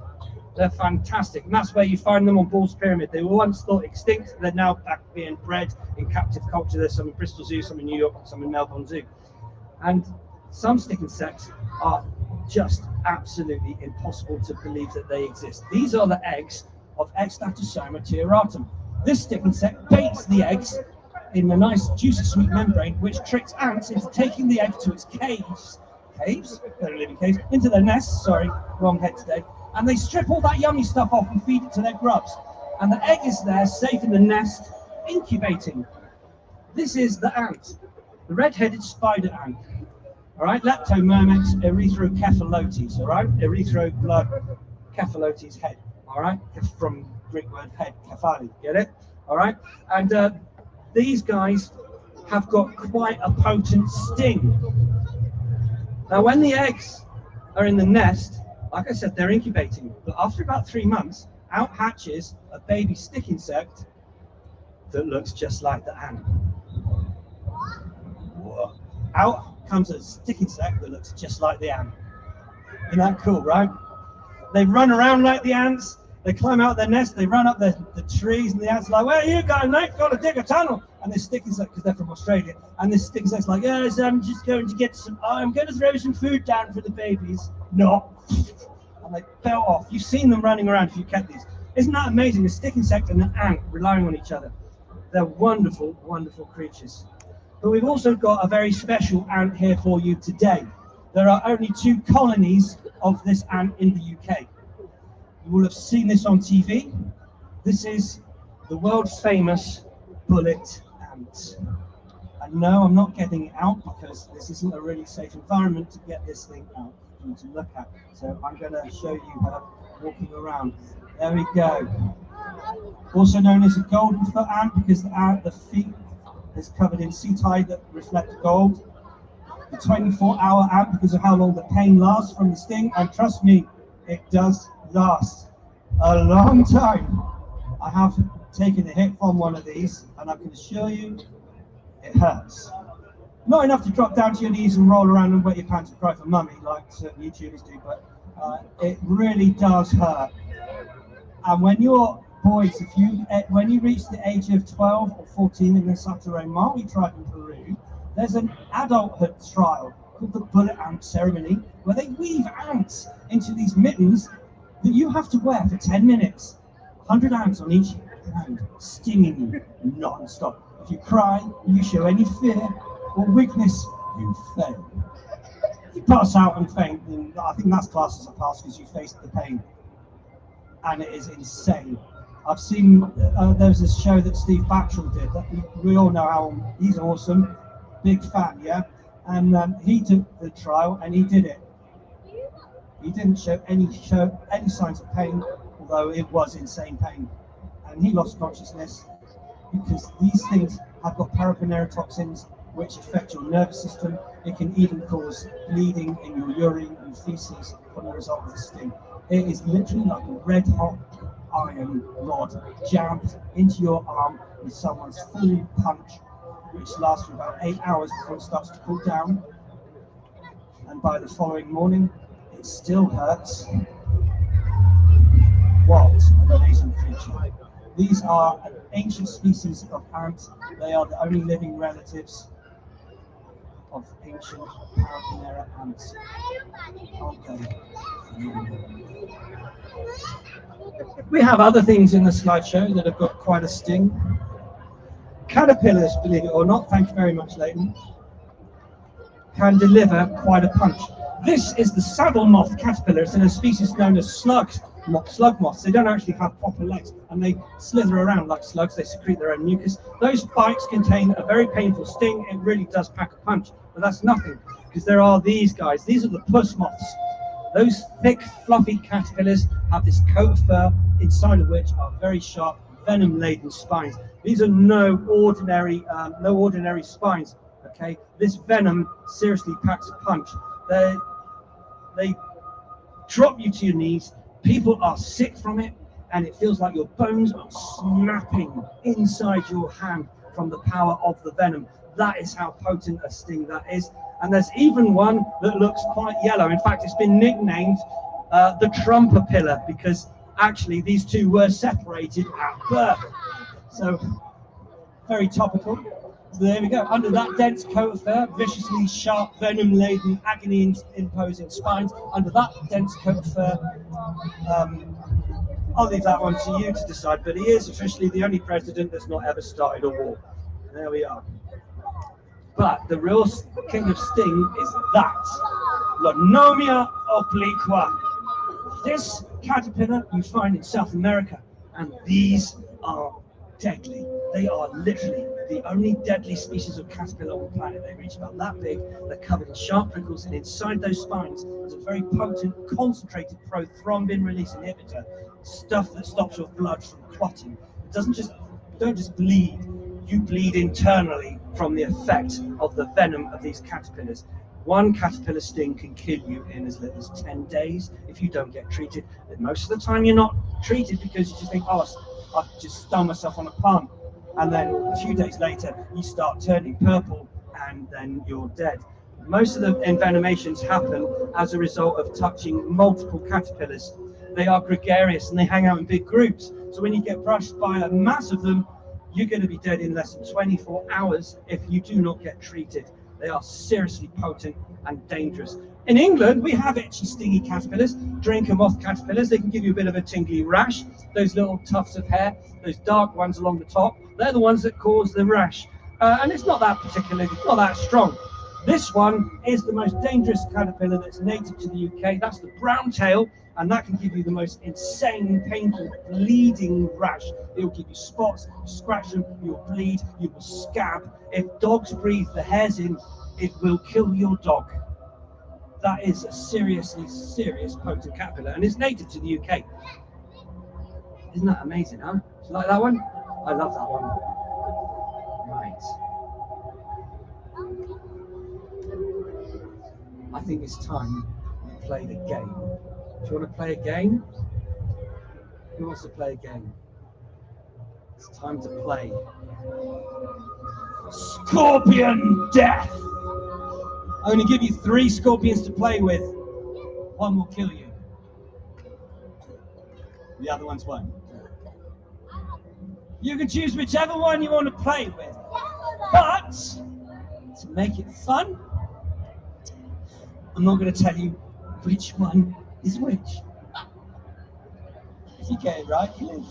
They're fantastic, and that's where you find them on Ball's Pyramid. They were once thought extinct, they're now back being bred in captive culture. There's some in Bristol Zoo, some in New York, some in Melbourne Zoo. And some stick insects are just absolutely impossible to believe that they exist. These are the eggs of Extatosoma tiaratum. This stick insect baits the eggs in a nice juicy sweet membrane, which tricks ants into taking the egg to its caves, they live in caves, into their nests, sorry, wrong head today, and they strip all that yummy stuff off and feed it to their grubs. And the egg is there, safe in the nest, incubating. This is the ant, the red-headed spider ant. All right, Leptomyrmex erythrocephalotes, all right, erythrocephalotes head, all right, from Greek word head, kephali, get it? All right, and these guys have got quite a potent sting. Now, when the eggs are in the nest, like I said, they're incubating, but after about 3 months, out hatches a baby stick insect that looks just like the ant. Whoa. Out comes a stick insect that looks just like the ant. Isn't that cool, right? They run around like the ants. They climb out their nest. They run up the trees, and the ants are like, "Where are you going, mate? Got to dig a tunnel." And this stick insect, because they're from Australia, and this stick insect's like, "Yes, I'm just going to get some. I'm going to throw some food down for the babies." No. And they fell off. You've seen them running around if you kept these. Isn't that amazing? A stick insect and an ant relying on each other. They're wonderful, wonderful creatures. But we've also got a very special ant here for you today. There are only 2 colonies of this ant in the UK. You will have seen this on TV. This is the world famous bullet ant. And no, I'm not getting it out because this isn't a really safe environment to get this thing out for you to look at. So I'm going to show you her walking around. There we go. Also known as a golden foot ant because the feet is covered in sea tide that reflect gold. The 24-hour ant because of how long the pain lasts from the sting, and trust me, it does last a long time. I have taken a hit from one of these, and I can assure you it hurts. Not enough to drop down to your knees and roll around and wet your pants and cry for mummy like certain YouTubers do, but it really does hurt. And when you're boys, when you reach the age of 12 or 14 in the Sataray tribe in Peru, there's an adulthood trial called the bullet ant ceremony, where they weave ants into these mittens that you have to wear for 10 minutes. 100 ants on each hand, stinging you non-stop. If you cry, you show any fear or weakness, you fail. If you pass out and faint, then I think that's classed as a pass because you faced the pain. And it is insane. I've seen, there's this show that Steve Batchel did. We all know how he's awesome. Big fan, yeah? And he took the trial and he did it. He didn't show any signs of pain, although it was insane pain. And he lost consciousness because these things have got paraponerotoxins which affect your nervous system. It can even cause bleeding in your urine and feces from the result of the sting. It is literally like a red hot iron rod jammed into your arm with someone's full punch, which lasts for about 8 hours before it starts to cool down. And by the following morning, it still hurts. What an amazing creature. These are an ancient species of ant. They are the only living relatives of ancient Paraponera ants. Aren't they? We have other things in the slideshow that have got quite a sting. Caterpillars, believe it or not, thank you very much, Leighton, can deliver quite a punch. This is the saddle moth caterpillar. It's in a species known as slug moths. They don't actually have proper legs, and they slither around like slugs. They secrete their own mucus. Those bites contain a very painful sting. It really does pack a punch, but that's nothing, because there are these guys. These are the puss moths. Those thick, fluffy caterpillars have this coat of fur, inside of which are very sharp, venom-laden spines. These are no ordinary spines. Okay, this venom seriously packs a punch. They drop you to your knees. People are sick from it, and it feels like your bones are snapping inside your hand from the power of the venom. That is how potent a sting that is. And there's even one that looks quite yellow. In fact, it's been nicknamed the Trumper pillar, because actually these two were separated at birth. So, very topical. So there we go. Under that dense coat of fur, viciously sharp, venom-laden, agony-imposing spines. Under that dense coat of fur, I'll leave that one to you to decide. But he is officially the only president that's not ever started a war. There we are. But the real king of sting is that Lonomia obliqua. This caterpillar you find in South America, and these are deadly. They are literally the only deadly species of caterpillar on the planet. They reach about that big, they're covered in sharp prickles, and inside those spines is a very potent, concentrated prothrombin release inhibitor, stuff that stops your blood from clotting. It doesn't just, you don't just bleed, you bleed internally from the effect of the venom of these caterpillars. One caterpillar sting can kill you in as little as 10 days if you don't get treated. But most of the time you're not treated because you just think, oh, I've just stung myself on a palm. And then a few days later, you start turning purple and then you're dead. Most of the envenomations happen as a result of touching multiple caterpillars. They are gregarious and they hang out in big groups. So when you get brushed by a mass of them, you're going to be dead in less than 24 hours if you do not get treated. They are seriously potent and dangerous. In England, we have itchy, stingy caterpillars, drinker moth caterpillars. They can give you a bit of a tingly rash. Those little tufts of hair, those dark ones along the top, they're the ones that cause the rash. And it's not that not that strong. This one is the most dangerous caterpillar that's native to the UK. That's the brown tail, and that can give you the most insane, painful, bleeding rash. It will give you spots, you scratch them, you'll bleed, you will scab. If dogs breathe the hairs in, it will kill your dog. That is a seriously serious potent caterpillar, and it's native to the UK. Isn't that amazing, huh? Do you like that one? I love that one. Right. I think it's time we played a game. Do you want to play a game? Who wants to play a game? It's time to play Scorpion Death. I only give you 3 scorpions to play with. One will kill you. The other ones won't. You can choose whichever one you want to play with. But to make it fun, I'm not going to tell you which one is which. If you get it right, you live.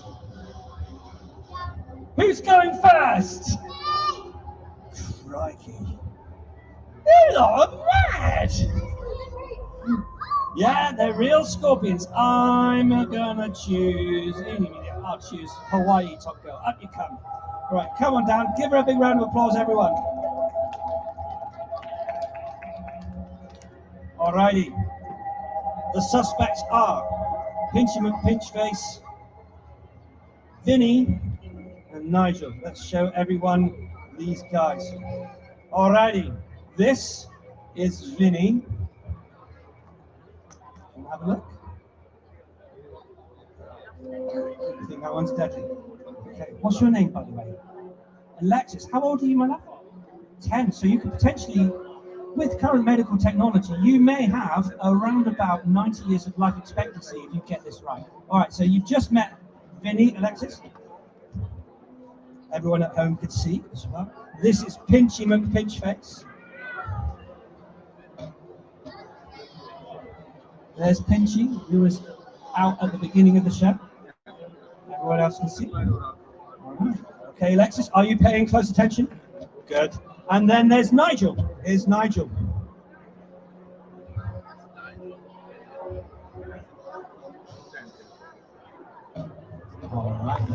Who's going first? Crikey. You lot are mad! Yeah, they're real scorpions. I'm gonna choose. I'll choose Hawaii, Top Girl. Up you come. Right, come on down. Give her a big round of applause, everyone. Alrighty. The suspects are Pinchy McPinchface, Vinny, and Nigel. Let's show everyone these guys. Alrighty. This is Vinny. Can you have a look? I think that one's deadly. Okay. What's your name, by the way? Alexis. How old are you, my love? 10. So you could potentially, with current medical technology, you may have around about 90 years of life expectancy if you get this right. All right, so you've just met Vinny, Alexis. Everyone at home could see as well. This is Pinchy McPinchface. There's Pinchy, who was out at the beginning of the show. Everyone else can see. All right. Okay, Alexis, are you paying close attention? Good. And then there's Nigel. Here's Nigel. All right.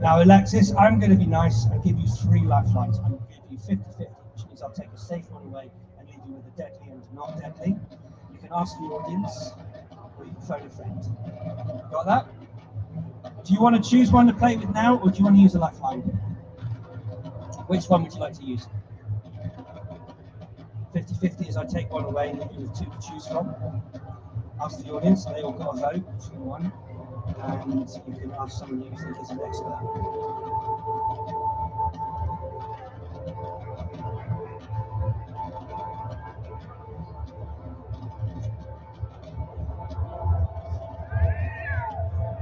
Now, Alexis, I'm going to be nice and give you 3 lifelines. I'm going to give you 50-50, which means I'll take a safe one away and leave you with a deadly and not deadly. You can ask the audience, or you can phone a friend. Got that? Do you want to choose one to play with now, or do you want to use a lifeline? Which one would you like to use? 50-50 as I take one away and leave you with 2 to choose from. Ask the audience, they all got a vote for one, and you can ask someone you think is an expert.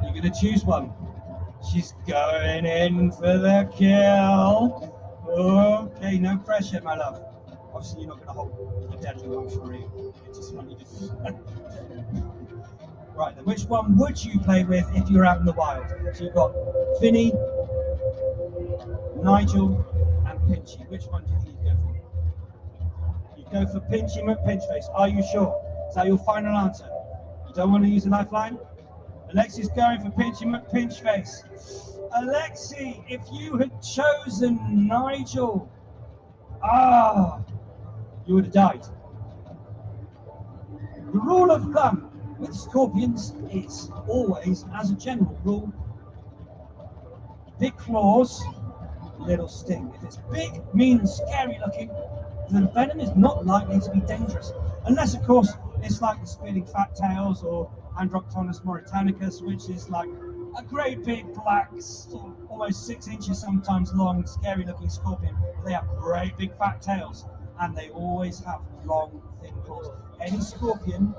You're going to choose one. She's going in for the kill. Okay, no pressure, my love. Obviously, you're not going to hold the deadly one for you. It's just one you do. Right, then which one would you play with if you're out in the wild? So you've got Vinny, Nigel, and Pinchy. Which one do you think you'd go for? You go for Pinchy McPinchface. Are you sure? Is that your final answer? You don't want to use a lifeline? Alexi's going for Pinchy McPinchface. Alexi, if you had chosen Nigel, you would have died. The rule of thumb with scorpions is always, as a general rule, big claws, little sting. If it's big, mean, and scary looking, the venom is not likely to be dangerous. Unless, of course, it's like the spitting fat tails or Androctonus mauritanicus, which is like a great big black, sort of almost 6 inches sometimes long, scary looking scorpion. They have great big fat tails, and they always have long, thin claws. Any scorpion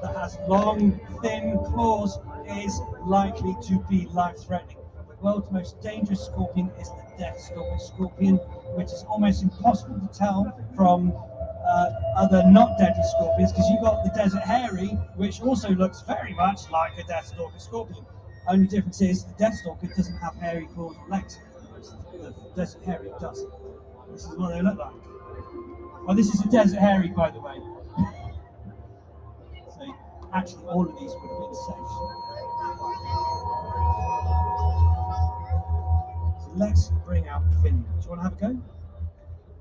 that has long, thin claws is likely to be life-threatening. The world's most dangerous scorpion is the death-stalker scorpion, which is almost impossible to tell from other not deadly scorpions, because you've got the desert hairy, which also looks very much like a death-stalker scorpion. Only difference is the death-stalker doesn't have hairy claws or legs. The desert hairy does. This is what they look like. Oh, this is a desert hairy, by the way. So actually, all of these would have been safe. So let's bring out Vinny. Do you want to have a go?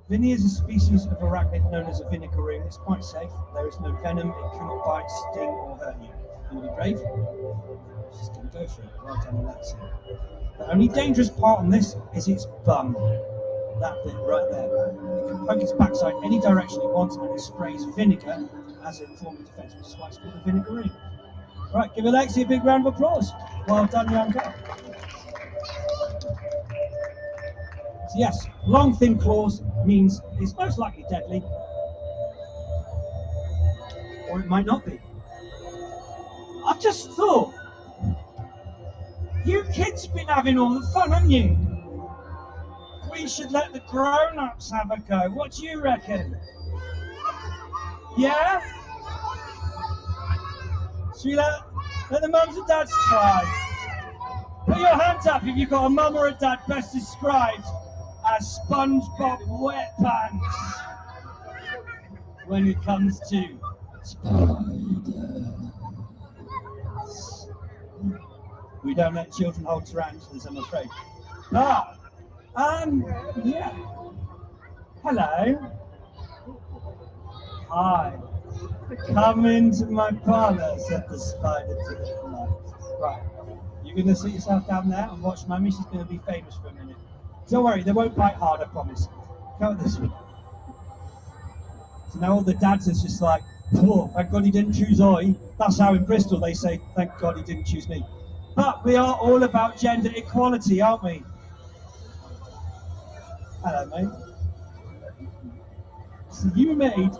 Vinny is a species of arachnid known as a vinegaroon. It's quite safe. There is no venom. It cannot bite, sting, or hurt you. Can you be brave? She's going to go for it. Right on the left side. The only dangerous part on this is its bum. That bit right there. It can poke its backside any direction it wants, and it sprays vinegar as a form of defense, which is why it's called a vinegaroon. Right, give Alexi a big round of applause. Well done, young girl. So yes, long, thin claws means it's most likely deadly, or it might not be. I've just thought, you kids have been having all the fun, haven't you? We should let the grown-ups have a go. What do you reckon? Yeah? Should we let the mums and dads try? Put your hands up if you've got a mum or a dad best described as SpongeBob wet pants when it comes to spiders. We don't let children hold tarantulas, I'm afraid. Yeah. Hello. Hi. Come into my parlour, said the spider to the fly. Right. You're going to sit yourself down there and watch Mummy. She's going to be famous for a minute. Don't worry, they won't bite hard, I promise. Come this way. So now all the dads is just like, oh, thank God he didn't choose I. That's how in Bristol they say, thank God he didn't choose me. But we are all about gender equality, aren't we? Hello, mate. So you made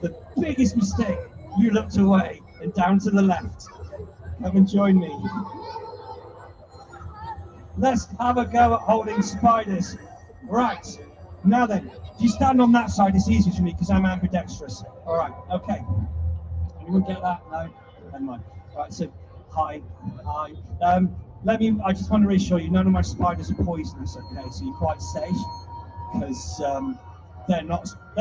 the biggest mistake. You looked away and down to the left. Come and join me. Let's have a go at holding spiders. Right. Now then, if you stand on that side, it's easy for me because I'm ambidextrous. All right. Okay. Anyone get that? No? Never mind. All right. So, hi. I just want to reassure you, none of my spiders are poisonous, okay? So you're quite safe because they're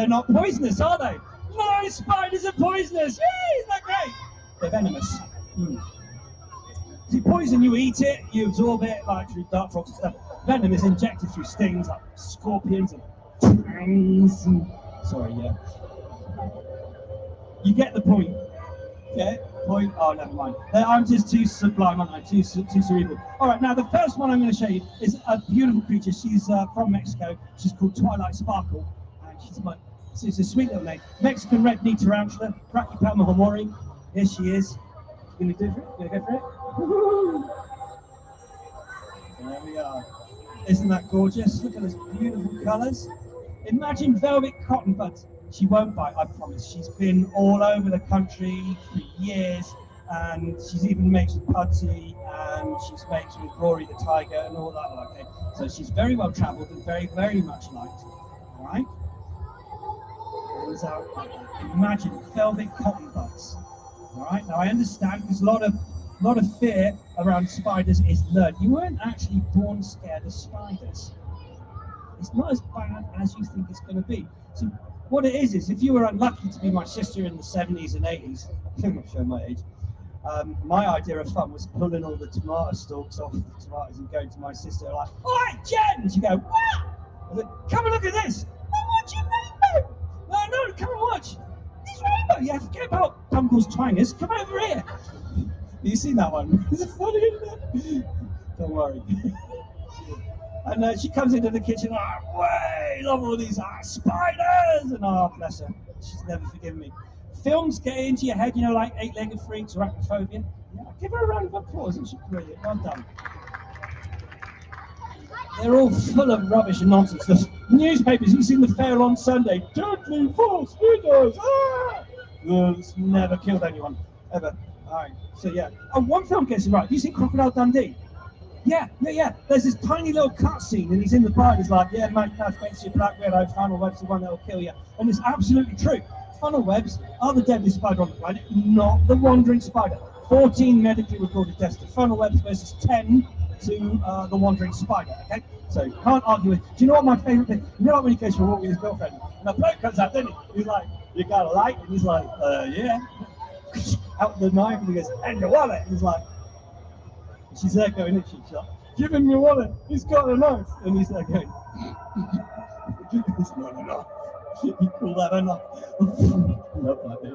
not poisonous, are they? No spiders are poisonous! Yay, isn't that great? They're venomous. See, poison, you eat it, you absorb it, like through dart frogs and stuff. Venom is injected through stings, like scorpions and fangs and... Sorry, yeah. You get the point. Yeah? Point? Oh, never mind. I'm just too sublime, aren't I? Too cerebral. All right, now the first one I'm going to show you is a beautiful creature. She's from Mexico. She's called Twilight Sparkle, and she's a sweet little name. Mexican red-knee tarantula, Brachypelma homori. Here she is. You going to do it? You going to go for it? There we are. Isn't that gorgeous? Look at those beautiful colours. Imagine velvet cotton buds. She won't bite, I promise. She's been all over the country for years, and she's even mates with Pudsey, and she's mates with Rory the tiger, and all that. Okay, so she's very well travelled and very, very much liked. All right. So imagine velvet cotton buds. All right. Now I understand there's a lot of fear around spiders is learned. You weren't actually born scared of spiders. It's not as bad as you think it's going to be. So what it is if you were unlucky to be my sister in the 70s and 80s, I'm not showing my age, my idea of fun was pulling all the tomato stalks off the tomatoes and going to my sister like, all right, Jen! And she'd go, what? I said, come and look at this! I'm watching rainbow! No, come and watch! This rainbow! Yeah, forget about Dumble's twangers, come over here! Have you seen that one? Is it funny, isn't it? Don't worry. And she comes into the kitchen, way, love all these spiders! And bless her, she's never forgiven me. Films get into your head, like Eight-Legged Freaks or Arachnophobia. Yeah, give her a round of applause, isn't she brilliant? Well done. They're all full of rubbish and nonsense. The newspapers, you've seen the fair on Sunday, deadly false figures! It's never killed anyone. ever. All right. So yeah. And one film gets it right. Have you seen Crocodile Dundee? Yeah. There's this tiny little cutscene, and he's in the bar. And he's like, "Yeah, mate, that's basically a black widow. Funnel web's the one that'll kill you," and it's absolutely true. Funnel webs are the deadliest spider on the planet, not the wandering spider. 14 medically recorded deaths to funnel webs versus 10 to the wandering spider. Okay, so can't argue with. Do you know what my favourite thing? You know, like when he goes for a walk with his girlfriend, and the bloke comes out, doesn't he? He's like, "You got a light?" And he's like, "Yeah." Out the knife, and he goes, "And your wallet?" And he's like, she's there going, "She's like, give him your wallet. He's got a knife." And he's there going, "It's not enough." You call that enough? I love that bit.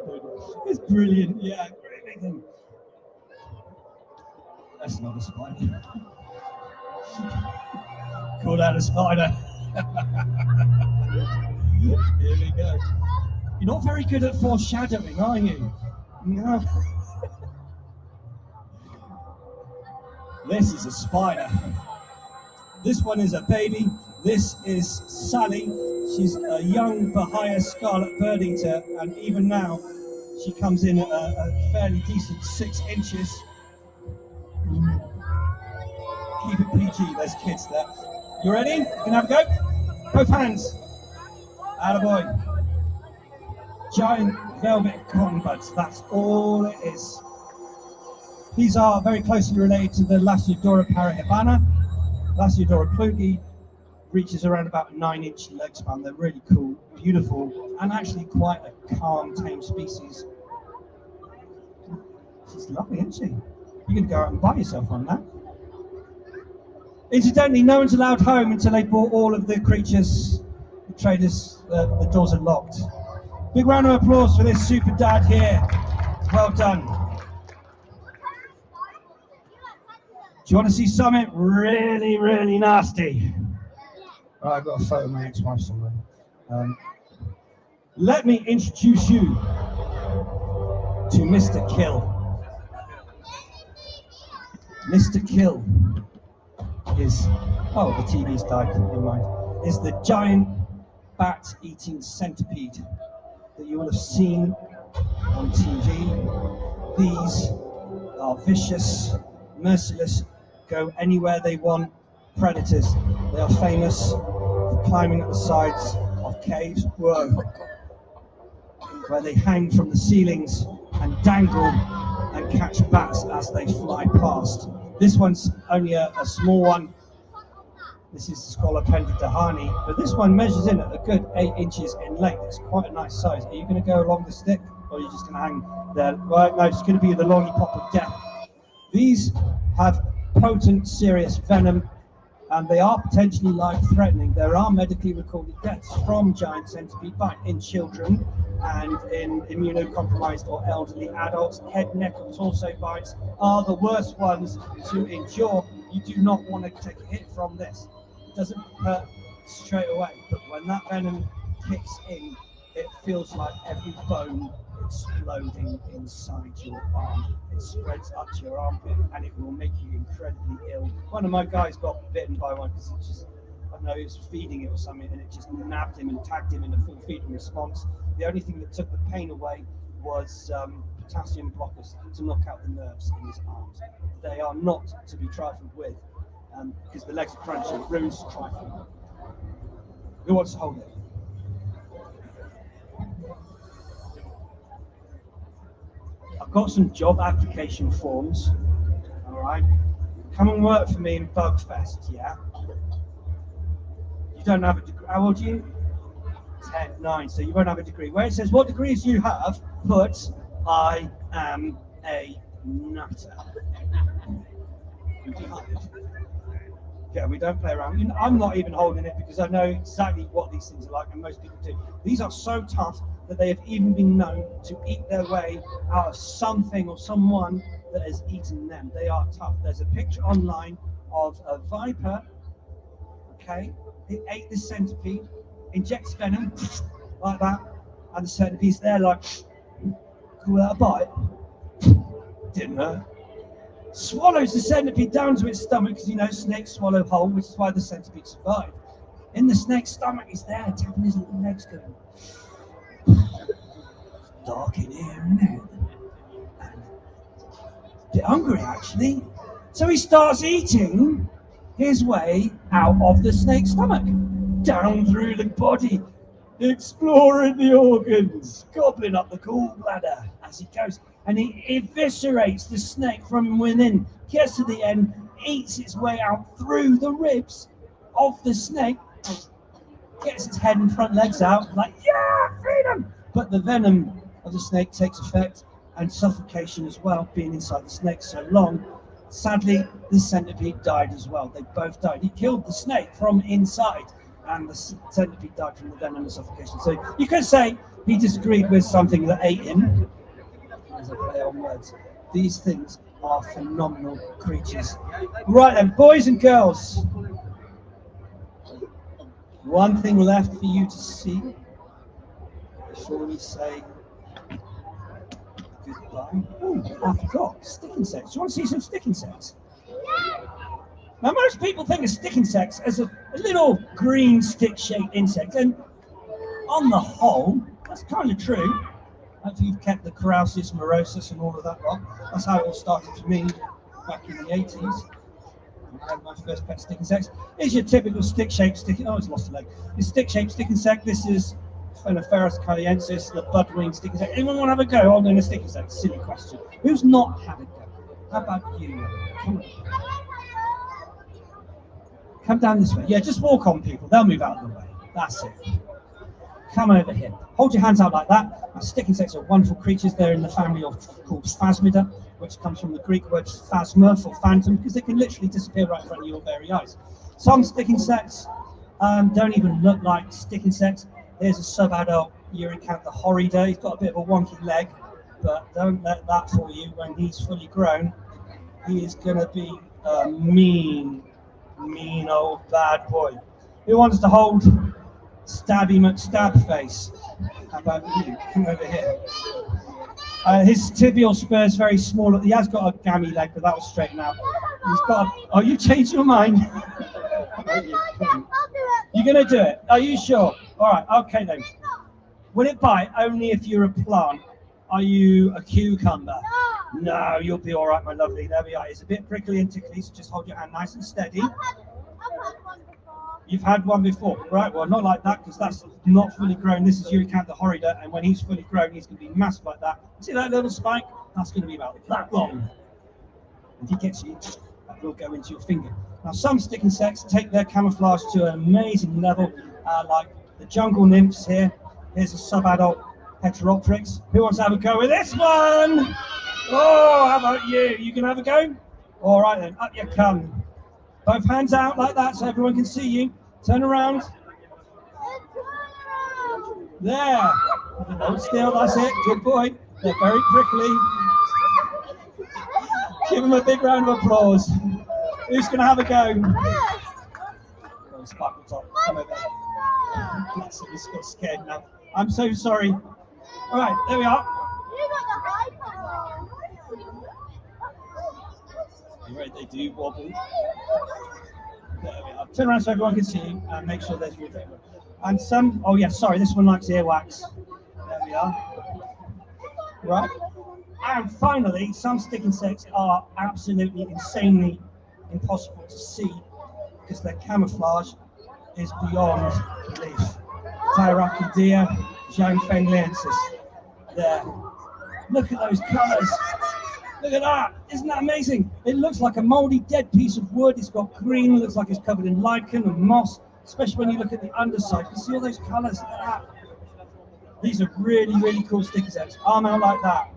It's brilliant. Yeah, great big thing. That's not a spider. Call that a spider. Here we go. You're not very good at foreshadowing, are you? No. This is a spider. This one is a baby. This is Sally. She's a young Bahia scarlet bird eater, and even now she comes in at a fairly decent 6 inches. Keep it PG, there's kids there. You ready? You can have a go? Both hands. Attaboy. Giant velvet cotton buds, that's all it is. These are very closely related to the Lasiodora parahibana. Lasiodora klugi reaches around about a 9-inch leg span. They're really cool, beautiful, and actually quite a calm, tame species. She's lovely, isn't she? You can go out and buy yourself one now. Incidentally, no one's allowed home until they bought all of the creatures. The traders, the doors are locked. Big round of applause for this super dad here. Well done. Do you want to see something really, really nasty? Right, I've got a photo of my ex-wife somewhere. Let me introduce you to Mr. Kill. Mr. Kill is, oh, the TV's died, never mind, is the giant bat-eating centipede that you will have seen on TV. These are vicious, merciless, go anywhere they want predators. They are famous for climbing up the sides of caves, whoa, where they hang from the ceilings and dangle and catch bats as they fly past. This one's only a small one. This is the Scolopendra dahani, but this one measures in at a good 8 inches in length. It's quite a nice size. Are you going to go along the stick, or are you just going to hang there? Right, no, it's going to be the lollipop of death. These have potent, serious venom, and they are potentially life-threatening. There are medically recorded deaths from giant centipede bite in children and in immunocompromised or elderly adults. Head, neck, and torso bites are the worst ones to endure. You do not want to take a hit from this. It doesn't hurt straight away, but when that venom kicks in, it feels like every bone exploding inside your arm. It spreads up to your armpit and it will make you incredibly ill. One of my guys got bitten by one because it just, I don't know, he was feeding it or something, and it just nabbed him and tagged him in a full feeding response. The only thing that took the pain away was potassium blockers to knock out the nerves in his arms. They are not to be trifled with because the legs are crunchy. Runes trifle. Who wants to hold it? I've got some job application forms. All right, come and work for me in Bugfest. Yeah. You don't have a degree. How old are you? 10, 9. So you won't have a degree. Where it says what degrees you have, put I am a nutter. Yeah, we don't play around. You know, I'm not even holding it because I know exactly what these things are like, and most people do. These are so tough that they have even been known to eat their way out of something or someone that has eaten them. They are tough. There's a picture online of a viper. Okay, it ate the centipede, injects venom like that, and the centipede's there like, call that a bite? Didn't hurt. Swallows the centipede down to its stomach because, you know, snakes swallow whole, which is why the centipede survived. In the snake's stomach, he's there tapping his little legs going, dark in here, isn't it? And a bit hungry actually. So he starts eating his way out of the snake's stomach, down through the body, exploring the organs, gobbling up the gallbladder as he goes. And he eviscerates the snake from within, gets to the end, eats its way out through the ribs of the snake, gets its head and front legs out, like, yeah, freedom! But the venom of the snake takes effect, and suffocation as well, being inside the snake so long. Sadly, the centipede died as well. They both died. He killed the snake from inside, and the centipede died from the venom and suffocation. So you could say he disagreed with something that ate him. As I play on words, these things are phenomenal creatures. Right then, boys and girls, one thing left for you to see before we say goodbye. Oh, I forgot, stick insects. Do you want to see some stick insects? Now, most people think of stick insects as a little green stick-shaped insect, and on the whole, that's kind of true. After you've kept the Carousis morosus and all of that lot. That's how it all started for me back in the 80s. I had my first pet stick insects. Here's your typical stick-shaped stick. Oh, it's lost a leg. This stick-shaped stick insect. This is Phenopherus caliensis, the bud-winged stick insect. Anyone want to have a go on a stick insect? Silly question. Who's not had a go? How about you? Come on. Come down this way. Yeah, just walk on, people. They'll move out of the way. That's it. Come over here. Hold your hands out like that. Now, stick insects are wonderful creatures. They're in the family of called Phasmida, which comes from the Greek word phasma for phantom, because they can literally disappear right in front of your very eyes. Some stick insects don't even look like stick insects. Here's a subadult Eurocantha horrida. He's got a bit of a wonky leg, but don't let that fool you. When he's fully grown, he is going to be a mean old bad boy. Who wants to hold Stabby McStabface? How about you? Come over here. His tibial spur is very small. He has got a gammy leg, but that will straighten out. He's got. Oh, you changed your mind. You're going to do it? Are you sure? All right, okay then. Will it bite? Only if you're a plant. Are you a cucumber? No, you'll be all right, my lovely. There we are. It's a bit prickly and tickly, so just hold your hand nice and steady. You've had one before, right? Well, not like that, because that's not fully grown. This is Eurocantha horrida, and when he's fully grown, he's going to be massive like that. See that little spike? That's going to be about that long. If he gets you, that will go into your finger. Now, some stick insects take their camouflage to an amazing level, like the jungle nymphs here. Here's a subadult Heteropteryx. Who wants to have a go with this one? Oh, how about you? You can have a go? All right then, up you come. Both hands out like that so everyone can see you. Turn around. There. Hold still, that's it. Good boy. They're very prickly. Give them a big round of applause. Who's going to have a go? Oh, Sparkle Top, come over. That's it, he's got scared now. I'm so sorry. All right, there we are. Right, they do wobble. There we are. Turn around so everyone can see you and make sure there's your favorite. And some, oh yeah, sorry, this one likes earwax. There we are. Right. And finally, some stick insects are absolutely insanely impossible to see because their camouflage is beyond belief. Tyracoidea zhangfengliensis. There. Look at those colours. Look at that. Isn't that amazing? It looks like a mouldy dead piece of wood. It's got green. It looks like it's covered in lichen and moss, especially when you look at the underside. You see all those colours. Look at that. These are really, really cool stick insects. Arm out like that.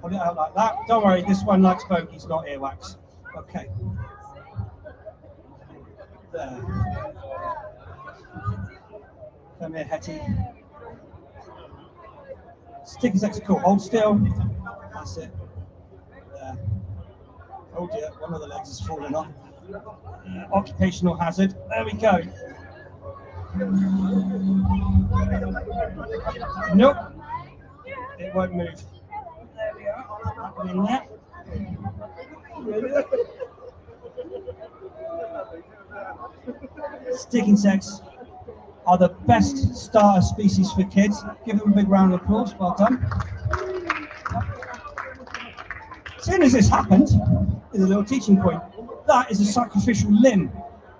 Hold it out like that. Don't worry, this one likes bogies, not earwax. Okay. There. Come here, Hetty. Stick insects are cool. Hold still. That's it. There. Oh dear, one of the legs is falling off. Occupational hazard. There we go. Nope. It won't move. There we are. In there. Stick insects are the best starter species for kids. Give them a big round of applause. Well done. soon as this happened, is a little teaching point. That is a sacrificial limb.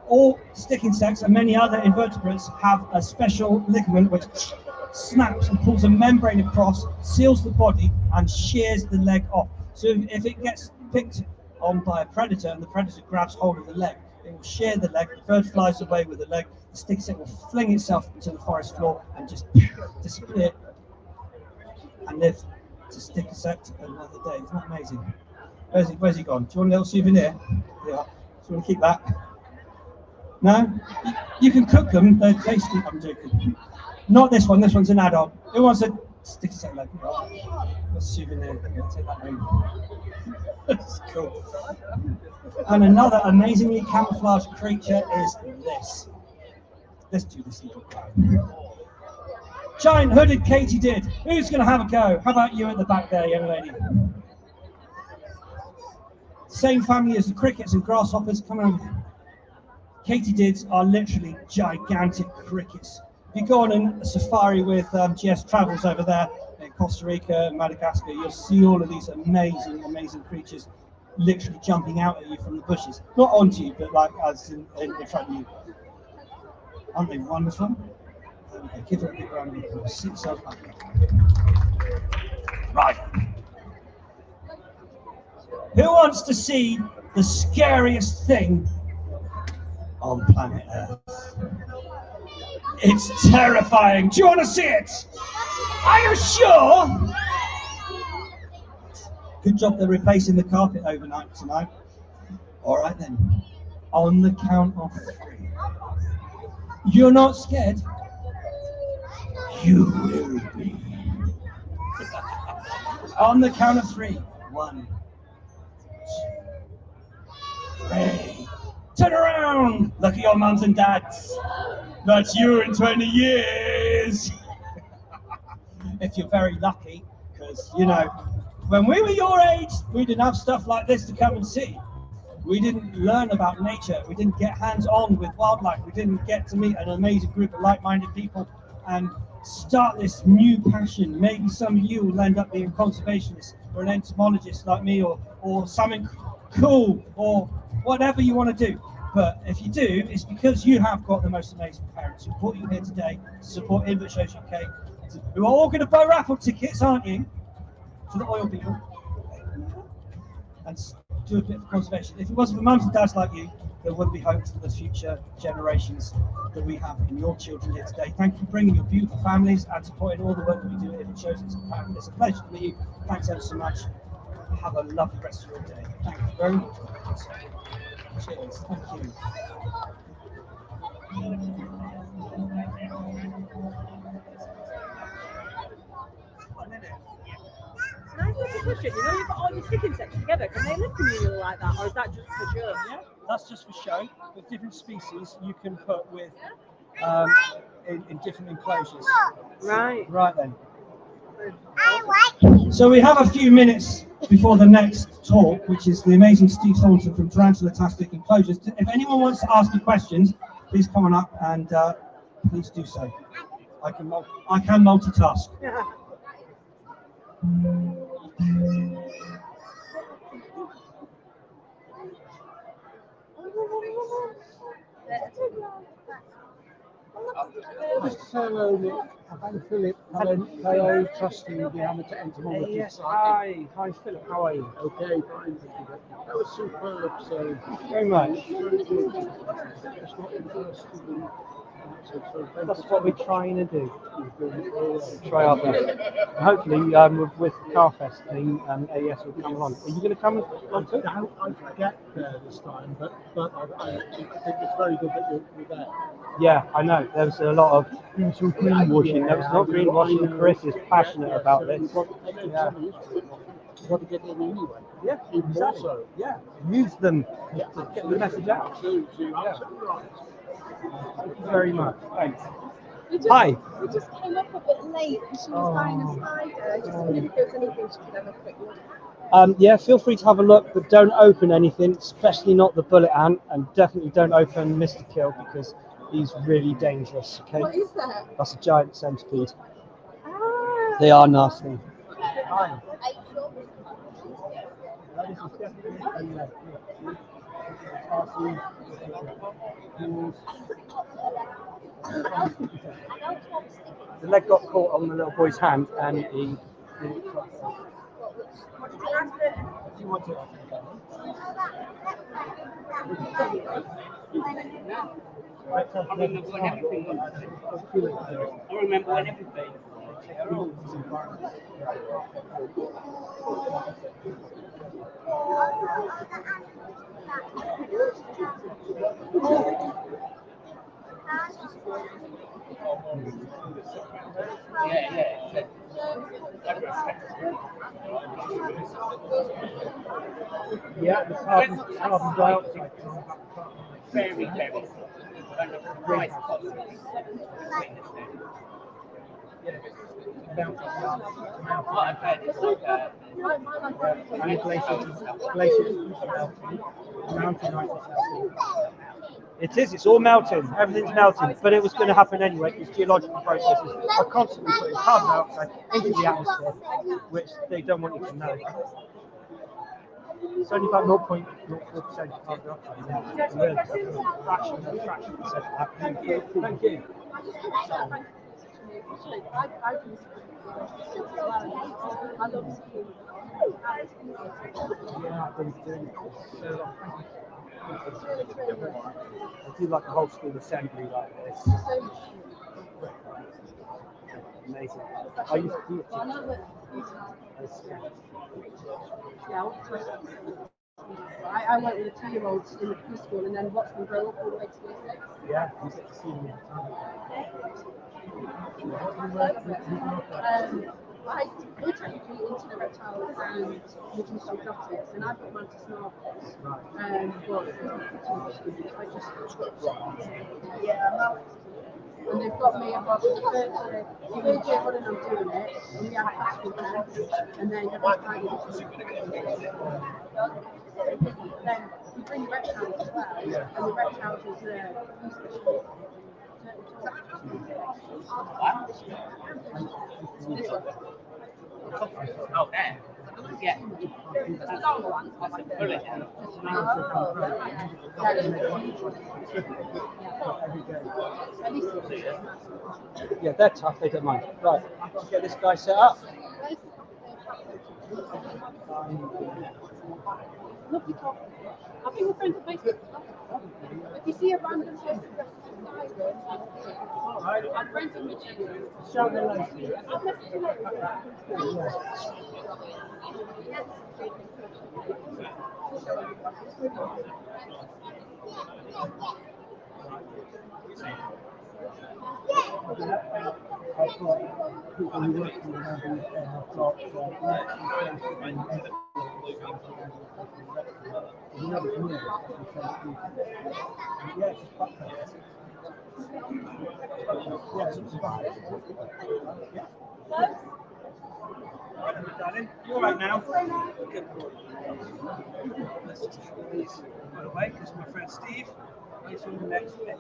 All stick insects and many other invertebrates have a special ligament which snaps and pulls a membrane across, seals the body, and shears the leg off. So if it gets picked on by a predator and the predator grabs hold of the leg, it will shear the leg, the bird flies away with the leg, the stick insect will fling itself into the forest floor and just disappear and live to stick insect another day. Isn't that amazing? Where's he gone? Do you want a little souvenir? Yeah. Do you want to keep that? No? You can cook them, they're tasty. I'm joking. Not this one, this one's an adult. Who wants a stick insect leg? A souvenir. Take that home. That's cool. And another amazingly camouflaged creature is this. Let's do this little guy. Giant hooded katydid. Who's going to have a go? How about you at the back there, young lady? Same family as the crickets and grasshoppers. Come on. Katydids are literally gigantic crickets. If you go on a safari with GS Travels over there in Costa Rica, Madagascar, you'll see all of these amazing, amazing creatures literally jumping out at you from the bushes. Not onto you, but like as in front of you. Aren't they wonderful? Okay, give her a big round of applause. Sit yourself back. Right. Who wants to see the scariest thing on planet Earth? It's terrifying. Do you want to see it? Are you sure? Good job they're replacing the carpet overnight tonight. All right then. On the count of 3. You're not scared? You will be. On the count of 3. 1, 2, 3. Turn around. Look at your mums and dads. That's you in 20 years. If you're very lucky, because, you know, when we were your age, we didn't have stuff like this to come and see. We didn't learn about nature. We didn't get hands-on with wildlife. We didn't get to meet an amazing group of like-minded people and start this new passion. Maybe some of you will end up being conservationists or an entomologist like me, or something cool, or whatever you want to do. But if you do, it's because you have got the most amazing parents who brought you here today to support Invertebrate UK, who are all going to buy raffle tickets, aren't you, to the oil people, and do a bit of conservation. If it wasn't for mums and dads like you, there would be hope for the future generations that we have in your children here today. Thank you for bringing your beautiful families and supporting all the work that we do at Invertebrate. It's a pleasure to meet you. Thanks ever so much. Have a lovely rest of your day. Thank you very much. Cheers. Thank you. Can I ask a question? You know, you've got all your stick insects together. Can they live communally like that, or is that just for show? Yeah, that's just for show. With different species, you can put with in different enclosures. Right. Right then. So we have a few minutes before the next talk, which is the amazing Steve Thornton from Tarantula-tastic Enclosures. If anyone wants to ask me questions, please come on up and please do so. I can multitask. Yeah. Just say hello, Nick. I'm Philip. Hello, trusting the amateur entomologist. Yes, hi, Philip. How are you? Okay, fine. Thank you. That was superb. So Very much. very good. Just not interested in. That's what we're trying to do. You're doing it all right. Try our best. Hopefully, with the Carfest thing, AES will come along. Are you going to come along too? I forget this time, but I think it's very good that you're there. Yeah, I know. There was a lot of greenwashing. There was not greenwashing. Chris is passionate about this. Yeah. You've got to get them anyway. Yeah, Even more exactly. so. Yeah, use them Yeah. to get the message out. Absolutely right. Thank you very much. Thanks. Hi. We just came up a bit late because she was buying a spider. Just wondered if there was anything she could have a quick look. Yeah, feel free to have a look, but don't open anything, especially not the bullet ant, and definitely don't open Mr. Kill because he's really dangerous. Okay. What is that? That's a giant centipede. Ah. They are nasty. Hi. this is definitely Parsley, yours. The leg got caught on the little boy's hand and he did it quite well. Do you want it? I remember when everything was. I remember when everything. Yeah, the carbon dioxide. Very, very. Right. And the glaciers melting, mountain ice is melting. It is, it's all melting, everything's melting, but it was going to happen anyway because geological processes are constantly putting carbon dioxide into the atmosphere, which they don't want you to know. It's only about 0.04% carbon dioxide. Really, fraction of that. Thank you. Yeah, I've been doing it for so long. I do like a whole school assembly like this. Amazing. I used to do it. I went with a 2-year-old in the preschool and then watched them grow up all the way to year 6. Yeah, you get to see them all I technically into the reptiles and reduced exotics, and I've got mantis marbles. But I just and they've got me about the third year running I'm doing it, and we have classical camps, and then every Friday then we bring reptiles as well, and the reptiles is Oh, there. Yeah. That's the long one. Brilliant. Yeah, they're tough, they don't mind. Right, I've got to get this guy set up. I think we're friends on Facebook. If you see a random person I'm friends on YouTube. Shout hello. I'll message you later. I've got people who work for the Navy and I've got yeah, it's just quite fantastic. Darling, you all right now? Good. Let's just put these right away because my friend Steve is on the next bit.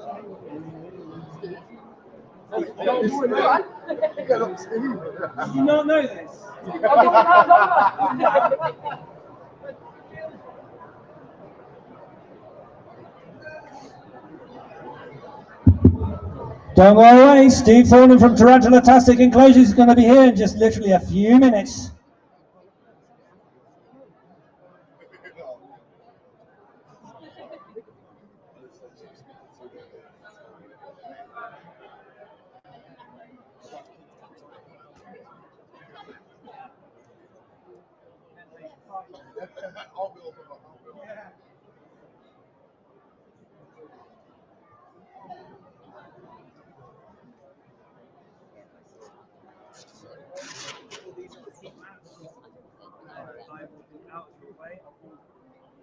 Did you not know this? Don't go away, Steve Thornton from Tarantula-tastic Enclosures is going to be here in just literally a few minutes.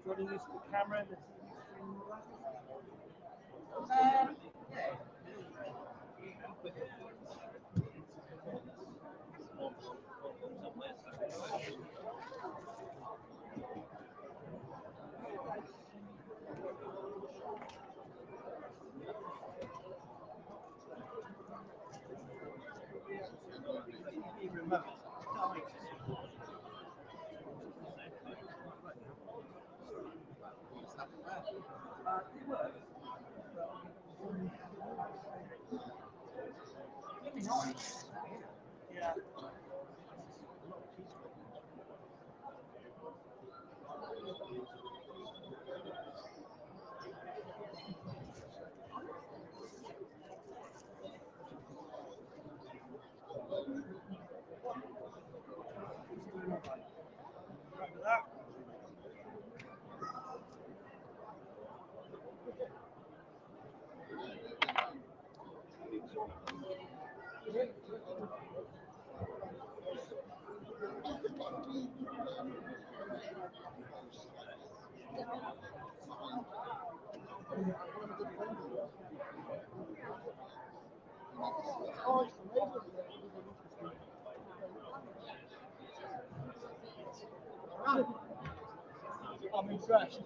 Do you want to use the camera and the TV screen and all that? I'm impressed.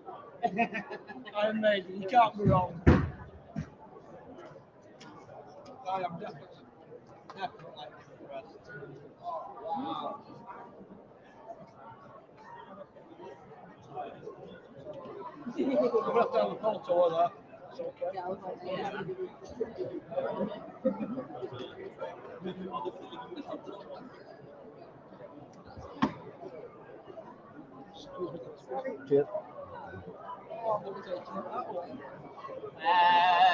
I'm amazing. You can't be wrong. I am definitely impressed. Wow. I'm going to have to have a photo of that. It's okay. Cheers.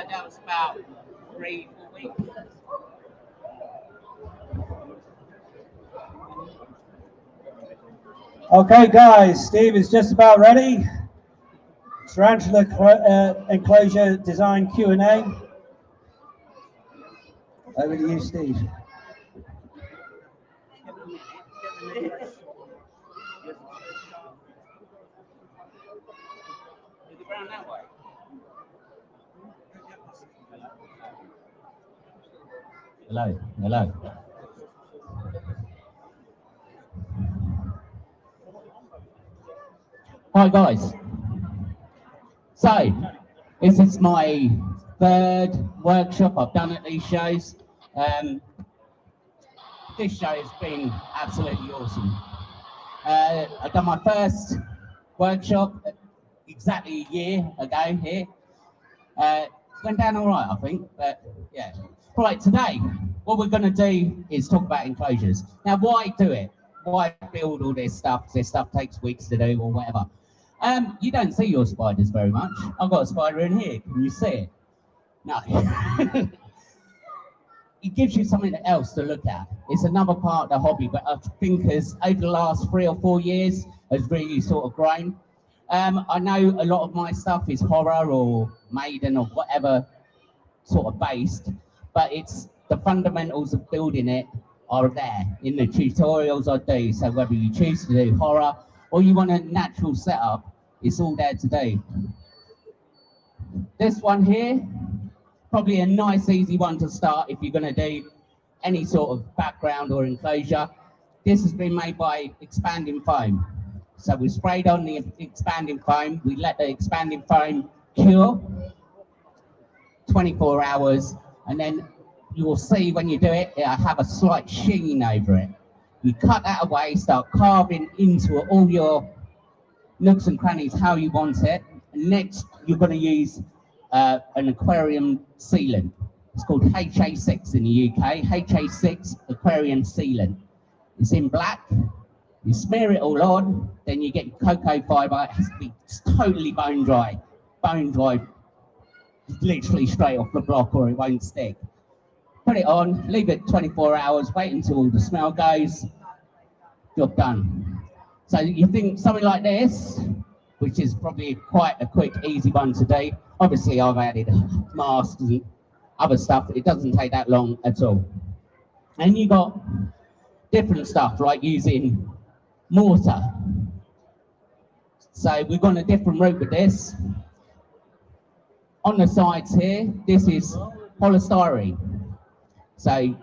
That was about 3-4 weeks. Okay, guys, Steve is just about ready. Tarantula enclosure design Q&A. Over to you, Steve. Hello, hello. Hi guys. So, this is my third workshop I've done at these shows. This show has been absolutely awesome. I've done my first workshop exactly a year ago here. Went down all right, I think, but yeah. Right, today, what we're going to do is talk about enclosures. Now, why do it? Why build all this stuff? This stuff takes weeks to do or whatever. You don't see your spiders very much. I've got a spider in here. Can you see it? No. It gives you something else to look at. It's another part of the hobby, but I think as over the last 3 or 4 years has really sort of grown. I know a lot of my stuff is horror or maiden or whatever sort of based, but it's the fundamentals of building it are there in the tutorials I do. So whether you choose to do horror or you want a natural setup, it's all there to do. This one here, probably a nice easy one to start if you're going to do any sort of background or enclosure. This has been made by expanding foam. So we sprayed on the expanding foam, we let the expanding foam cure 24 hours, and then you will see when you do it, it'll have a slight sheen over it. You cut that away, start carving into all your nooks and crannies how you want it. And next, you're going to use an aquarium sealant. It's called HA6 in the UK, HA6 aquarium sealant. It's in black. You smear it all on, then you get your cocoa fibre. It has to be totally bone dry, literally straight off the block, or it won't stick. Put it on, leave it 24 hours, wait until all the smell goes, job done. So you think something like this, which is probably quite a quick, easy one to do. Obviously, I've added masks and other stuff. It doesn't take that long at all. And you got different stuff, like using mortar. So we've gone a different route with this. On the sides here, this is polystyrene. So,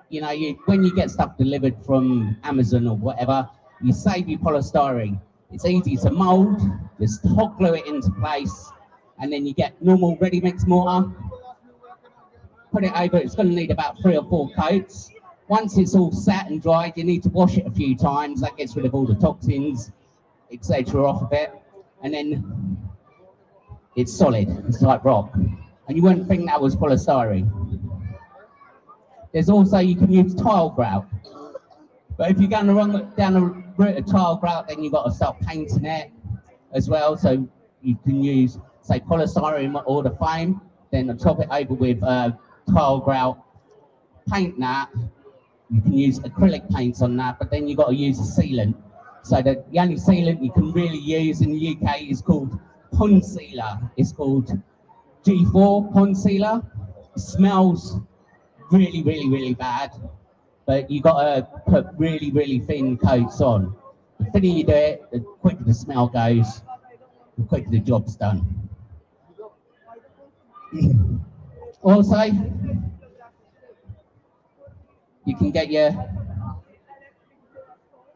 you know, when you get stuff delivered from Amazon or whatever, you save your polystyrene. It's easy to mold, just hot glue it into place, and then you get normal ready mix mortar. Put it over, it's going to need about 3 or 4 coats. Once it's all set and dried, you need to wash it a few times. That gets rid of all the toxins, etc. off of it. And then it's solid, it's like rock. And you wouldn't think that was polystyrene. There's also, you can use tile grout. But if you're going down the route of tile grout, then you've got to start painting it as well. So you can use, say, polystyrene or the foam, then top it over with tile grout, paint that. You can use acrylic paints on that, but then you've got to use a sealant. So the only sealant you can really use in the UK is called pond sealer. It's called G4 pond sealer. It smells really, really, really bad, but you got to put really, really thin coats on. The thinner you do it, the quicker the smell goes, the quicker the job's done. Also, you can get your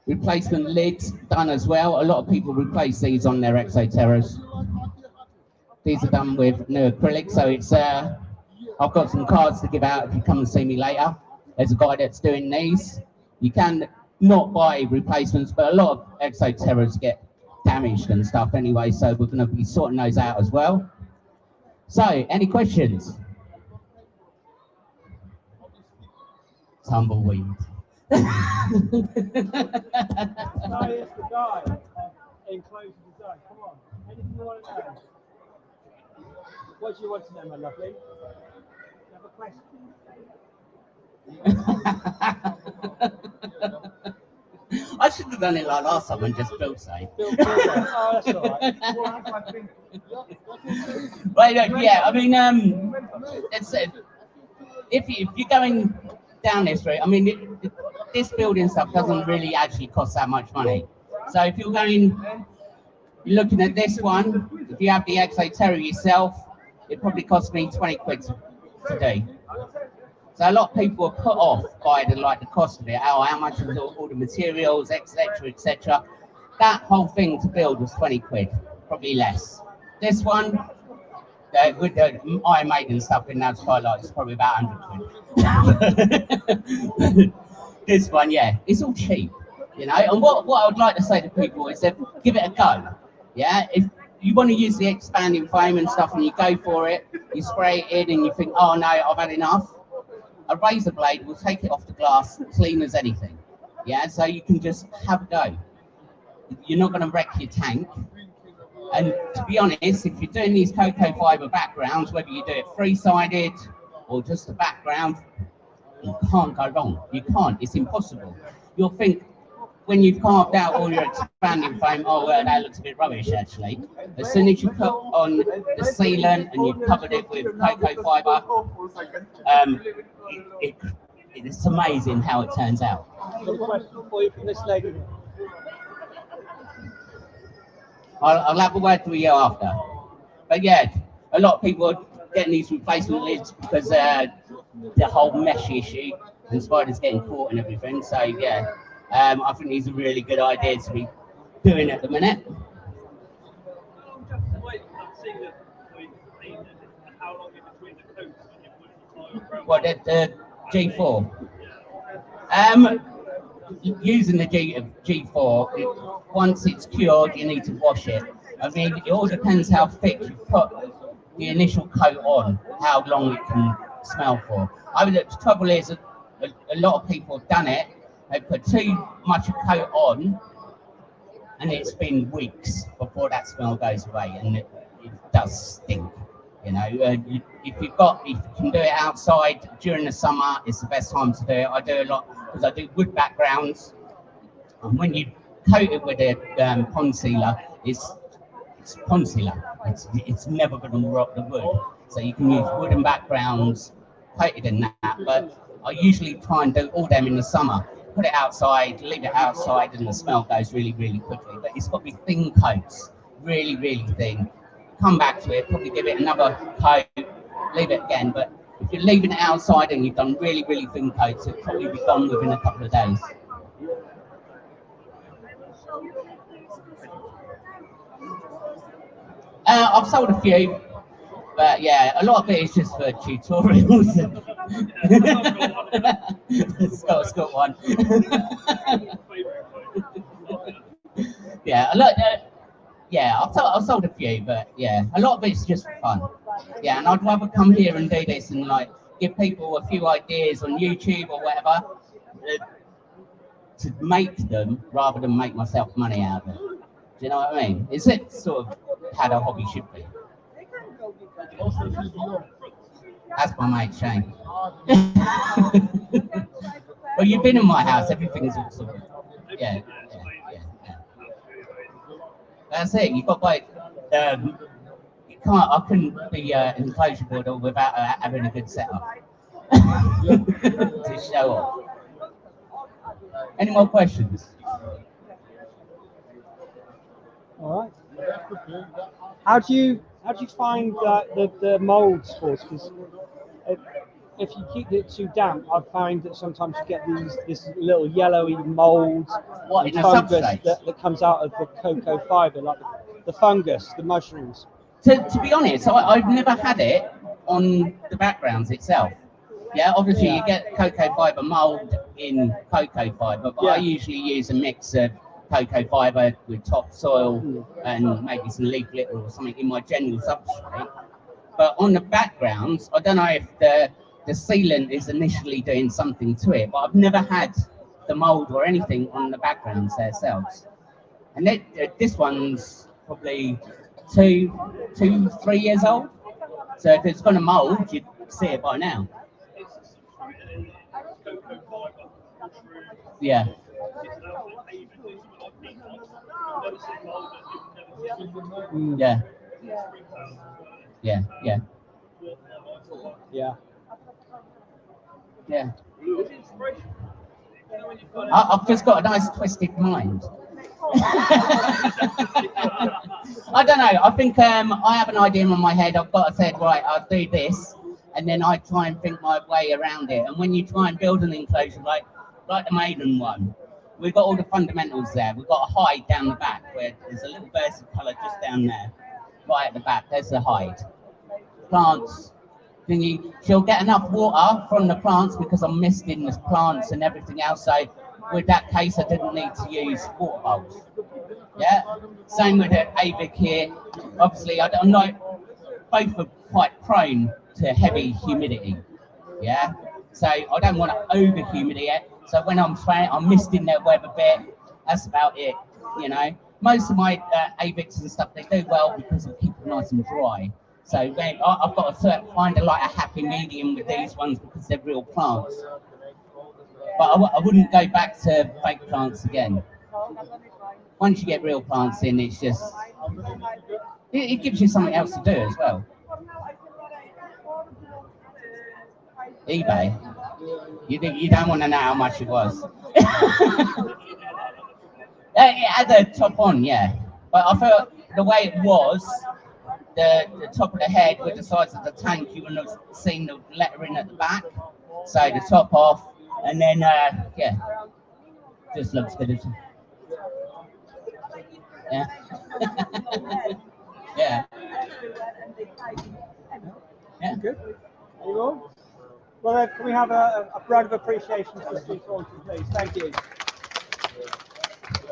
replacement lids done as well. A lot of people replace these on their Exoterras. These are done with new acrylic, so it's I've got some cards to give out if you come and see me later. There's a guy that's doing these. You can not buy replacements, but a lot of Exoterras get damaged and stuff anyway, so we're going to be sorting those out as well. So, any questions? Tumbleweed. No, it's the guy enclosed design. Come on. Anything you want to know? What do you want to know, my lovely? You have a question? I should have done it like last time and just built safe. Oh, that's all right. Right, yeah, I mean, it's, if you're going down this route, I mean, this building stuff doesn't really actually cost that much money. So if you're you're looking at this one, if you have the Exoterra yourself, it probably cost me 20 quid to do. So a lot of people are put off by the cost of it. Oh, how much is all the materials, etc., etc. That whole thing to build was 20 quid, probably less. This one, with the Iron Maiden stuff in that skylight, it's probably about 100 quid. This one, yeah, it's all cheap, you know. And what I would like to say to people is that give it a go. Yeah, if you want to use the expanding foam and stuff and you go for it, you spray it in and you think, oh no, I've had enough. A razor blade will take it off the glass clean as anything. Yeah, so you can just have a go. You're not going to wreck your tank. And to be honest, if you're doing these cocoa fibre backgrounds, whether you do it three-sided or just a background, you can't go wrong. You can't. It's impossible. You'll think, when you've carved out all your expanding foam, oh, well, that looks a bit rubbish, actually. As soon as you put on the sealant and you've covered it with cocoa fibre, it's amazing how it turns out. I've got a question for you from this lady. I'll have a word with you after. But yeah, a lot of people are getting these replacement lids because the whole mesh issue and spiders getting caught and everything. So yeah, I think these are really good ideas to be doing at the minute. What, the G4? Using the G4, once it's cured, you need to wash it. I mean, it all depends how thick you put the initial coat on, how long it can smell for. I mean, the trouble is, a lot of people have done it. They put too much a coat on, and it's been weeks before that smell goes away, and it does stink. You know, if you can do it outside during the summer, it's the best time to do it. I do a lot because I do wood backgrounds, and when you coat it with a pond sealer, it's pond sealer. It's never going to rot the wood. So you can use wooden backgrounds coated in that. But I usually try and do all them in the summer. Put it outside, leave it outside, and the smell goes really, really quickly. But it's got to be thin coats, really, really thin. Come back to it, probably give it another coat, leave it again. But if you're leaving it outside and you've done really, really thin coats, it'll probably be gone within a couple of days. I've sold a few, but yeah, a lot of it is just for tutorials. Scott's got one. Yeah, a lot. Yeah, I've sold a few, but yeah, a lot of it's just for fun. Yeah, and I'd rather come here and do this and like give people a few ideas on YouTube or whatever to make them rather than make myself money out of it. Do you know what I mean? It's sort of how the hobby should be. That's my mate Shane. Well, you've been in my house. Everything's all sorted. Yeah. That's it. You've got like you can't. I couldn't be enclosure builder without having a good setup to show off. Any more questions? All right. How do you find the molds for it? Because if you keep it too damp, I find that sometimes you get this little yellowy mold What, in a fungus substrate? that comes out of the cocoa fibre, like the fungus, the mushrooms. To be honest, I've never had it on the backgrounds itself. Yeah, obviously you get cocoa fibre mould in cocoa fibre, but I usually use a mix of cocoa fibre with topsoil and maybe some leaf litter or something in my general substrate. But on the backgrounds, I don't know if the sealant is initially doing something to it, but I've never had the mould or anything on the backgrounds themselves. And this one's probably 3 years old. So if it's going to mould, you'd see it by now. Yeah. Yeah. I've just got a nice twisted mind. I don't know. I think I have an idea in my head. I've got to say, right, I'll do this, and then I try and think my way around it. And when you try and build an enclosure like the maiden one, we've got all the fundamentals there. We've got a hide down the back where there's a little burst of colour just down there, right at the back. There's the hide. Plants. Thingy. She'll get enough water from the plants because I'm misting the plants and everything else. So with that case, I didn't need to use water bowls. Yeah. Same with the avic here. Obviously, I'm not. Both are quite prone to heavy humidity. Yeah. So I don't want to over humidity it. So when I'm spraying, I'm misting their web a bit. That's about it. You know. Most of my avics and stuff, they do well because I keep them nice and dry. So I've got to find a happy medium with these ones because they're real plants. But I wouldn't go back to fake plants again. Once you get real plants in, it's just it gives you something else to do as well. eBay. You don't want to know how much it was. It had the top on, yeah. But I felt the way it was. The top of the head with the size of the tank, you wouldn't have seen the lettering at the back. So the top off, and then just looks good. Yeah. Yeah. Good. Anyone? Well, can we have a round of appreciation for Steve Thornton, please? Thank you.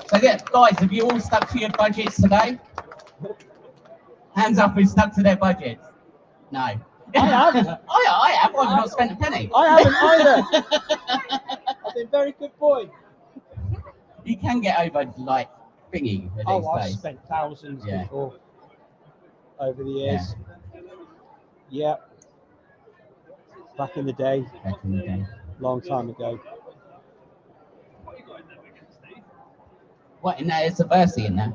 So yeah, guys, have you all stuck to your budgets today? Hands up who stuck to their budget. No. I have. I have. I've not spent a penny. I haven't either. I've been a very good boy. You can get over like thingy these I've days. spent thousands before over the years. Yeah. Back in the day. Long time ago. What in there? Is a Versi in there?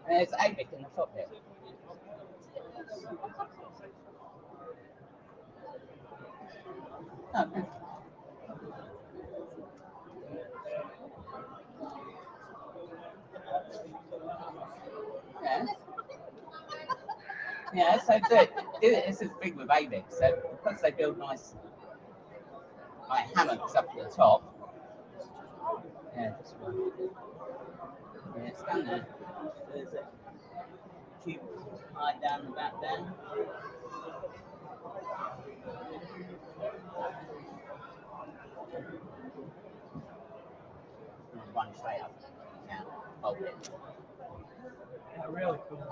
There's avic in the top here. Okay. Yeah, so this is big with avic. So because they build nice hammocks up at the top. Yeah, this one. Yeah, it's down there. There's a tube right down the back there. Run straight up. Yeah. hold it. Really cool.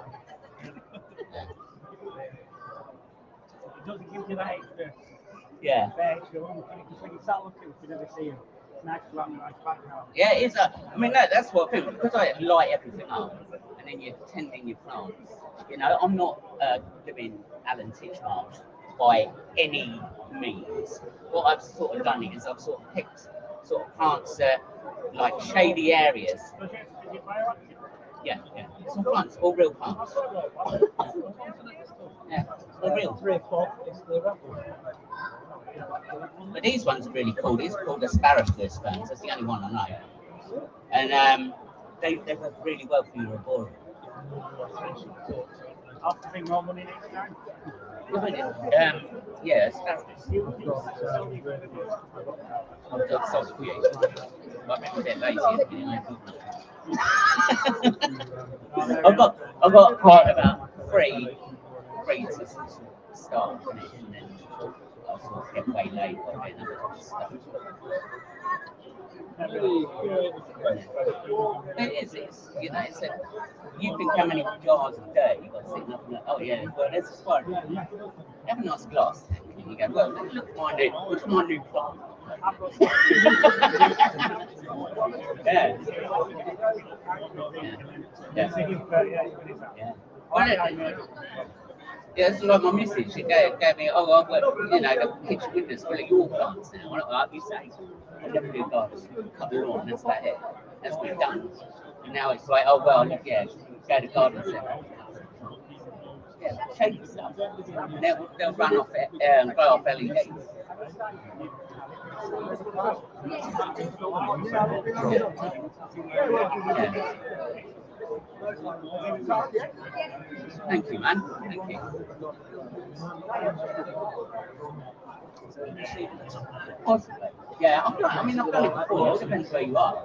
It doesn't give you that extra. Yeah. Because when you start looking, you never see them. It's nice to have a nice background. Yeah, it is. I mean, that's what I feel. Because I light everything up, and then you're tending your plants. You know, I'm not living Alan Titchmarsh by any means. What I've sort of done is I've sort of picked sort of plants that like shady areas. Yeah, yeah. It's all plants, all real plants. Yeah, all real. 3 o'clock is the raffle. But these ones are really cool. These are called asparagus ferns. That's the only one I know. And they work really well for your arboreal. I'll have to bring more money next time. Yeah, asparagus. I've got soft few. But I'm a bit lazy at the minute. I've got quite about three to start and finish, and then I'll sort of get way late by doing other stuff. It's you know, it's a, you think how many jars a day you've got sitting up and oh yeah, well there's a spark. You have a nice glass tank and you go, well look at my new plant. Yeah. Yeah, it's like my missus. She gave me, oh, I've got, you know, the kitchen windows full of your plants now. I'm like, you say, I never do gardens. Cut the lawn, that's about it. That's been done. And now it's like, oh, well, yeah, go to garden centre. Yeah, shady stuff. And they'll run off it and blow off LEDs. Yeah. Thank you, man. Thank you. Possibly. Yeah, I've done it before. It depends where you are.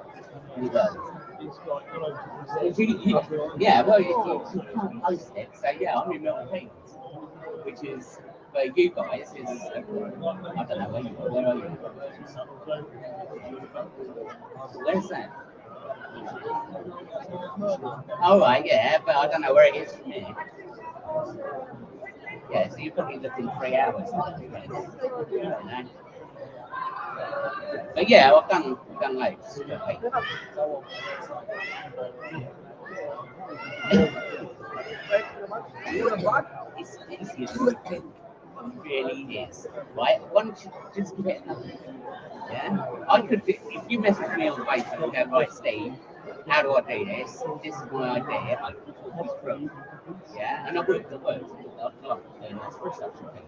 Yeah, well, you can't post it. So, yeah, I'm in Milton Keynes, which is where you guys is, I don't know where you are. Where are you? Where's that? All right, yeah, but I don't know where it is from here. Yeah, so you're probably looking 3 hours. You know? But yeah, I've done loads. It's easier than you think. It really is. Right? Why don't you just give it another? Yeah? I could do, if you message me on Facebook and go, right, Steve, how do I do this? This is my idea. I can talk you through. Yeah? And I would. I'd love doing this for such a thing.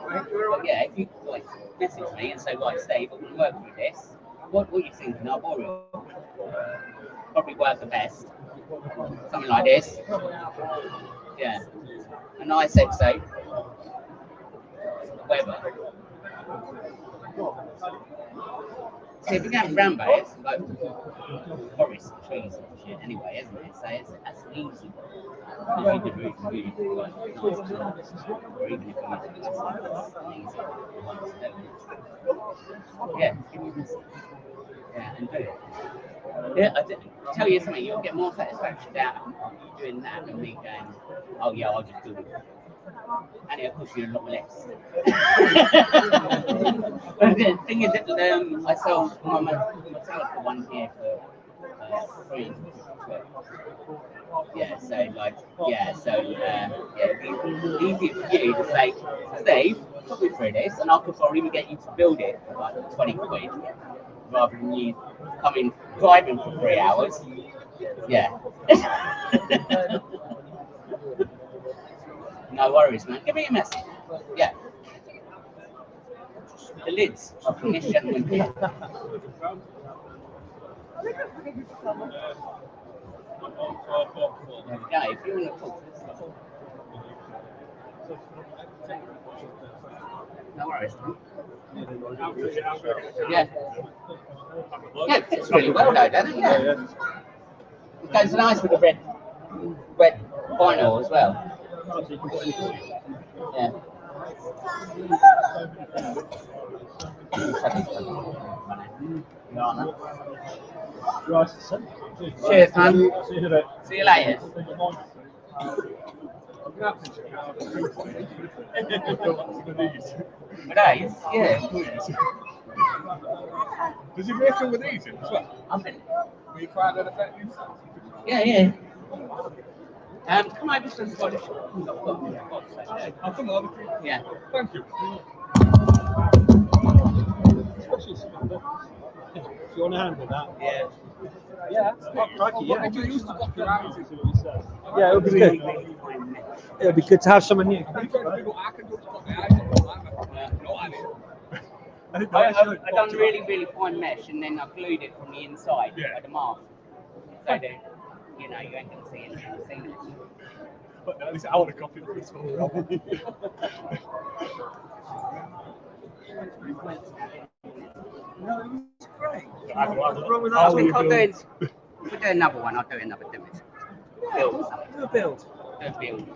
But yeah, if you like message me and say, right, Steve, I'm going to work through this. What are you thinking? Arboreal? Probably work the best. Something like this. Yeah. A nice exo. Weather. See, if you're going round by it, it's like forest trees and shit anyway, isn't it? So that's an easy one. You could really like nice plants, or even if you use it as an easy one to do. Yeah, give me this. Yeah, and do it. Yeah, I tell you something, you'll get more satisfaction out of doing that than me going, oh yeah, I'll just do it. And it'll cost you a lot less. But the thing is that I sold my Metallica one here for free. Yeah, so like, yeah, so yeah, it'd be easy for you to say, Steve, put me through this, and I could probably even get you to build it for like 20 quid, rather than you coming driving for 3 hours. Yeah. No worries, man. Give me a message. Yeah. The lids are from this gentleman here. Yeah, if you want to talk. No worries, man. Yeah. Yeah, it fits really well though, doesn't it? Yeah. It goes nice with the red vinyl as well. Yeah. Cheers, man. See you in a bit. See you later. With these? Yeah. Does he make them with these in as well? I think. Will you find that effective? Yeah, yeah. Come over to the Scottish. I'll come over. Yeah. Thank you. Do you want to handle that? Yeah. Yeah. Oh, crikey, yeah. What did you use to block your eyes? Yeah, it would be good. It would be good to have someone new. I can do it to block my eyes. No idea. I done really fine mesh and then I glued it from the inside at the mask. So that, you know, you ain't going to see anything. But at least I want a copy of this one. No, it was great. We'll do another one. I'll do another damage. Build something. Do a build. Do a build.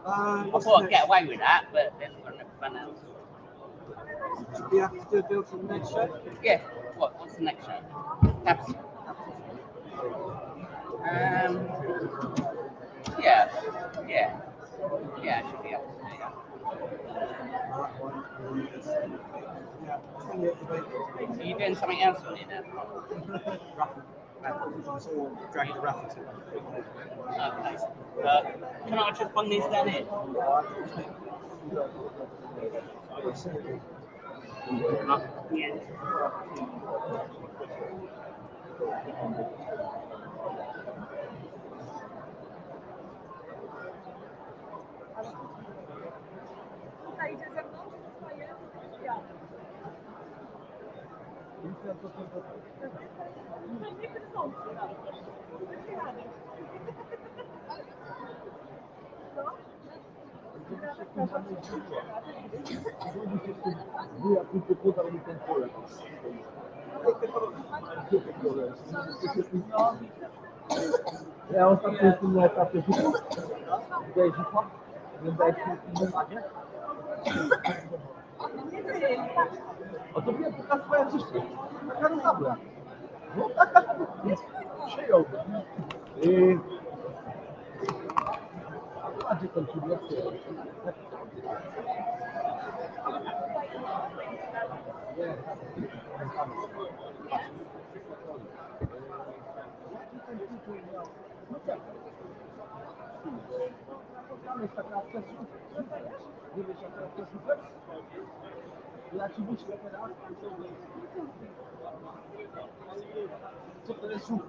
I What's thought the I'd get next? away with that, but then we're going to fun else. Do you have to do a build for the next show? Yeah. What's the next show? Capital. Yeah. Yeah, it should be able to do that. Are you doing something else on it then? Drag the raffle to. Okay. Can I just bung this down here? Yeah. Ja ostatnio w tym etapie widziałeś to? Oglądałeś w tym wanie? O to wiem, taka swoja przyszłość. Taka rozabla. No taka przyjąłbym. Bardziej kontynuację. Ja ci wyślę teraz. Co to jest słuch?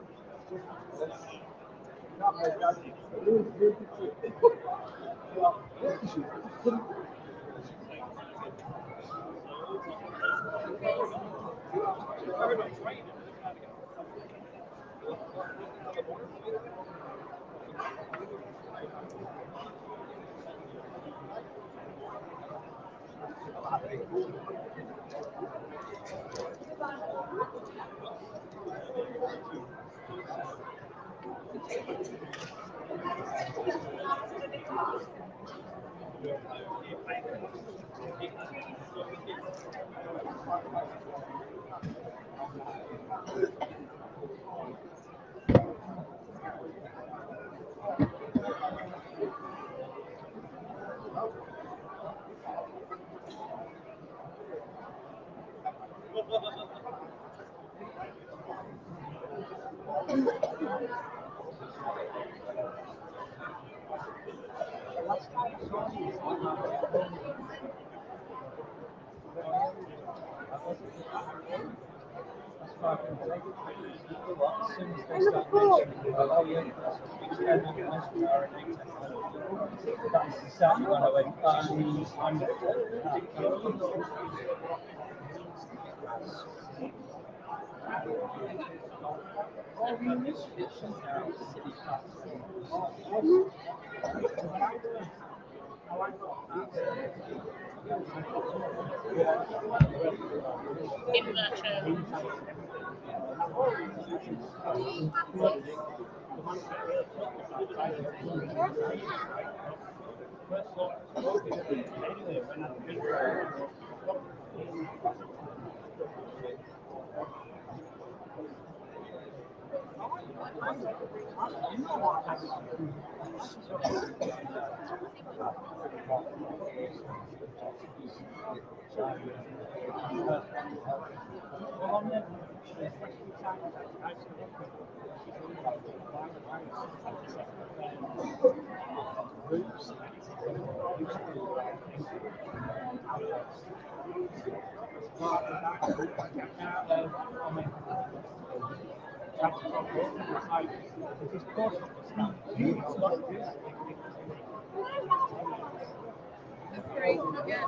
That's great. Yeah.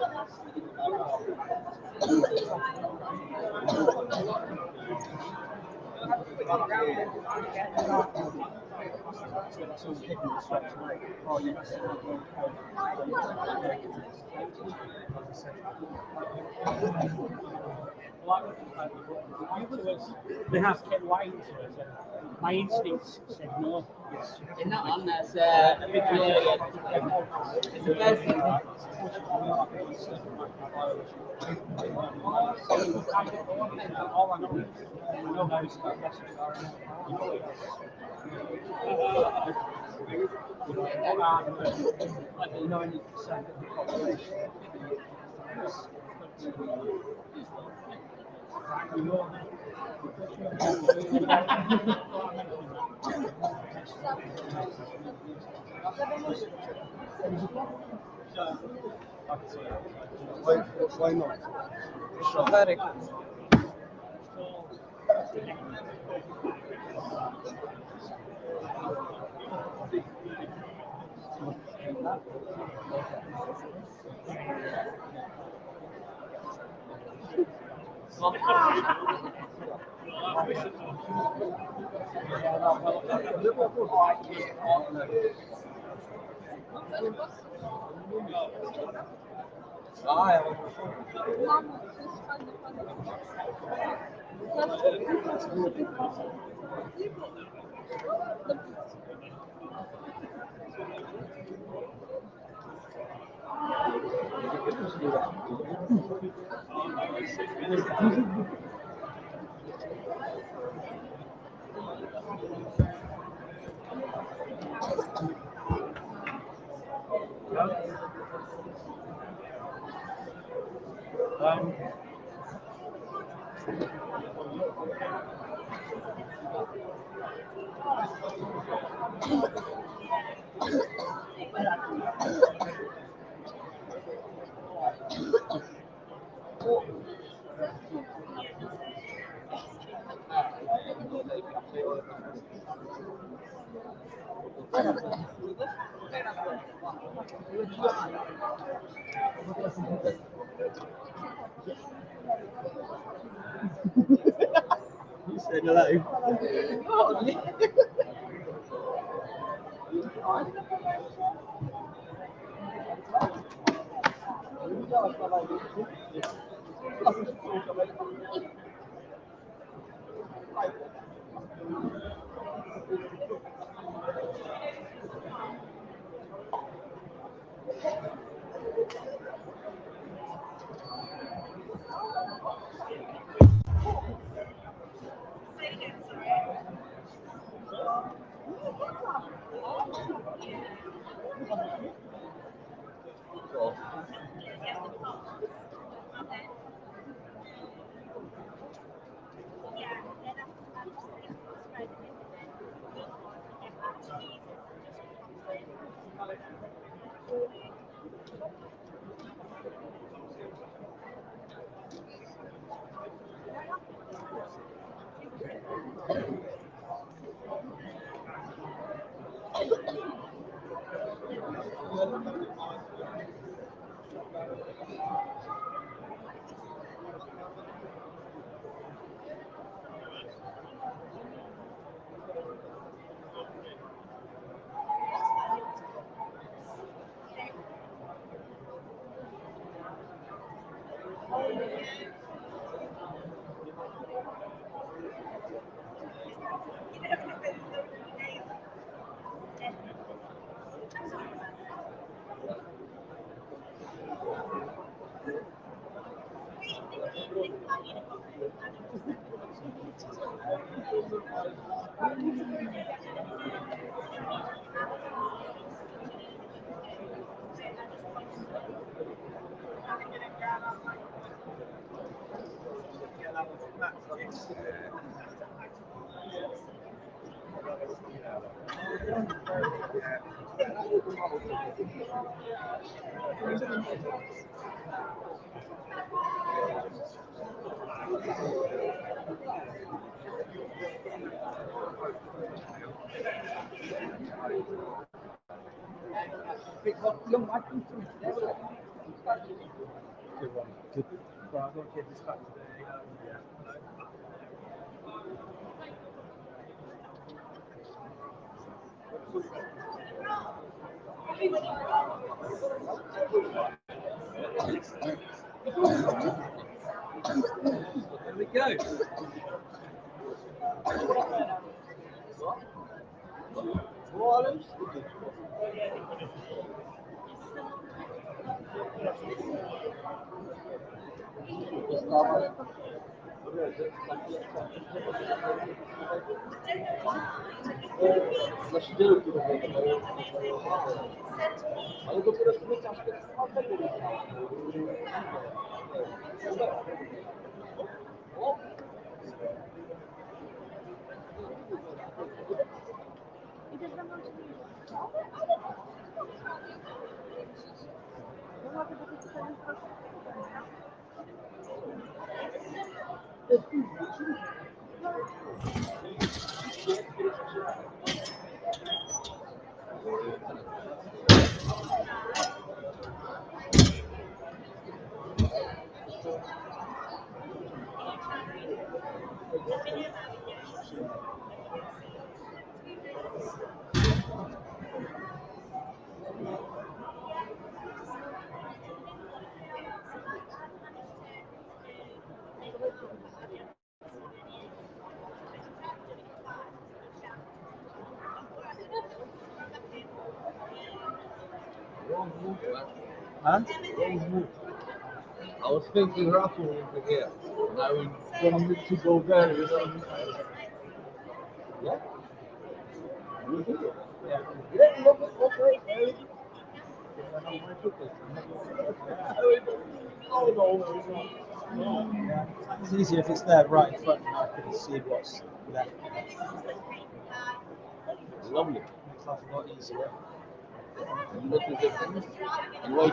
They have to get right into it. And my instincts said no. You're not on that, yeah. It's the first thing. All I know is I know how it's got messages are. You know it. Like 90% of the population. You know Why not? Very You said hello. There we go. Ale dopiero sobie czaszkę tego Huh? I was thinking raffle over here. I was going to go there, you know. Yeah? Yeah, look, okay. It's easier if it's there right in front and I can see what's left. Lovely. Makes life a lot easier. You look at this, you wait.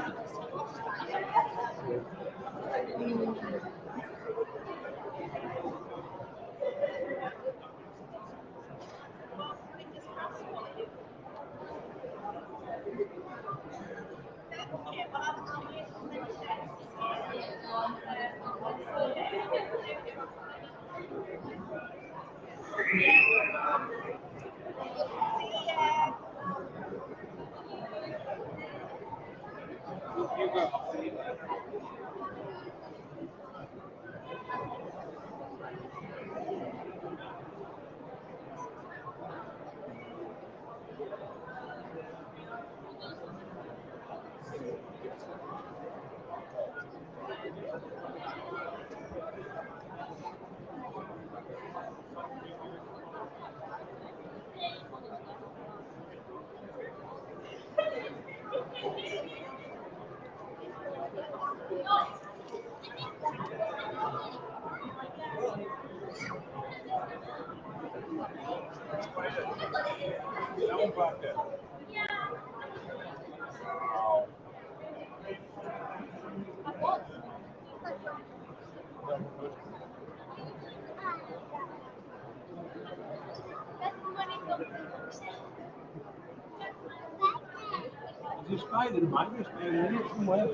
You spied in mine, you spied in it somewhere.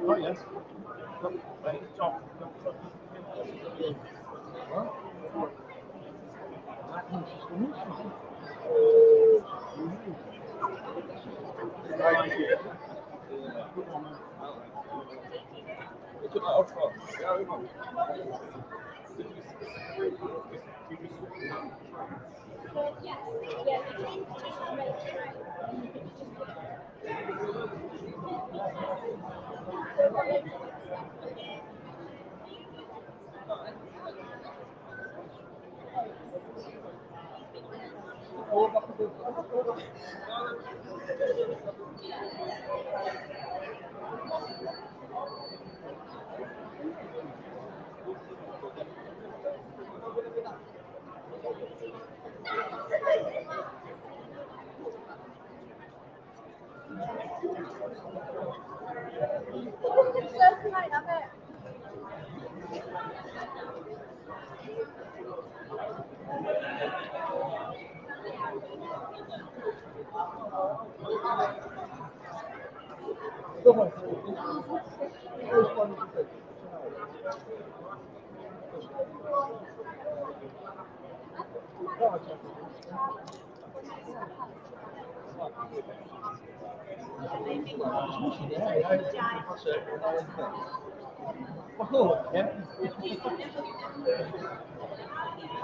Oh, yes. Right, top.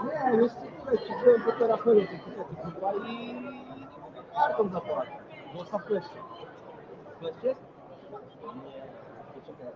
Nie, jeszcze słuchajcie, byłem do terapeuty kurwa i kartą zapłacę. Zostaw kleszcze. Kleszcze? Nie, poczekaj.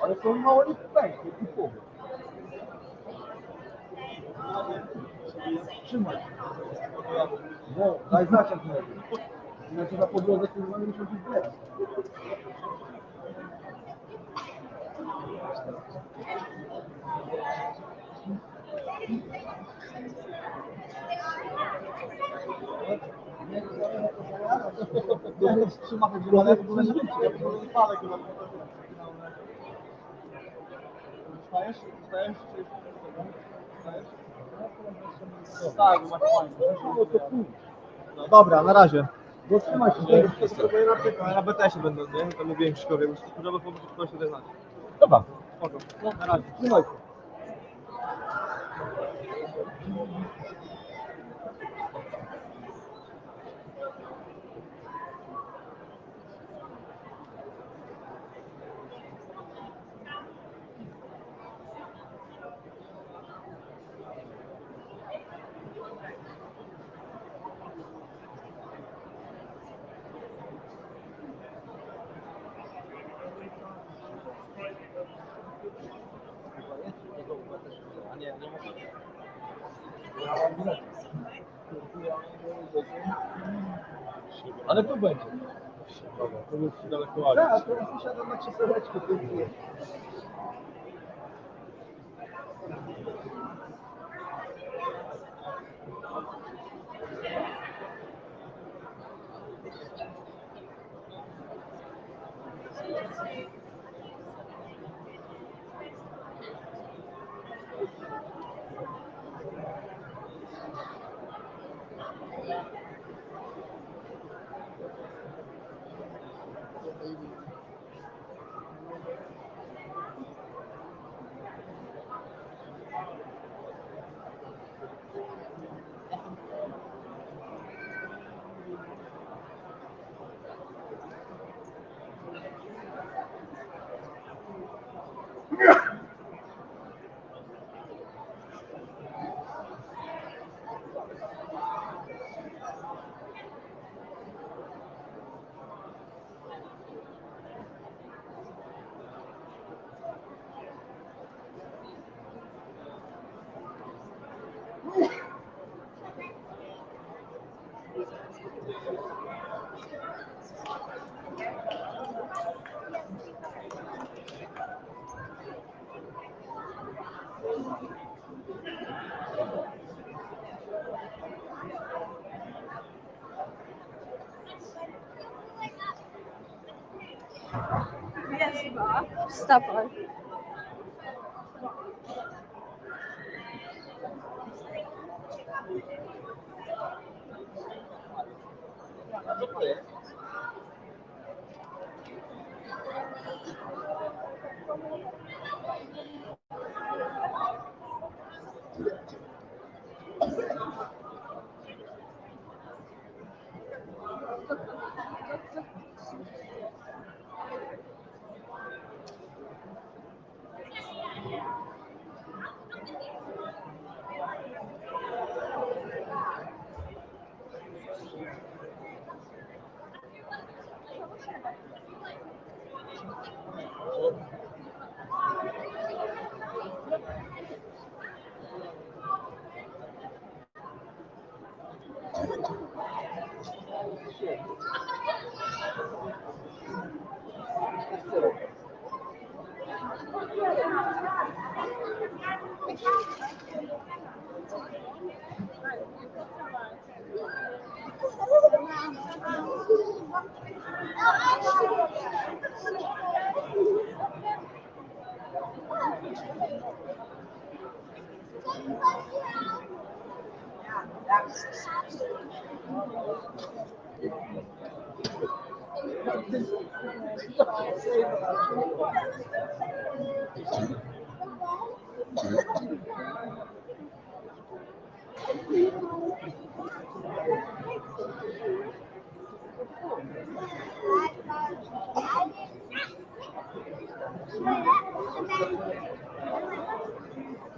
Ale to mało nie pęknie, typowo. Trzymaj. No, daj znać jak mówię. Inaczej na podłodze kurwa nie muszę być zbierać. Ja trzymam tak, że ale w ogóle nie wiem, ja w ogóle nie palę chyba. Wstajesz? Wstajesz? Wstajesz? Tak, masz fajnie. No dobra, na razie. Bo trzymaj się, to spróbuję na BTS-ie będą, nie? To mówiłem Krzyszkowie, bo żeby kogoś tutaj znać. Dobra. Spoko. No, na razie. Trzymaj się. A nie, nie muszę. Ale tu będzie. Dobra, to już się daleko ładnie. Tak, teraz usiadam na krzesełeczku. Jest chyba. Wstawaj.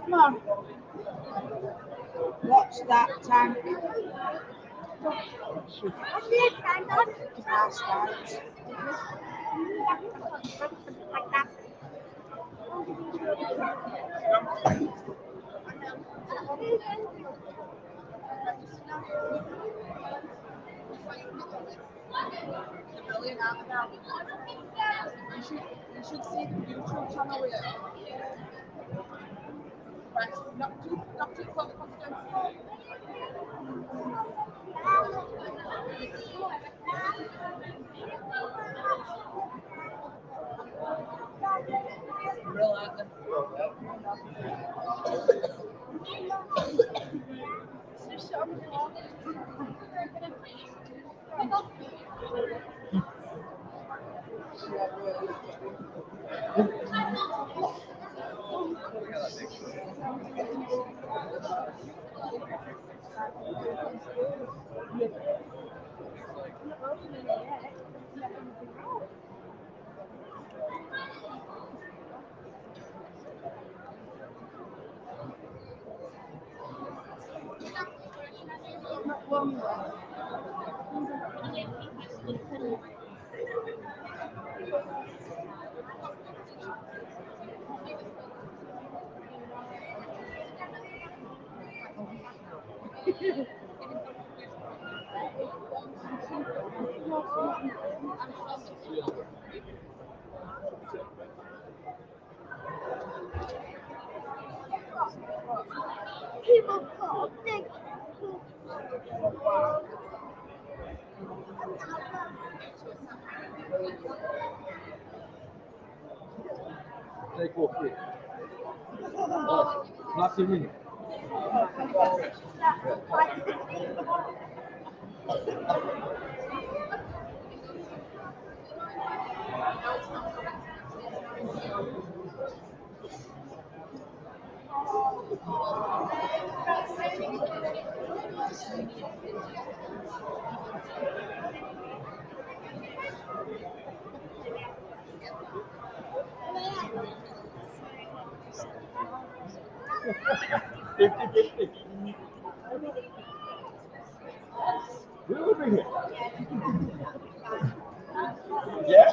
Come on. Watch that tank. Last out. You should see the YouTube channel with not too close constance. Take off here. Oh, nothing in it. Yeah.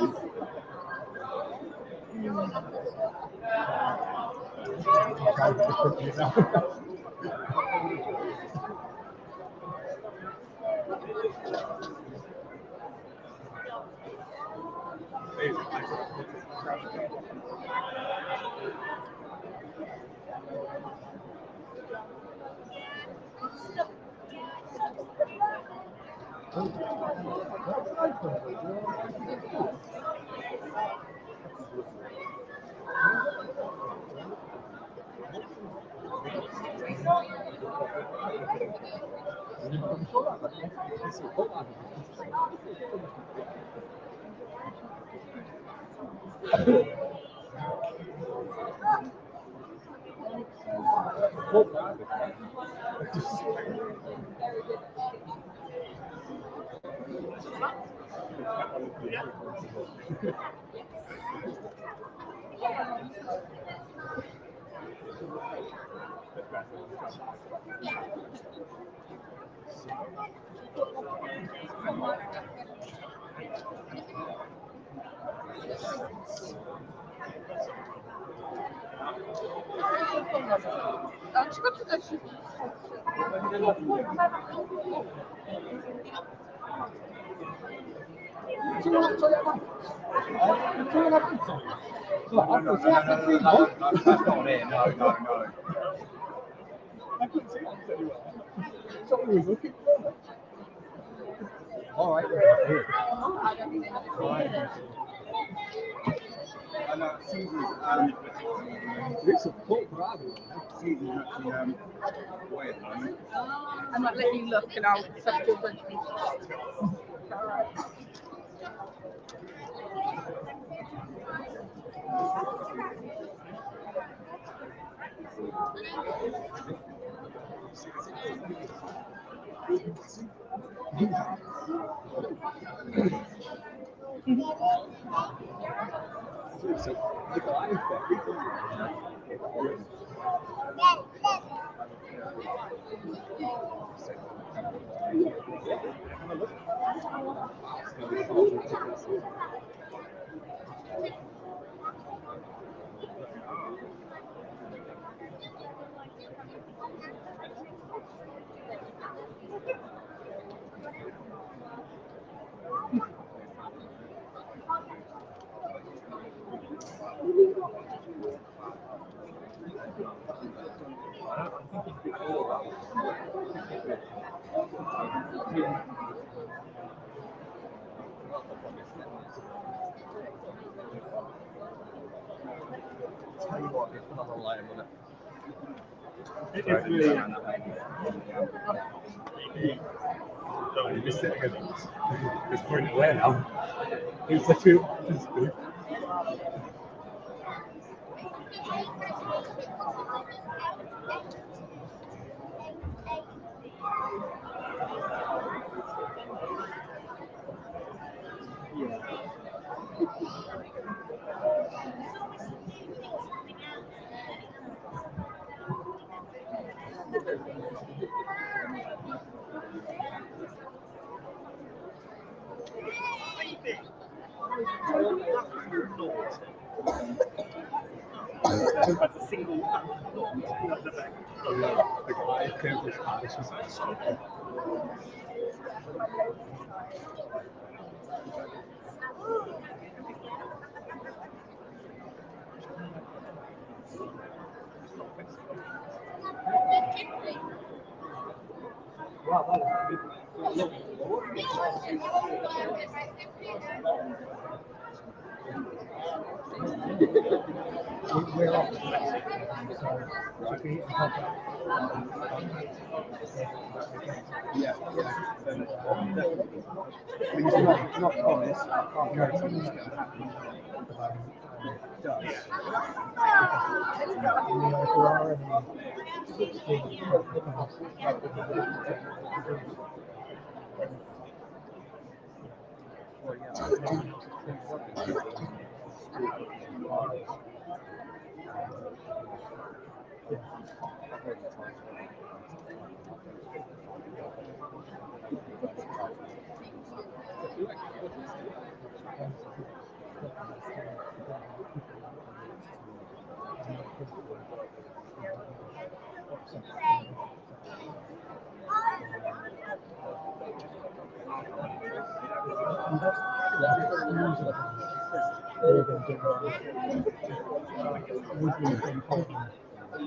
Çıkıp çıkıp. That's not it. No. I couldn't see it anywhere. Someone was looking for it. All right. And Susan's it's a full rather. Susan's actually away at the moment. I might let you look and I'll set your bunch. Tell you what, it's another line, wasn't it? It's really. You're sitting at this point away now. It's a few. That's a single at the back. The guy came from Spanish was like, Wow, that is we're off. So, should we yeah. I mean, it's not honest. I can't guarantee it's going to happen. It does. Well,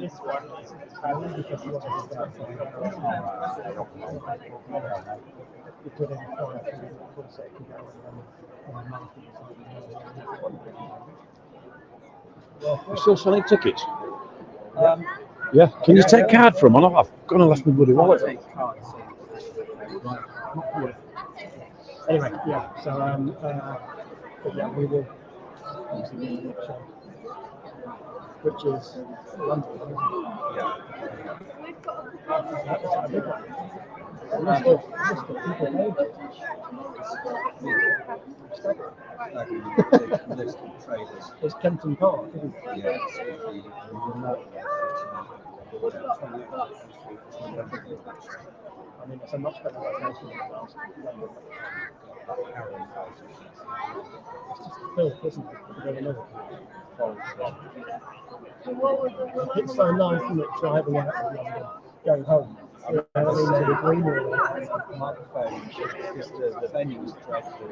This one is Thailand because you want to start from you put in a forest and put a second go and market You're still selling tickets? Yeah. Can you take card from them? I've gone and left my bloody wallet. Anyway, yeah, so but yeah, we will obviously do the next show, which is London. It's Kenton Park, isn't it? yeah. I mean, it's a much better location than last time. It's just filth, isn't it? It's so nice, isn't it, driving out of London, going home. The microphone, just the venue was dreadful.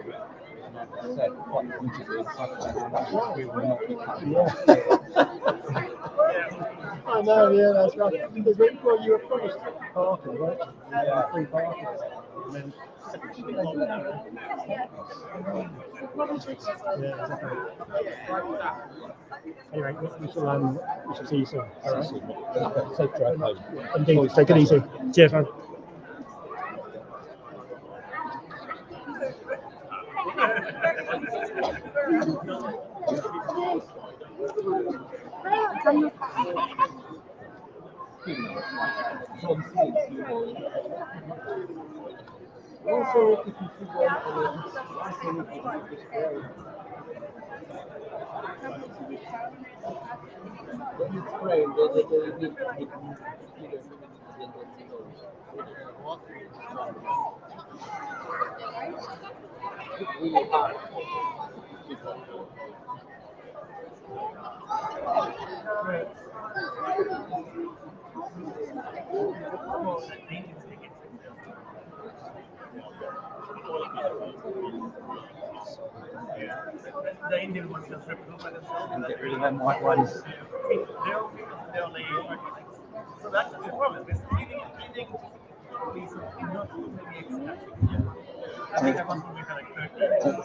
And I said quite pointedly, we will not be coming. I know, yeah, that's right. Because when you were promised parking, weren't you? Yeah, free parking. And then, yeah, exactly. Anyway, we shall see you soon. All right. Safe drive home. Indeed, take it easy. Cheers, man. Also, if you see The Indian ones just ripped off by themselves. And get rid of them white ones. They're only so that's the problem. It's eating these not really expensive. I think that one will be like 30.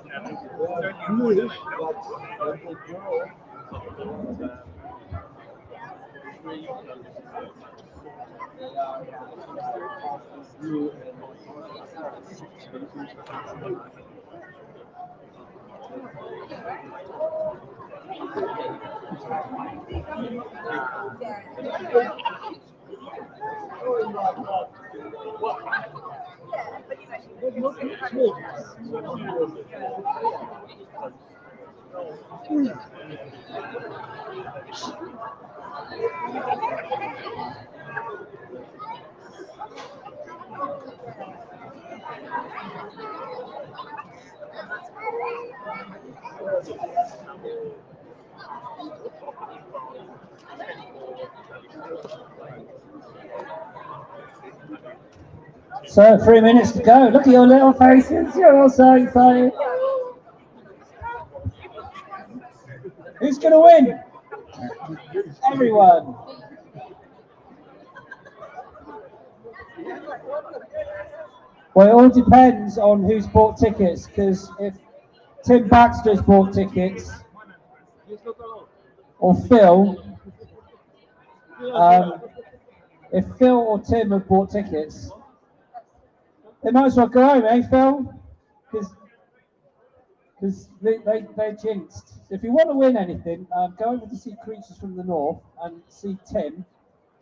So 3 minutes to go. Look at your little faces. You're all so excited. Who's going to win? Everyone. Well, it all depends on who's bought tickets, because if Tim Baxter's bought tickets, or Phil, if Phil or Tim have bought tickets, they might as well go home, eh, Phil? Because they're jinxed. If you want to win anything, go over to see Creatures from the North and see Tim.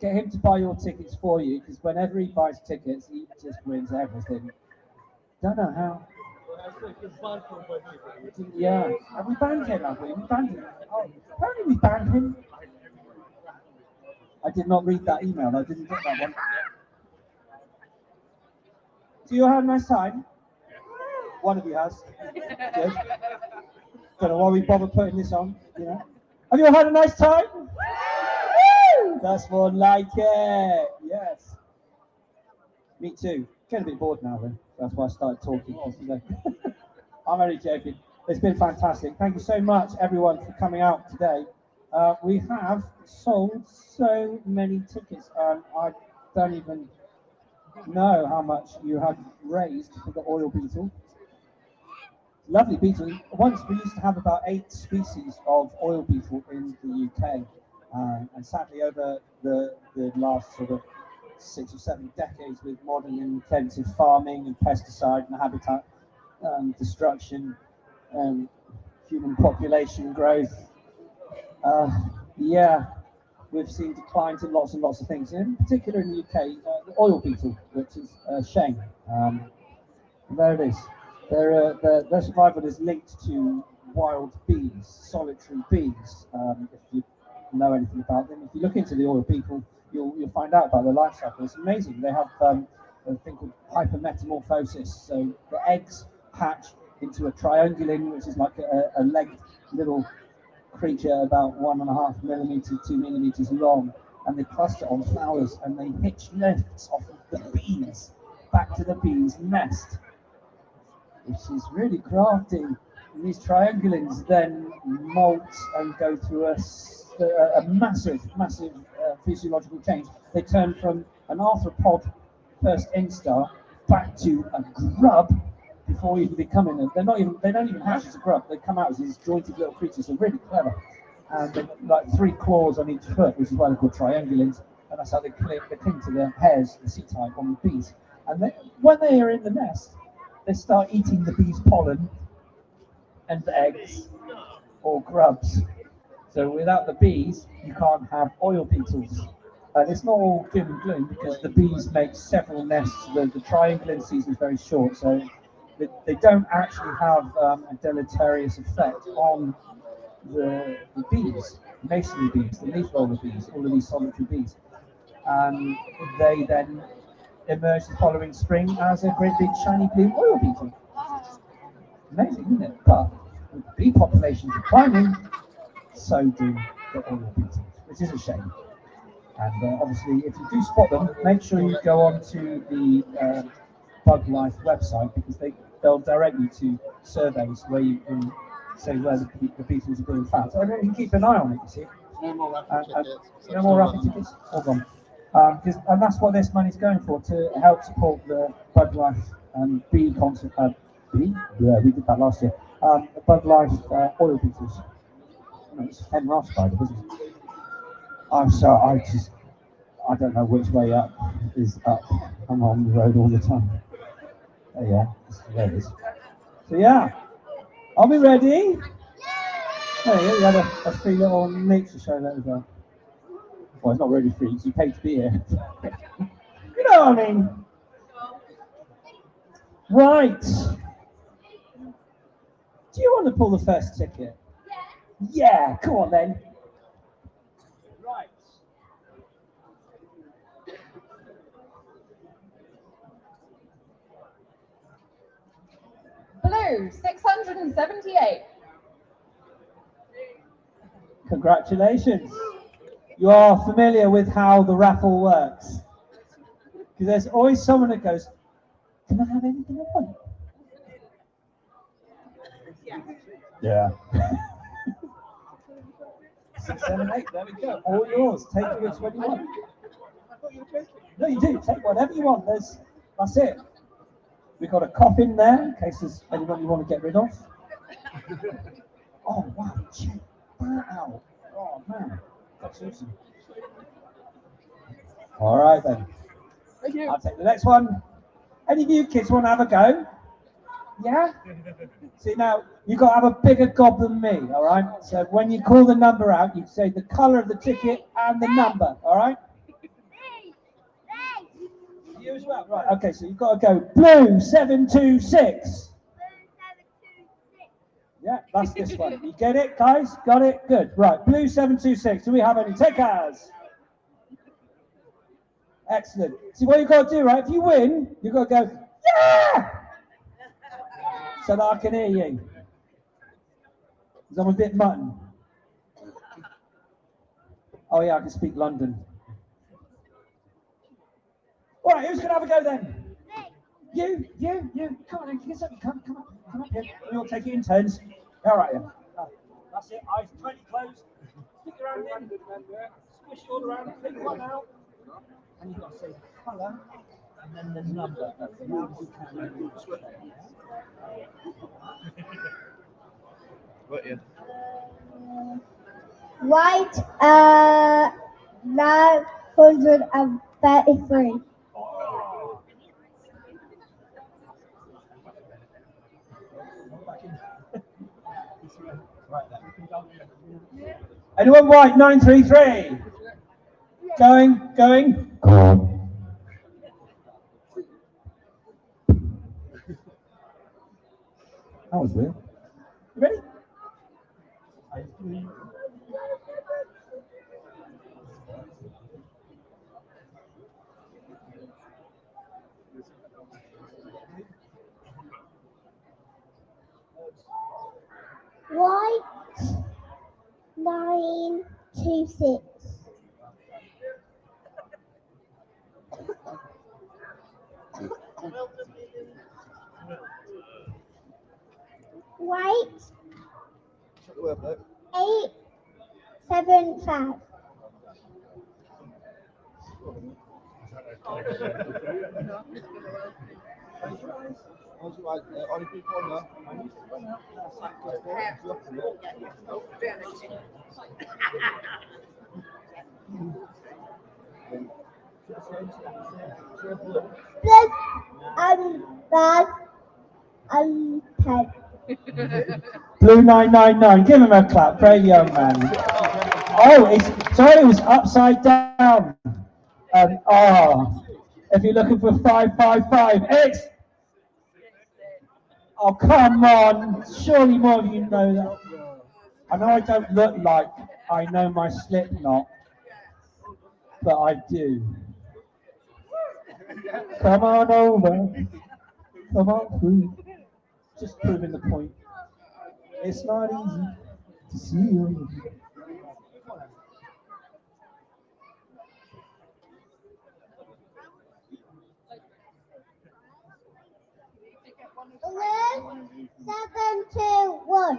Get him to buy your tickets for you, because whenever he buys tickets, he just wins everything. Don't know how. Yeah. Have we banned him, have we? We banned him. Oh, apparently we banned him. I did not read that email. I didn't get that one. So you had a nice time? One of you has. Good. Don't know why we bother putting this on, you know. Have you all had a nice time? Woo! That's more like it. Yes. Me too. Getting a bit bored now then. That's why I started talking. I'm only joking. It's been fantastic. Thank you so much, everyone, for coming out today. We have sold so many tickets. I don't even know how much you have raised for the oil beetle. Lovely beetle. Once we used to have about 8 species of oil beetle in the UK, and sadly over the last sort of 6 or 7 decades with modern intensive farming and pesticide and habitat destruction, human population growth, yeah, we've seen declines in lots and lots of things. In particular in the UK, the oil beetle, which is a shame. There it is. Their survival is linked to wild bees, solitary bees. If you know anything about them, if you look into the oil beetle, you'll find out about their life cycle. It's amazing. They have a thing called hypermetamorphosis. So the eggs hatch into a triangulin, which is like a legged little creature about 1.5 millimeters, 2 millimeters long, and they cluster on flowers, and they hitch nets off of the bees back to the bee's nest, which is really crafty. And these triangulins then molt and go through a massive physiological change. They turn from an arthropod first instar back to a grub before even becoming a. They don't even hatch as a grub. They come out as these jointed little creatures. They're really clever, and they've like 3 claws on each foot, which is why they're called triangulins. And that's how they cling to the hairs, the seed type on the bees. And when they are in the nest, they start eating the bees' pollen and eggs or grubs. So without the bees, you can't have oil beetles. And it's not all doom and gloom because the bees make several nests. The triangulin season is very short, so they don't actually have a deleterious effect on the bees, masonry bees, the leaf roller bees, all of these solitary bees. They then emerge the following spring as a great big shiny blue oil beetle. Amazing, isn't it? But with the bee population declining, so do the oil beetles, which is a shame. And obviously, if you do spot them, make sure you go onto the Bug Life website because they'll direct you to surveys where you can say where the beetles are being found. So everyone can keep an eye on it, you see. No more rapid tickets. No more rapid tickets, all gone. And that's what this money's going for, to help support the Bug Life bee concert. Bee? Yeah, we did that last year. The Bug Life oil beetles. No, it's a Fen Ross spider, isn't it? I'm sorry, I don't know which way up is up. I'm on the road all the time. Oh yeah, there it is. So yeah, are we ready? Oh yeah, we had a free little nature show there as well. Well, it's not really free because you paid to be here. You know what I mean? Right. Do you want to pull the first ticket? Yeah, come on then. Right. Blue, 678. Congratulations. You are familiar with how the raffle works. Because there's always someone that goes, can I have anything I want? Yeah. 6, 7, 8, there we go. All yours. Take which one you want. No, you do. Take whatever you want. That's it. We've got a coffin there in case there's anyone you want to get rid of. Oh, wow. Check that out. Oh, man. That's awesome. All right, then. Thank you. I'll take the next one. Any of you kids want to have a go? Yeah? See, now, you've got to have a bigger gob than me, all right? So when you call the number out, you say the colour of the ticket and the number, all right? You as well? Right, okay, so you've got to go blue 726. Yeah, that's this one. You get it, guys? Got it? Good. Right, blue 726. Do we have any takers? Excellent. See, what you've got to do, right? If you win, you've got to go, yeah! So that I can hear you. Because I'm a bit mutton. Oh, yeah, I can speak London. All right, who's going to have a go then? You. Come on, then. Get something. Come up here. We'll take it in turns. All right, then. That's it. Eyes tightly closed. Stick your hand in. Squish it all around. Pick one out. And you've got to say the colour and then the number as loud as you can. What is? White 933. Anyone white 933? Going. Go on. That was weird. You ready? White 926. White Check the word, bloke. 875. On the corner. This and that and 10. Blue 999. Give him a clap. Very young man. Oh, it was upside down. If you're looking for 555, it's. Oh, come on. Surely more of you know that. I know I don't look like I know my slip knot, but I do. Come on over. Come on through. Just proving the point. It's not easy to see you. Blue 721.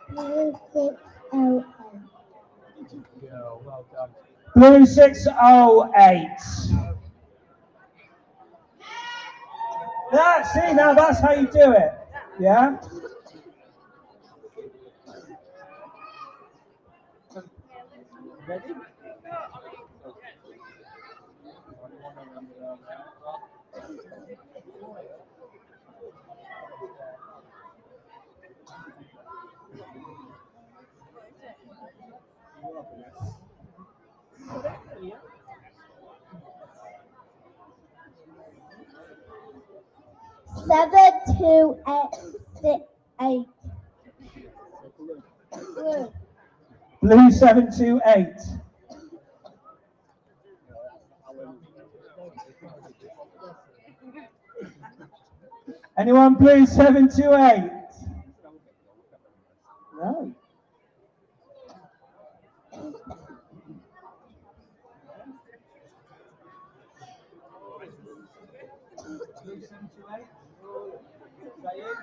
Blue 608. Well done. Blue 608. See, now that's how you do it. Yeah? Ready? Seven, two, eight. Blue. Blue 728. Anyone blue 728? No. Blue 728. Is that you?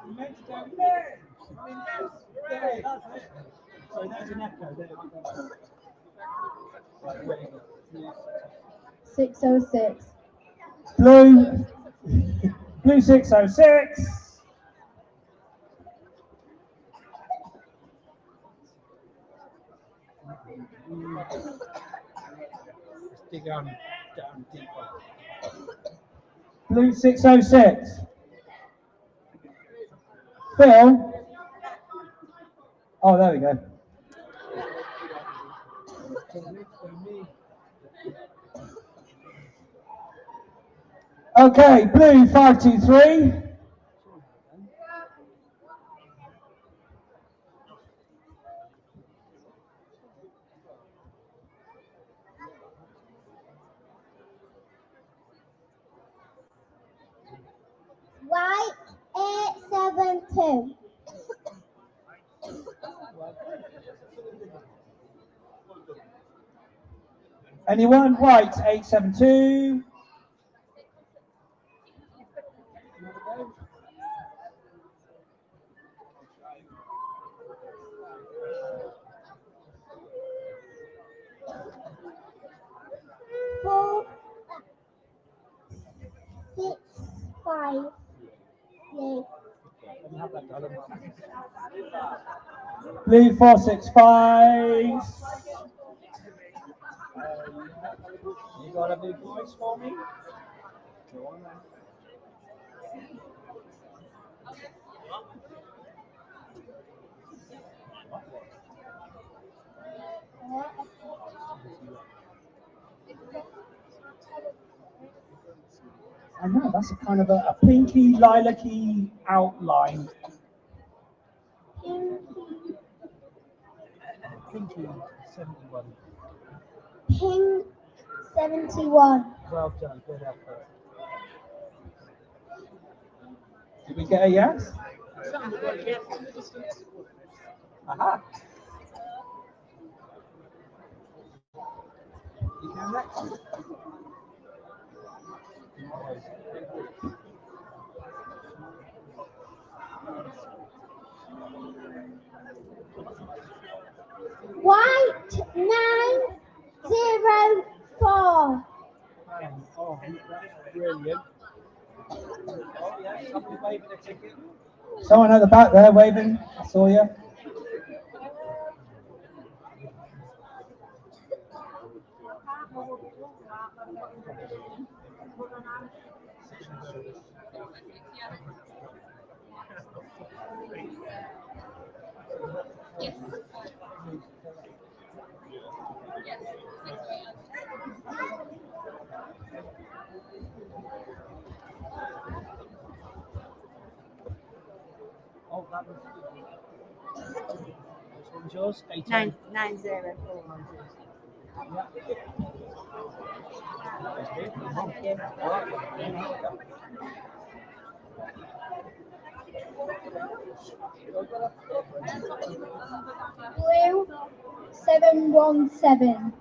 You meant to go there. I mean, there. That's it. Sorry, that was an echo. There. Right, ready. 606. Blue 606. Let's dig down deeper. Blue 606. Phil. Oh, there we go. Okay, blue 523. White 872. Anyone? White 872. Four, 6, 5. Yeah. Blue 465. You got a big voice for me? Go on then. I know, that's a kind of a pinky, lilac-y outline. Pinky 71. Pink 71. Well done, good effort. Did we get a yes? Aha. You go next. White 904. Oh, that's brilliant. Oh, yeah, somebody waving a ticket. Someone at the back there waving. I saw you. Oh, that was which one's yours? 904. Blue 717.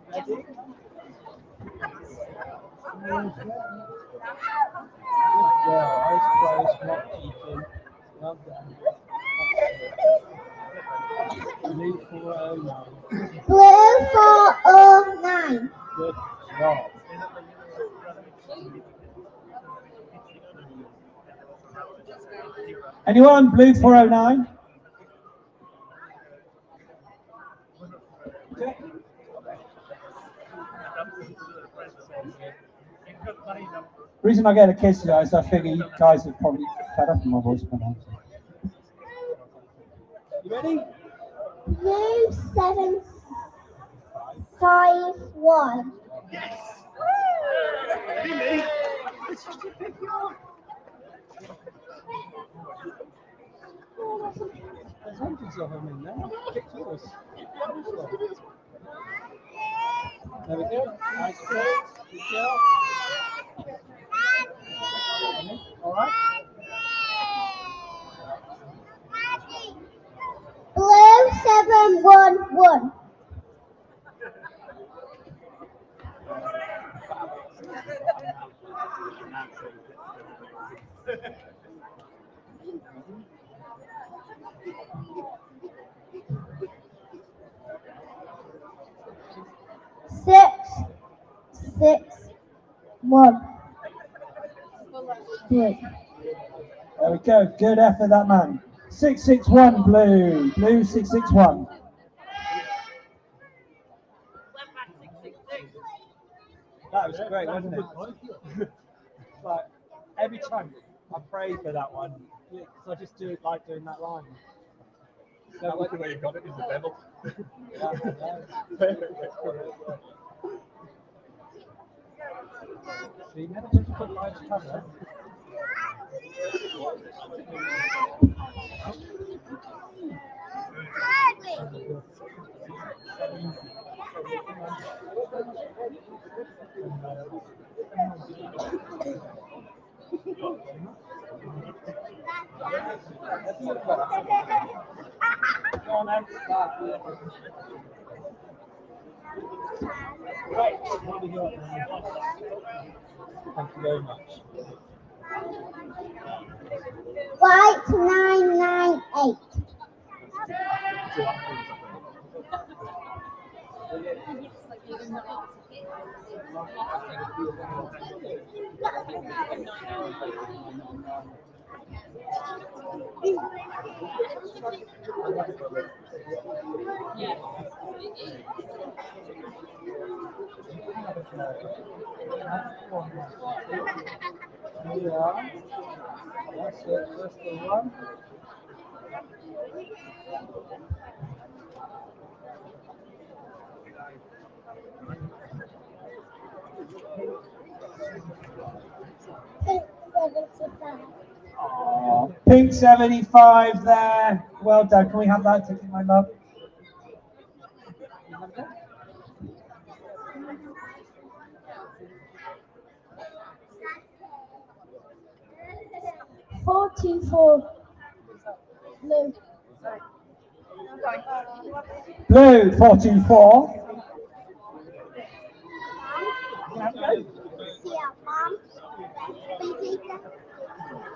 Ready? Good girl, eyes closed, not peeking. Well done. Blue 409. Blue 409. Good job. Anyone? Blue 409? The reason I get a kiss today is I figure you guys are probably fed up with my voice by now. You ready? Blue 751. Really? There's hundreds of them in there. Pick yours. There we go. Nice plate. Good girl. All right. Blue 711. Six, 1. Blue. There we go. Good effort, that man. 661 blue. Blue 661. That was great, wasn't it? Like, every time I pray for that one, because I just like doing that line. So That was the way you got it, is the devil. Yeah, so you never just put lines cover. Go on then. Right, what have we got now? Thank you very much. White 998. Yeah, that's it, just the one. Oh, pink 75 there. Well done. Can we have that ticket, my love? 44. Blue. Blue 44.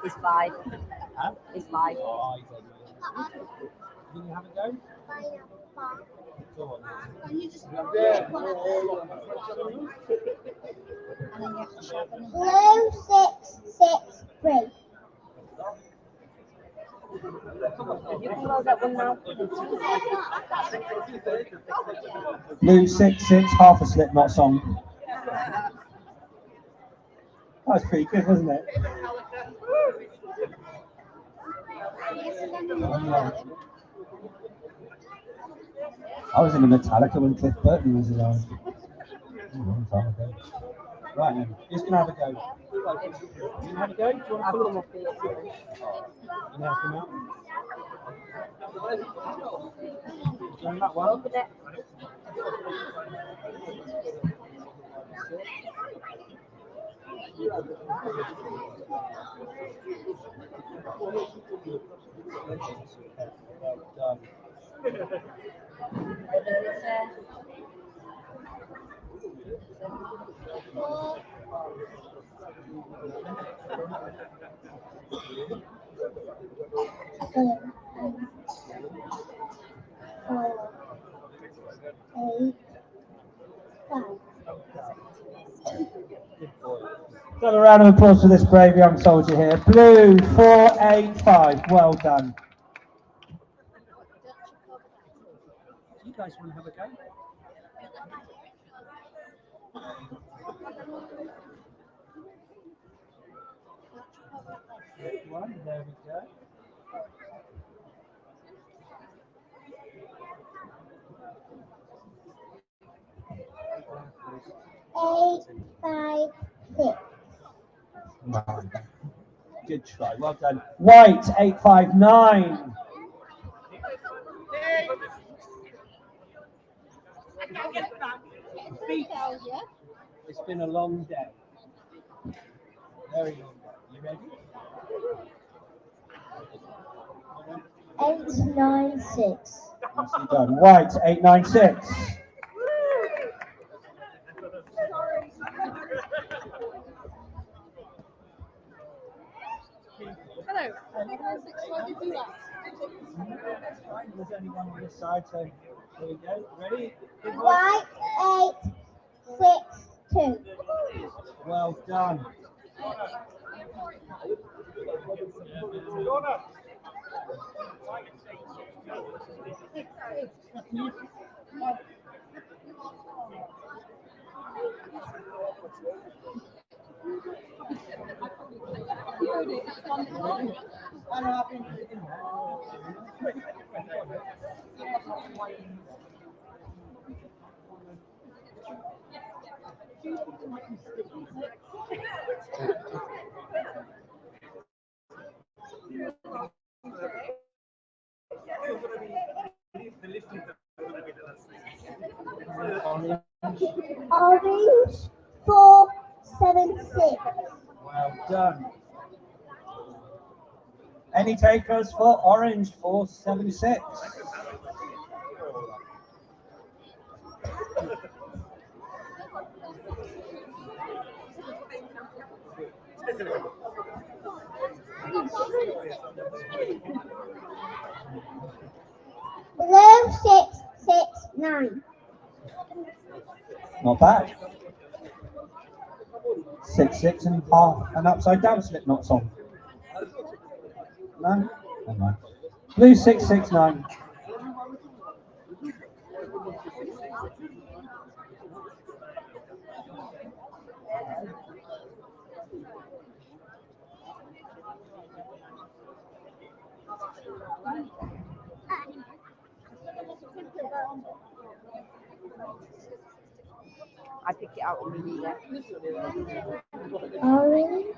It's 5. Huh? It's 5. Oh, can you have a go? Go on. Blue 663. You can load that one now. Blue 66, half a Slipknot song. That was pretty good, wasn't it? I was in a Metallica when Cliff Burton was alive. A long time ago. Right then, who's going to have a go? You can have a go? Do you want to pull them off here? You can help him out? Doing that one? Open it. Well done. Have a round of applause for this brave young soldier here. Blue 485. Well done. You guys want to have a go? One, there we go. Eight, 5, 6. Good try. Well done. White 859. It's been a long day. Very long day. You ready? 896. Nicely done. White 896. Hello. Why did you do that? That's fine. There's only one on this side, so here we go. Ready? White 862. Well done. Orange 476. Well done. Any takers for orange 476? Blue 669. Not bad. 6 and half an upside down Slipknot song. No? Never mind. Blue 669. I picked it out immediately. Orange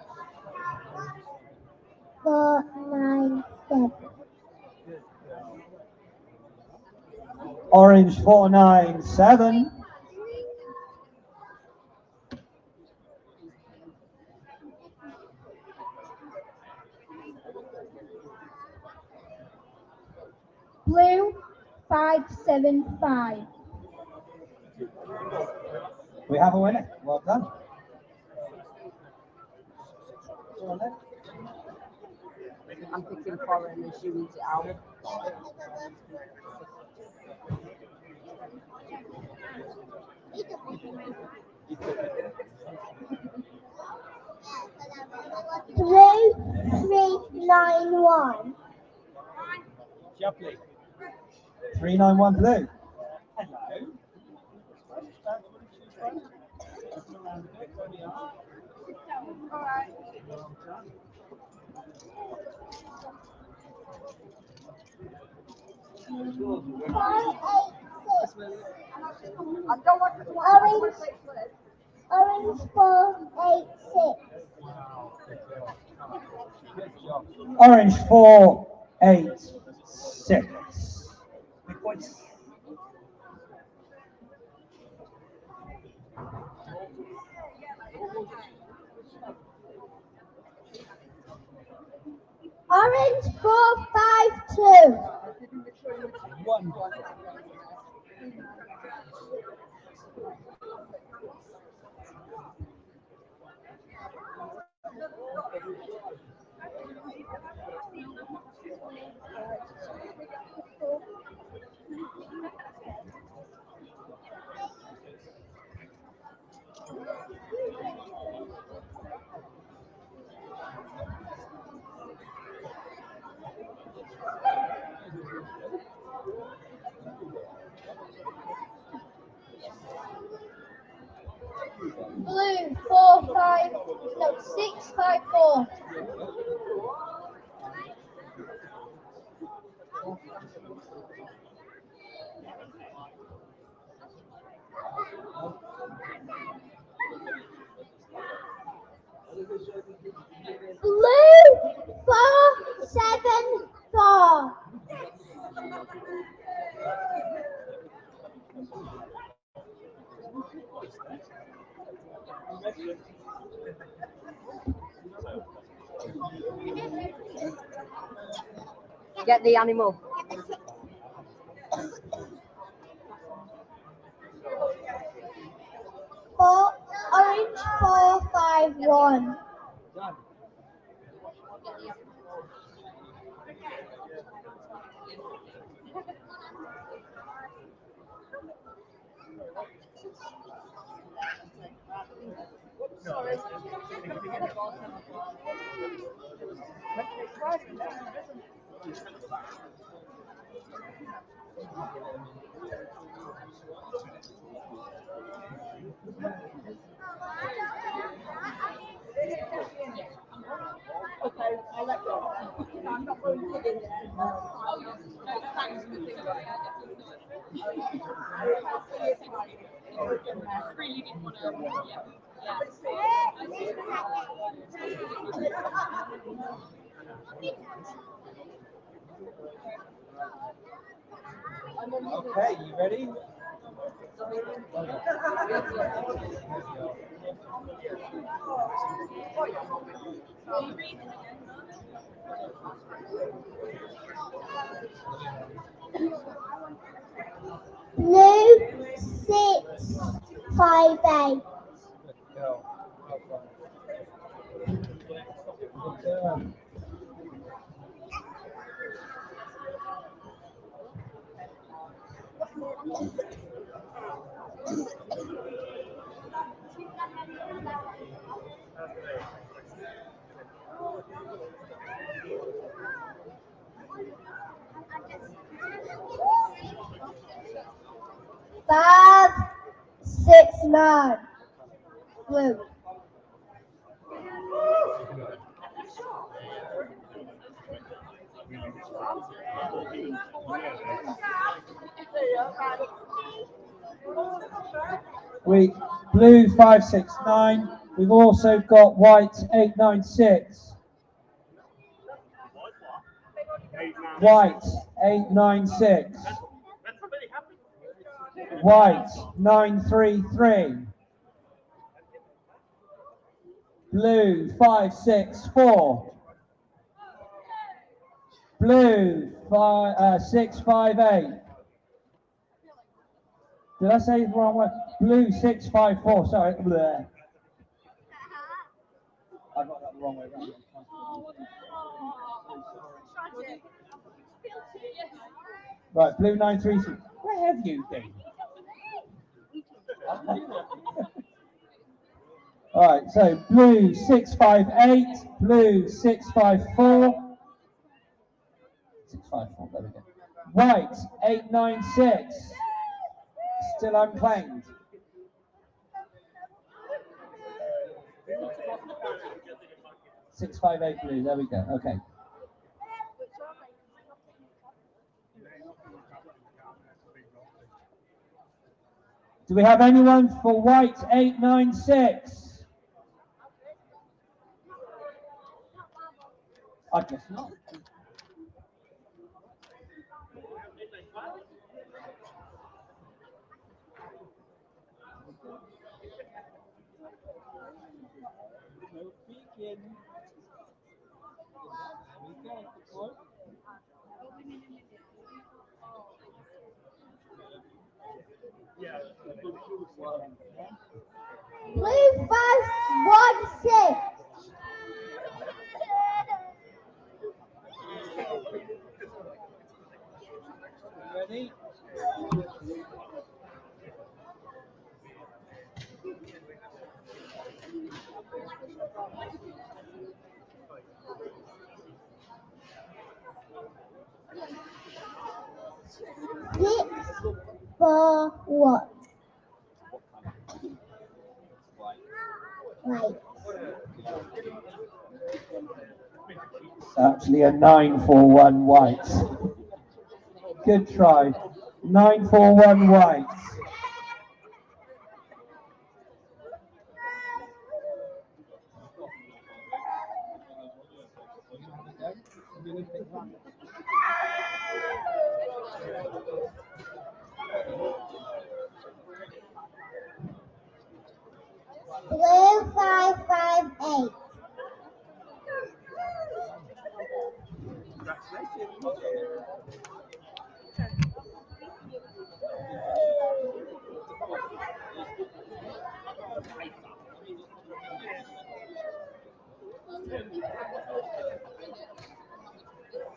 497. Orange 497. Blue 575. We have a winner. Well done. Go on then. I'm picking foreign and she reads it out. Blue 391. 391 blue. Orange 486. Orange 486. Big points. Orange 452. Blue 654. Blue 474. Get the animal. Orange 451. Okay, you ready? Blue 658. Five, 6, 9. Blue. We Blue 569. We've also got white 896. White 896. White 933. Blue 564. Blue 658. Did I say the wrong one? Blue 654. Sorry. Bleh. I got that the wrong way around. Right, blue 933. Where have you been? Alright, so blue 658, blue 654. 654, there we go. White 896. Still unclaimed. Six, 5, 8 blue, there we go. Okay. Do we have anyone for white 896? I guess not. Blue 516. Ready? Six for what? Right. It's actually a 941 white. Good try. 941 white. Blue 558.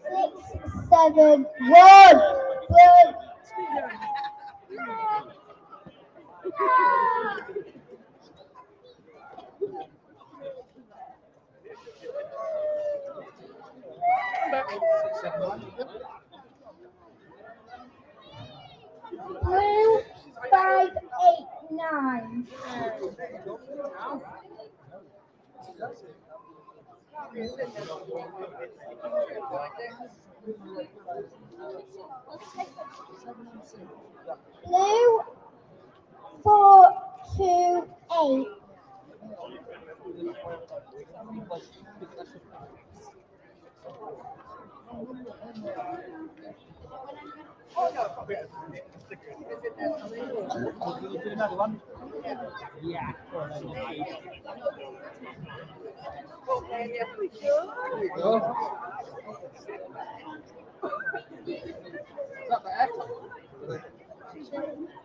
Six, 7, 1. Blue. Blue 589. Blue 428.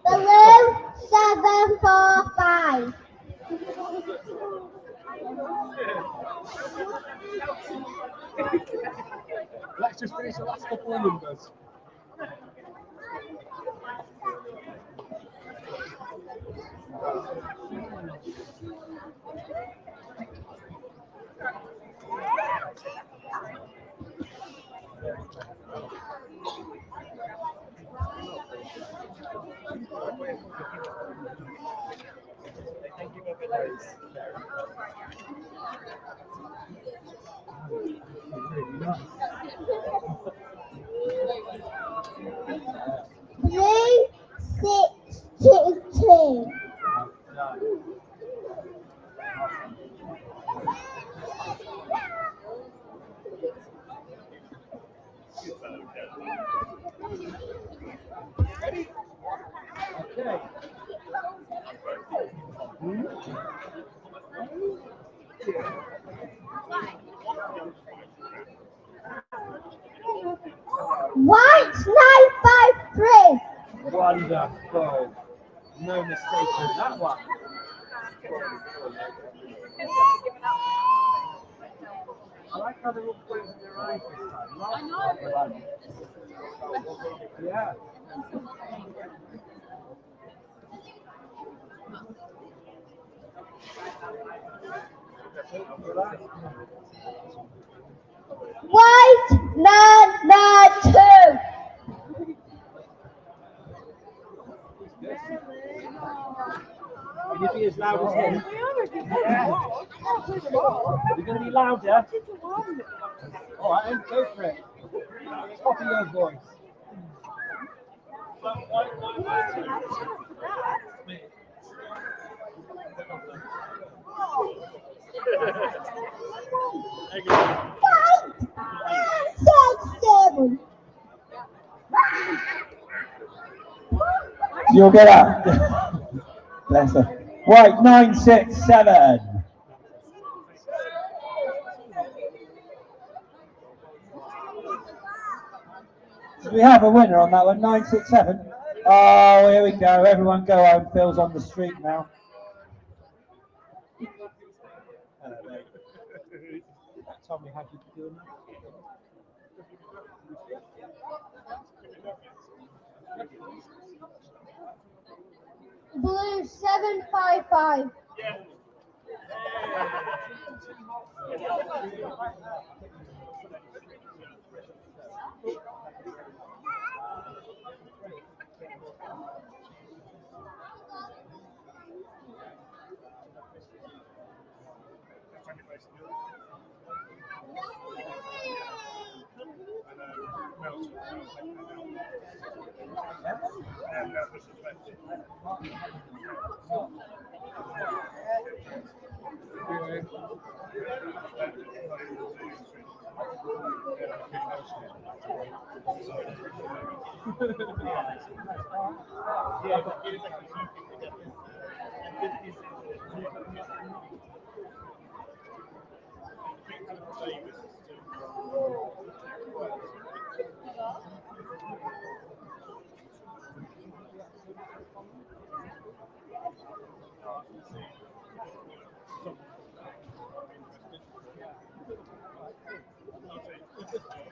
Blue 745. Let's just finish the last couple of numbers. Blue 622. Wonderful. No mistake with that one. I like how they're all closing their eyes this time. I know. Yeah. White man 2. Can you be as loud as him? Yeah. You're going to be louder? All right, then, go for it. Top of your voice. Seven. You'll get up. Bless her. White 967. Do we have a winner on that one? 967. Oh, here we go. Everyone go home. Phil's on the street now. Tell me how you doing that. Blue 755.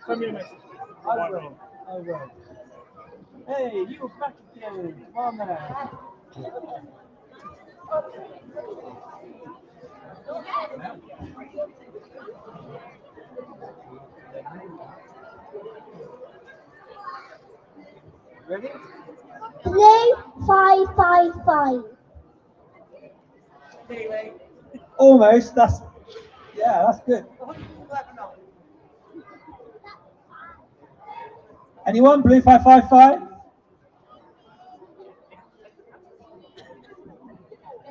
Send me a message. I will. Hey, you're back again. Come on now. Ready? Blue 555. Almost. That's good. Anyone? Blue 555?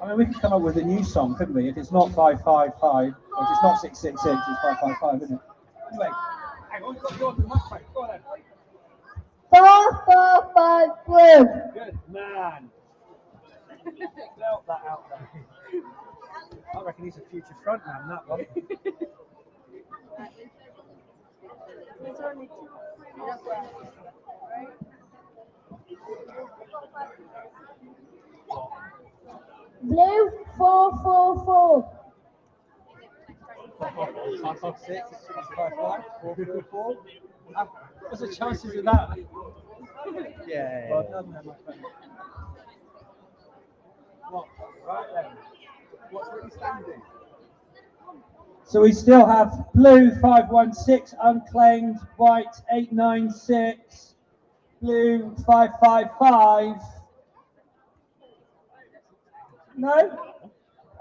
I mean, we could come up with a new song, couldn't we? If it's not 555, or if it's not 666, it's 555, isn't it? Anyway. Hang on, got you on the microphone. Go on then. 445 blue. Good man. Belt that out there. I reckon he's a future frontman, that one. Blue 444. 556, 655, 444. What's the chances of that? Yeah. Well done, then, my friend. What? Right then. What's really standing? So we still have blue 516 unclaimed, white 896, blue 555. No?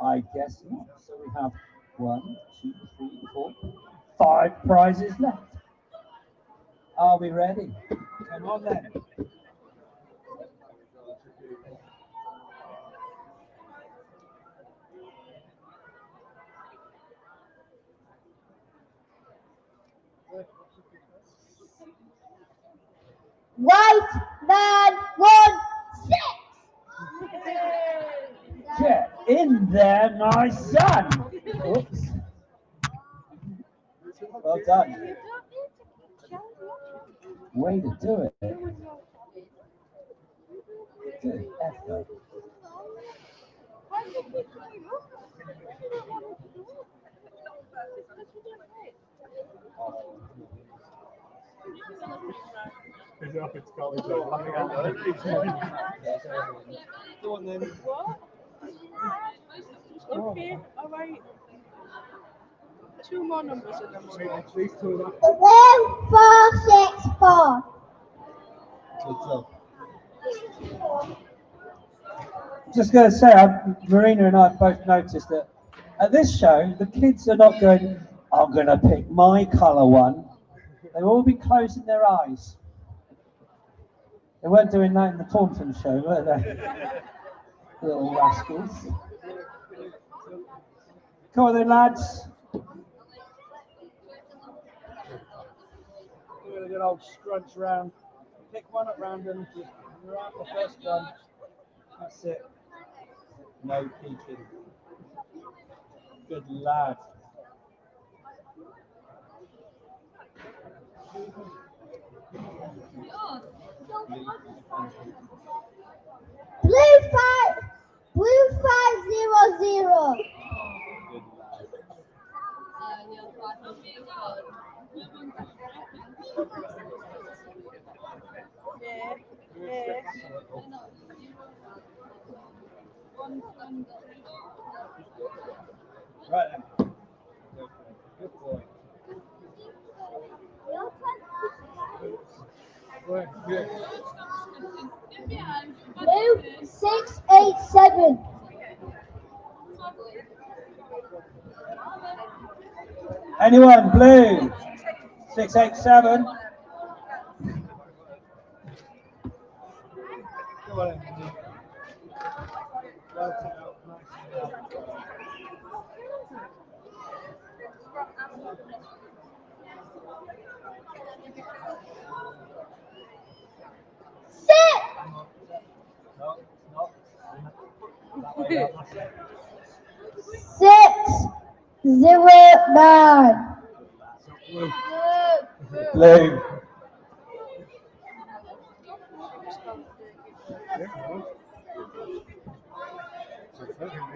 I guess not. So we have 1, 2, 3, 4, 5 prizes left. Are we ready? Come on then. White man 16. Get in there, my son. Oops. Well done. Way to do it. Is it up its college? Laughing at Go on then. Okay, all right. Two more numbers and then we'll go. These two are 1464. Just going to say, Marina and I have both noticed that at this show, the kids are not going, I'm going to pick my colour one. They'll all be closing their eyes. They weren't doing that in the Taunton show, were they? Little rascals. Come on then, lads. Do a good old scrunch round. Pick one at random. Just right the first one. That's it. No peeking. Good lad. Blue 500. Yeah, yeah. Right then. Good boy. Blue 687. Anyone? Blue 687. Go on then. Work it out nice and well. Six, 09. Blue.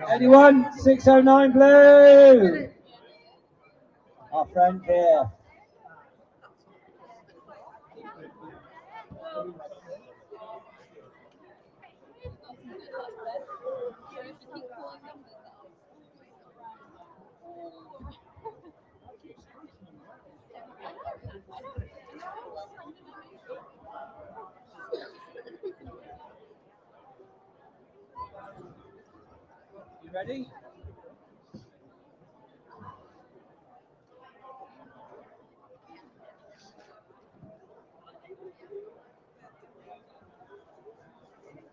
Anyone? 609 blue. Our friend here. You ready?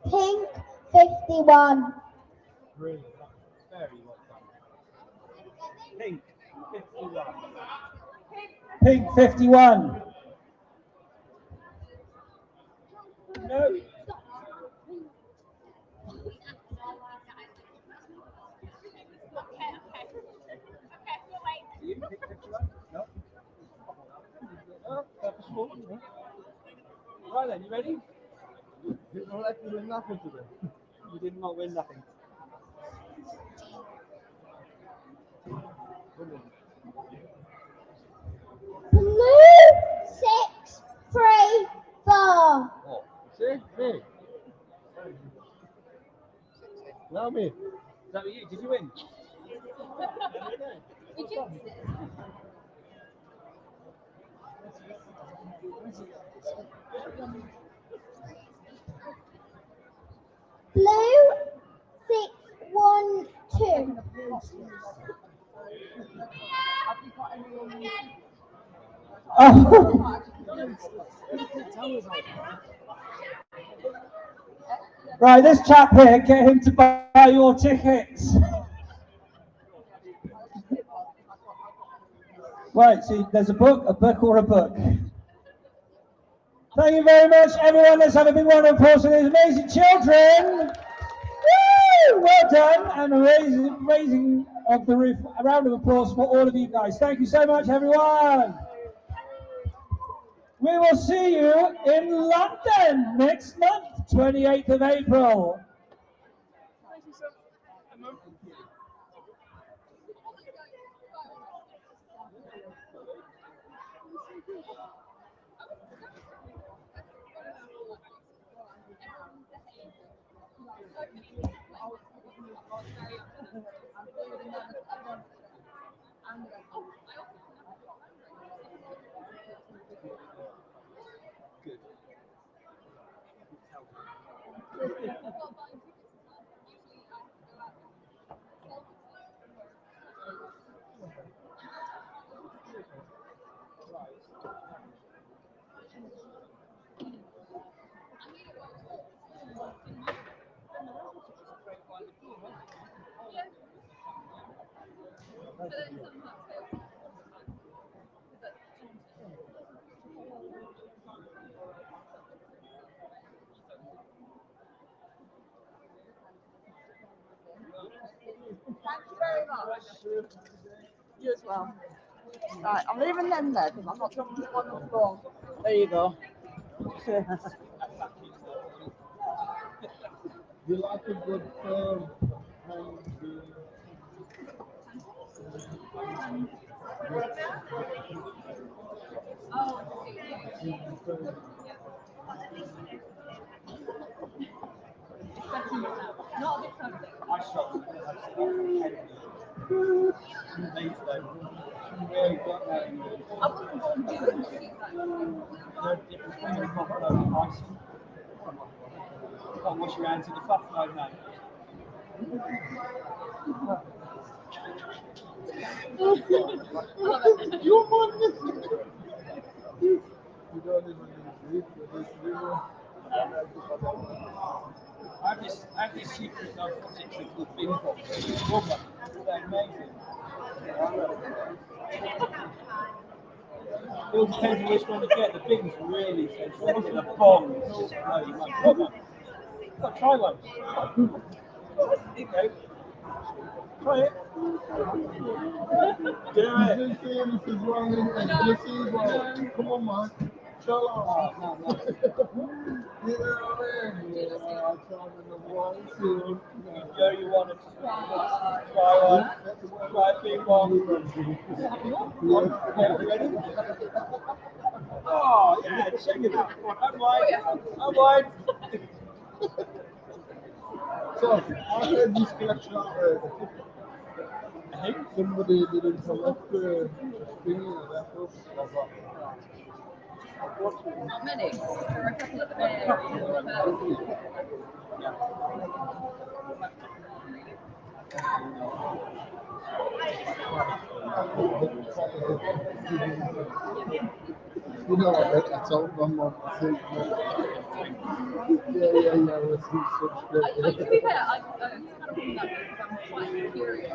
Pink 51. Brilliant. Very well done. Pink 51. Pink 51. No. You pick 51? No. Oh, purposeful. No. Right then, you ready? You don't like to do nothing today. You did not win nothing. Blue 634. Oh, see? Me. Now me. Is that what you? Did you win? Blue 612. Oh. Right, this chap here, get him to buy your tickets. Right, see, there's a book or a book. Thank you very much, everyone. Let's have a big round of applause for these amazing children. Woo! Well done, and a raising of the roof. A round of applause for all of you guys. Thank you so much, everyone. We will see you in London next month, 28th of April. Thank you very much. You as well. Right, I'm leaving them there because I'm not going to one on the floor. There you go. You like a good Can't wash your hands in the fuck like that. I have this secret narcotic called bin box. They're amazing. It all depends on which one you get. The bins are really expensive. The bombs. Oh, you might try one. You've got to try one. Here you go. Try it. Do it. This is wrong. This is wrong. Come on, man. Shut up. No. Joe, you want to try one? Try a big one. Ready? Oh, yeah, check it out. I'm wide. So, I heard this collection out there. Somebody didn't collect the thing and that was Not many. There are a couple at the Bay Area. you know what, I told my mom, I said, To be fair, I kind of think that because I'm quite curious.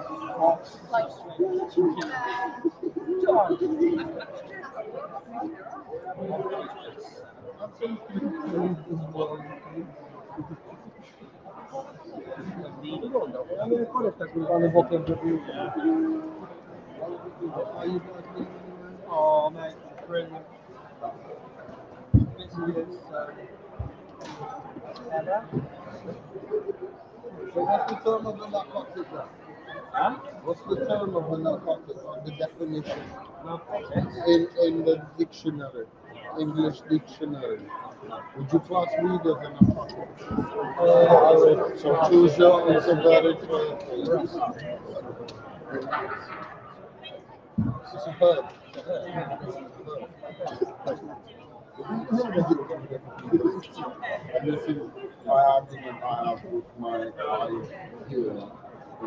Like, Oh, mate, brilliant. So what's the term of the narcotic then? Huh? What's the term of the narcotic or the definition? Narcotics? In the dictionary, English dictionary. Would you class weed as a narcotic? So choose your answer very carefully. It's a herb. This is my argument I have with my wife here.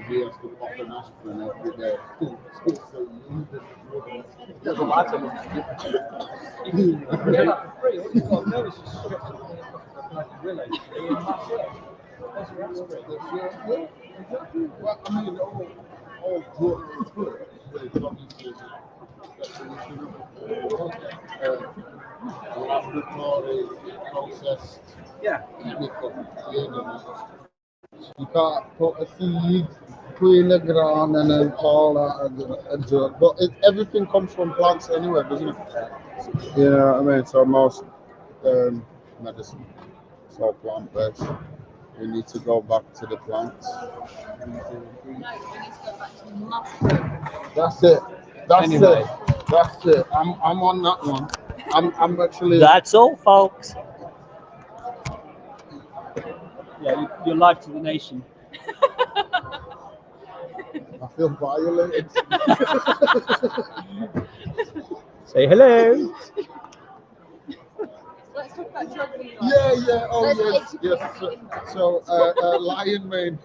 He has to pop an aspirin every day. So There's a lot of them. You can get that for free. All you've got to do is just strip something like a willow tree and that's it. That's your aspirin. Yeah, exactly. Well, I mean, all drugs, but it's obviously laboratory processed chemical. You can't put a seed, in the ground and then call that a drug. But everything comes from plants anyway, doesn't it? You know what I mean? So most medicine is all plant based. We need to go back to the plants. no, we need to go back to mustard. That's it. That's it. I'm on that one. I'm actually. That's all, folks. Yeah, your life to the nation. feel violated. Say hello. Let's talk about geography. Yeah, yeah. Oh, Let's yes, educate yes. So, lion mane.